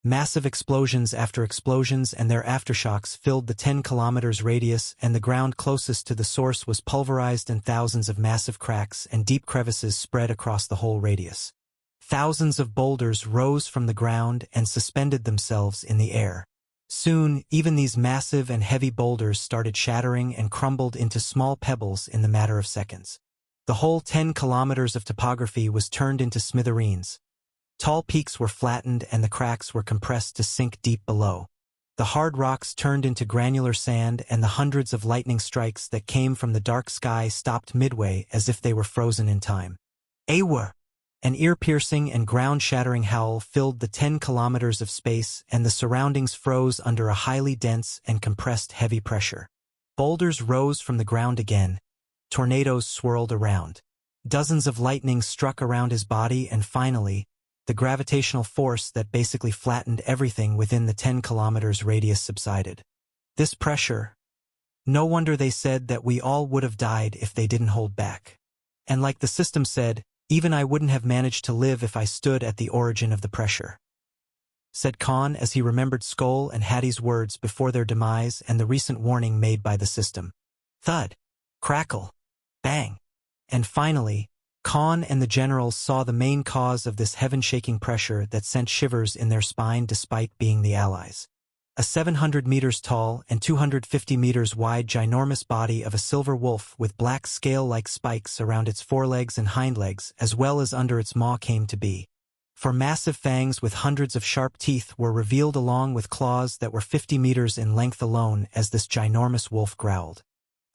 Massive explosions after explosions and their aftershocks filled the 10 kilometers radius, and the ground closest to the source was pulverized, and thousands of massive cracks and deep crevices spread across the whole radius. Thousands of boulders rose from the ground and suspended themselves in the air. Soon, even these massive and heavy boulders started shattering and crumbled into small pebbles in the matter of seconds. The whole 10 kilometers of topography was turned into smithereens. Tall peaks were flattened and the cracks were compressed to sink deep below. The hard rocks turned into granular sand, and the hundreds of lightning strikes that came from the dark sky stopped midway as if they were frozen in time. Awa! An ear-piercing and ground-shattering howl filled the 10 kilometers of space, and the surroundings froze under a highly dense and compressed heavy pressure. Boulders rose from the ground again. Tornadoes swirled around. Dozens of lightning struck around his body, and finally, the gravitational force that basically flattened everything within the 10 kilometers radius subsided. This pressure, no wonder they said that we all would have died if they didn't hold back. And like the system said, even I wouldn't have managed to live if I stood at the origin of the pressure. Said Khan as he remembered Skoll and Hattie's words before their demise and the recent warning made by the system. Thud. Crackle. Bang. And finally, Khan and the generals saw the main cause of this heaven-shaking pressure that sent shivers in their spine despite being the Allies. A 700 meters tall and 250 meters wide ginormous body of a silver wolf with black scale-like spikes around its forelegs and hindlegs as well as under its maw came to be. For massive fangs with hundreds of sharp teeth were revealed along with claws that were 50 meters in length alone as this ginormous wolf growled.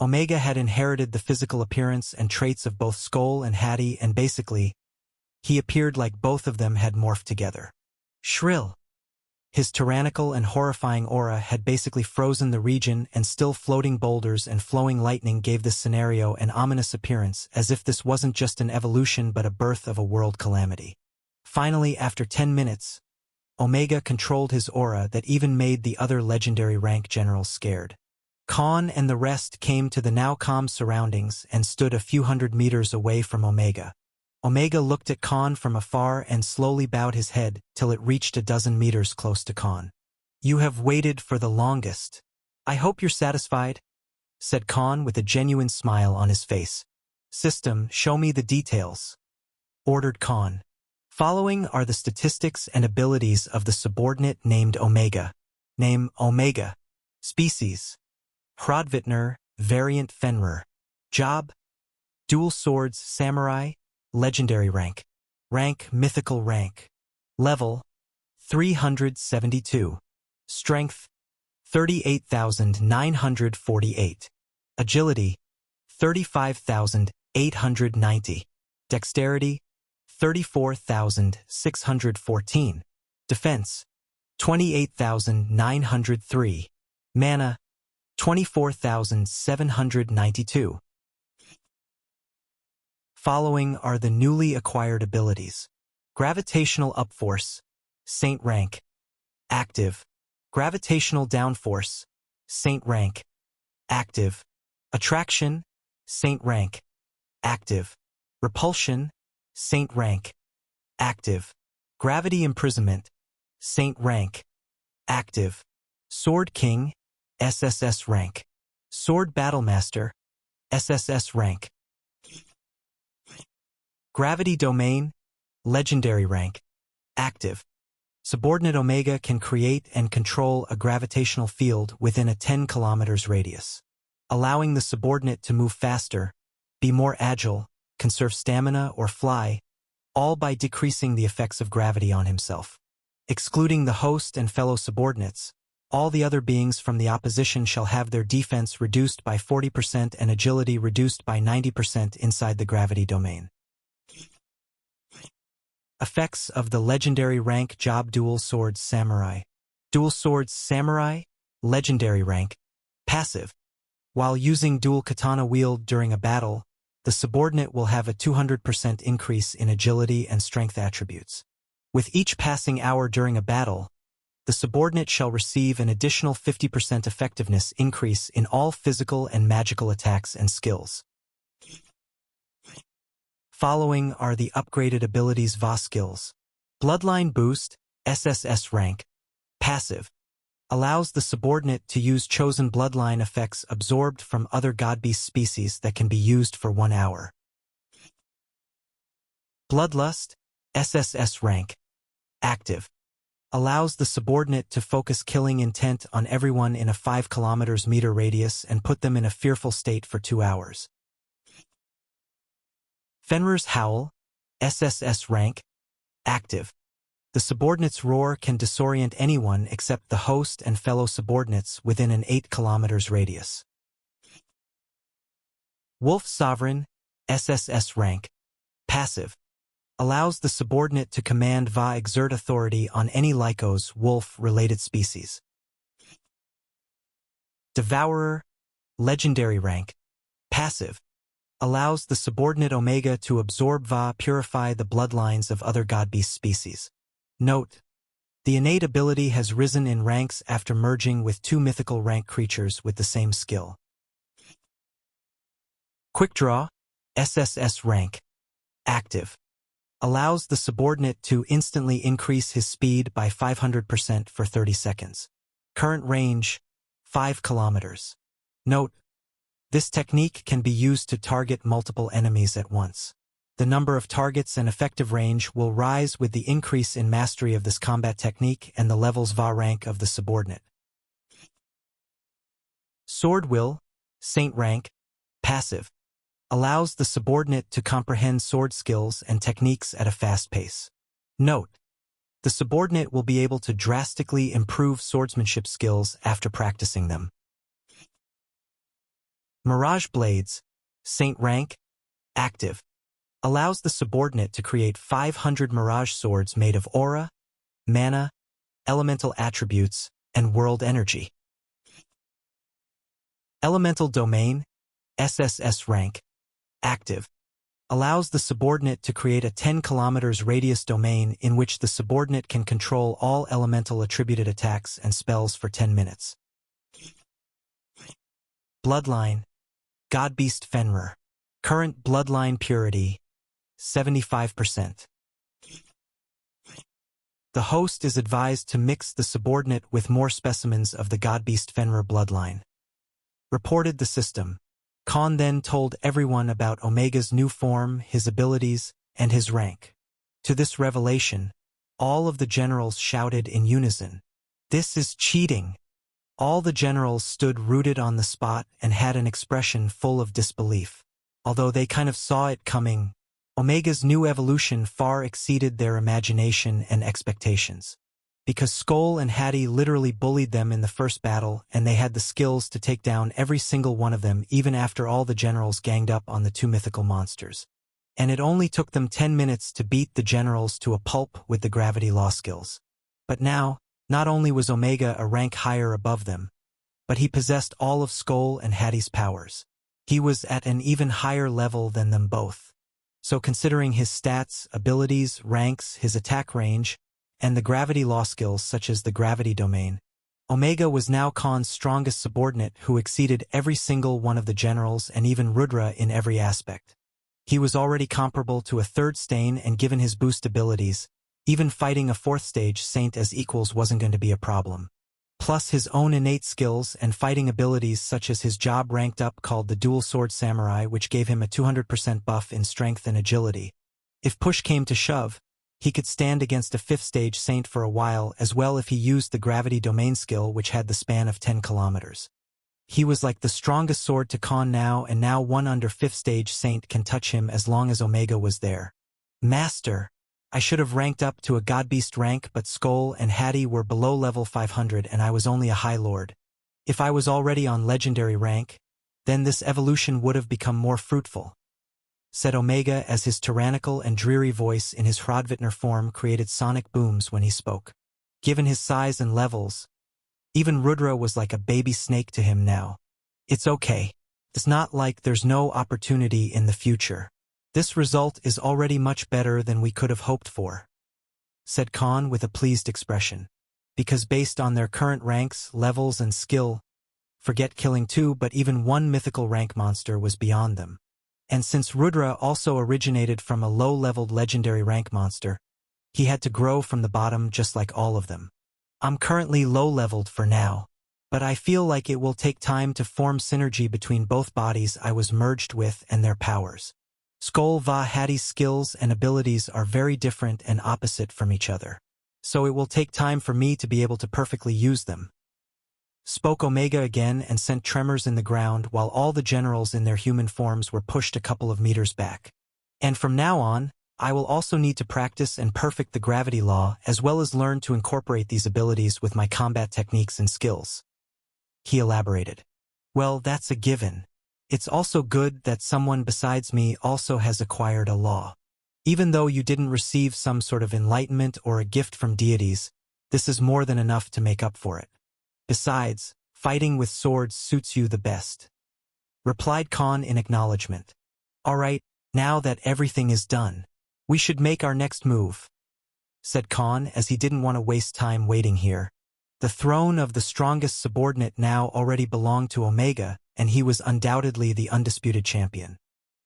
Omega had inherited the physical appearance and traits of both Skoll and Hattie, and basically, he appeared like both of them had morphed together. Shrill. His tyrannical and horrifying aura had basically frozen the region, and still floating boulders and flowing lightning gave this scenario an ominous appearance, as if this wasn't just an evolution but a birth of a world calamity. Finally, after 10 minutes, Omega controlled his aura that even made the other legendary rank generals scared. Khan and the rest came to the now calm surroundings and stood a few hundred meters away from Omega. Omega looked at Khan from afar and slowly bowed his head till it reached a dozen meters close to Khan. You have waited for the longest. I hope you're satisfied, said Khan with a genuine smile on his face. System, show me the details, ordered Khan. Following are the statistics and abilities of the subordinate named Omega. Name Omega. Species Hrodvitner, variant Fenrir. Job dual swords samurai. Legendary rank. Rank mythical rank. Level 372. Strength 38,948. Agility 35,890. Dexterity 34,614. Defense 28,903. Mana 24,792. Following are the newly acquired abilities. Gravitational Upforce, Saint Rank. Active. Gravitational Downforce, Saint Rank. Active. Attraction, Saint Rank. Active. Repulsion, Saint Rank. Active. Gravity Imprisonment, Saint Rank. Active. Sword King, SSS Rank. Sword Battlemaster, SSS Rank. Gravity Domain, Legendary Rank. Active. Subordinate Omega can create and control a gravitational field within a 10 kilometers radius, allowing the subordinate to move faster, be more agile, conserve stamina, or fly, all by decreasing the effects of gravity on himself. Excluding the host and fellow subordinates, all the other beings from the opposition shall have their defense reduced by 40% and agility reduced by 90% inside the gravity domain. Effects of the Legendary Rank Job Dual Swords Samurai. Dual Swords Samurai, Legendary Rank. Passive. While using dual katana wield during a battle, the subordinate will have a 200% increase in agility and strength attributes. With each passing hour during a battle, the subordinate shall receive an additional 50% effectiveness increase in all physical and magical attacks and skills. Following are the upgraded abilities VA skills. Bloodline Boost, SSS Rank. Passive. Allows the subordinate to use chosen bloodline effects absorbed from other godbeast species that can be used for 1 hour. Bloodlust, SSS Rank. Active. Allows the subordinate to focus killing intent on everyone in a 5 km radius and put them in a fearful state for 2 hours. Fenrir's Howl, SSS Rank. Active. The subordinate's roar can disorient anyone except the host and fellow subordinates within an 8 km radius. Wolf Sovereign, SSS Rank. Passive. Allows the subordinate to command VA exert authority on any Lycos wolf-related species. Devourer, Legendary Rank. Passive. Allows the subordinate Omega to absorb VA purify the bloodlines of other godbeast species. Note: the innate ability has risen in ranks after merging with 2 mythical rank creatures with the same skill. Quick Draw, SSS Rank. Active. Allows the subordinate to instantly increase his speed by 500% for 30 seconds. Current range, 5 kilometers. Note: this technique can be used to target multiple enemies at once. The number of targets and effective range will rise with the increase in mastery of this combat technique and the level's VA rank of the subordinate. Sword Will, Saint Rank. Passive. Allows the subordinate to comprehend sword skills and techniques at a fast pace. Note: the subordinate will be able to drastically improve swordsmanship skills after practicing them. Mirage Blades, Saint Rank. Active. Allows the subordinate to create 500 mirage swords made of aura, mana, elemental attributes, and world energy. Elemental Domain, SSS Rank. Active. Allows the subordinate to create a 10 km radius domain in which the subordinate can control all elemental attributed attacks and spells for 10 minutes. Bloodline, Godbeast Fenrir. Current bloodline purity, 75%. The host is advised to mix the subordinate with more specimens of the Godbeast Fenrir bloodline. Reported the system. Khan then told everyone about Omega's new form, his abilities, and his rank. To this revelation, all of the generals shouted in unison, "This is cheating!" All the generals stood rooted on the spot and had an expression full of disbelief. Although they kind of saw it coming, Omega's new evolution far exceeded their imagination and expectations. Because Skoll and Hattie literally bullied them in the first battle, and they had the skills to take down every single one of them even after all the generals ganged up on the 2 mythical monsters. And it only took them 10 minutes to beat the generals to a pulp with the gravity law skills. But now, not only was Omega a rank higher above them, but he possessed all of Skull and Hattie's powers. He was at an even higher level than them both. So considering his stats, abilities, ranks, his attack range, and the gravity law skills such as the gravity domain, Omega was now Khan's strongest subordinate who exceeded every single one of the generals and even Rudra in every aspect. He was already comparable to a third Stain, and given his boost abilities, even fighting a fourth stage Saint as equals wasn't going to be a problem. Plus his own innate skills and fighting abilities such as his job ranked up called the Dual Sword Samurai, which gave him a 200% buff in strength and agility. If push came to shove, he could stand against a 5th stage Saint for a while as well if he used the gravity domain skill, which had the span of 10 kilometers. He was like the strongest sword to Khan now, and now one under 5th stage Saint can touch him as long as Omega was there. Master! I should have ranked up to a Godbeast rank, but Skull and Hattie were below level 500 and I was only a High Lord. If I was already on legendary rank, then this evolution would have become more fruitful, said Omega as his tyrannical and dreary voice in his Hrodvitner form created sonic booms when he spoke. Given his size and levels, even Rudra was like a baby snake to him now. It's okay. It's not like there's no opportunity in the future. This result is already much better than we could have hoped for, said Khan with a pleased expression. Because based on their current ranks, levels, and skill, forget killing 2, but even 1 mythical rank monster was beyond them. And since Rudra also originated from a low-leveled legendary rank monster, he had to grow from the bottom just like all of them. I'm currently low-leveled for now, but I feel like it will take time to form synergy between both bodies I was merged with and their powers. Skull va Hattie's skills and abilities are very different and opposite from each other, so it will take time for me to be able to perfectly use them. Spoke Omega again and sent tremors in the ground while all the generals in their human forms were pushed a couple of meters back. And from now on, I will also need to practice and perfect the gravity law as well as learn to incorporate these abilities with my combat techniques and skills. He elaborated. Well, that's a given. It's also good that someone besides me also has acquired a law. Even though you didn't receive some sort of enlightenment or a gift from deities, this is more than enough to make up for it. Besides, fighting with swords suits you the best, replied Khan in acknowledgement. All right, now that everything is done, we should make our next move, said Khan as he didn't want to waste time waiting here. The throne of the strongest subordinate now already belonged to Omega, and he was undoubtedly the undisputed champion.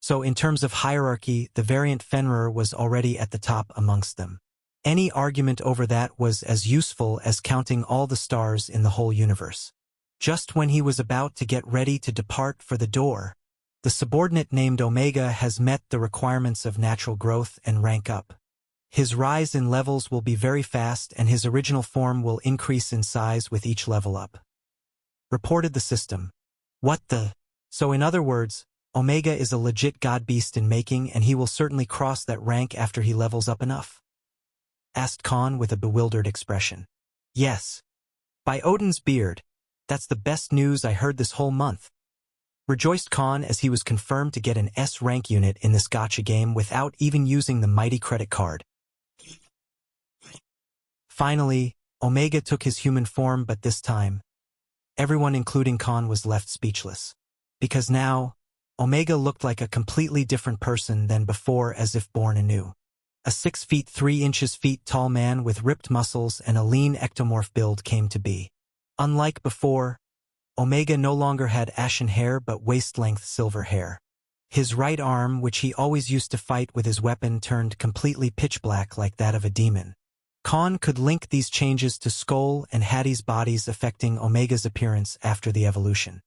So in terms of hierarchy, the variant Fenrir was already at the top amongst them. Any argument over that was as useful as counting all the stars in the whole universe. Just when he was about to get ready to depart for the door, the subordinate named Omega has met the requirements of natural growth and rank up. His rise in levels will be very fast and his original form will increase in size with each level up, reported the system. What the? So in other words, Omega is a legit god beast in making and he will certainly cross that rank after he levels up enough? Asked Khan with a bewildered expression. Yes. By Odin's beard, that's the best news I heard this whole month. Rejoiced Khan as he was confirmed to get an S rank unit in this gacha game without even using the mighty credit card. Finally, Omega took his human form, but this time, everyone including Khan was left speechless. Because now, Omega looked like a completely different person than before, as if born anew. A 6 feet 3 inches tall man with ripped muscles and a lean ectomorph build came to be. Unlike before, Omega no longer had ashen hair but waist-length silver hair. His right arm, which he always used to fight with his weapon, turned completely pitch black like that of a demon. Khan could link these changes to Skull and Hattie's bodies affecting Omega's appearance after the evolution.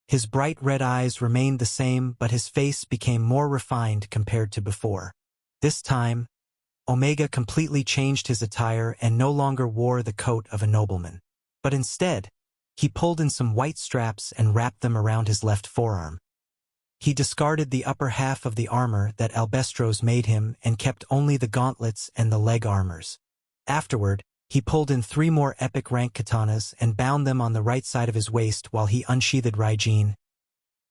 His bright red eyes remained the same, but his face became more refined compared to before. This time, Omega completely changed his attire and no longer wore the coat of a nobleman. But instead, he pulled in some white straps and wrapped them around his left forearm. He discarded the upper half of the armor that Albestros made him and kept only the gauntlets and the leg armors. Afterward, he pulled in 3 more epic rank katanas and bound them on the right side of his waist while he unsheathed Raijin,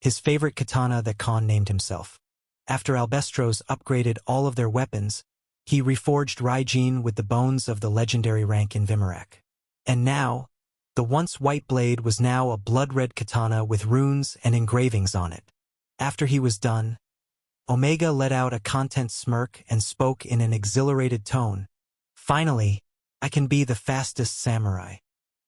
his favorite katana that Khan named himself. After Albestros upgraded all of their weapons, he reforged Raijin with the bones of the legendary rank in Vimarak. And now, The once white blade was now a blood-red katana with runes and engravings on it. After he was done, Omega let out a content smirk and spoke in an exhilarated tone. Finally, I can be the fastest samurai.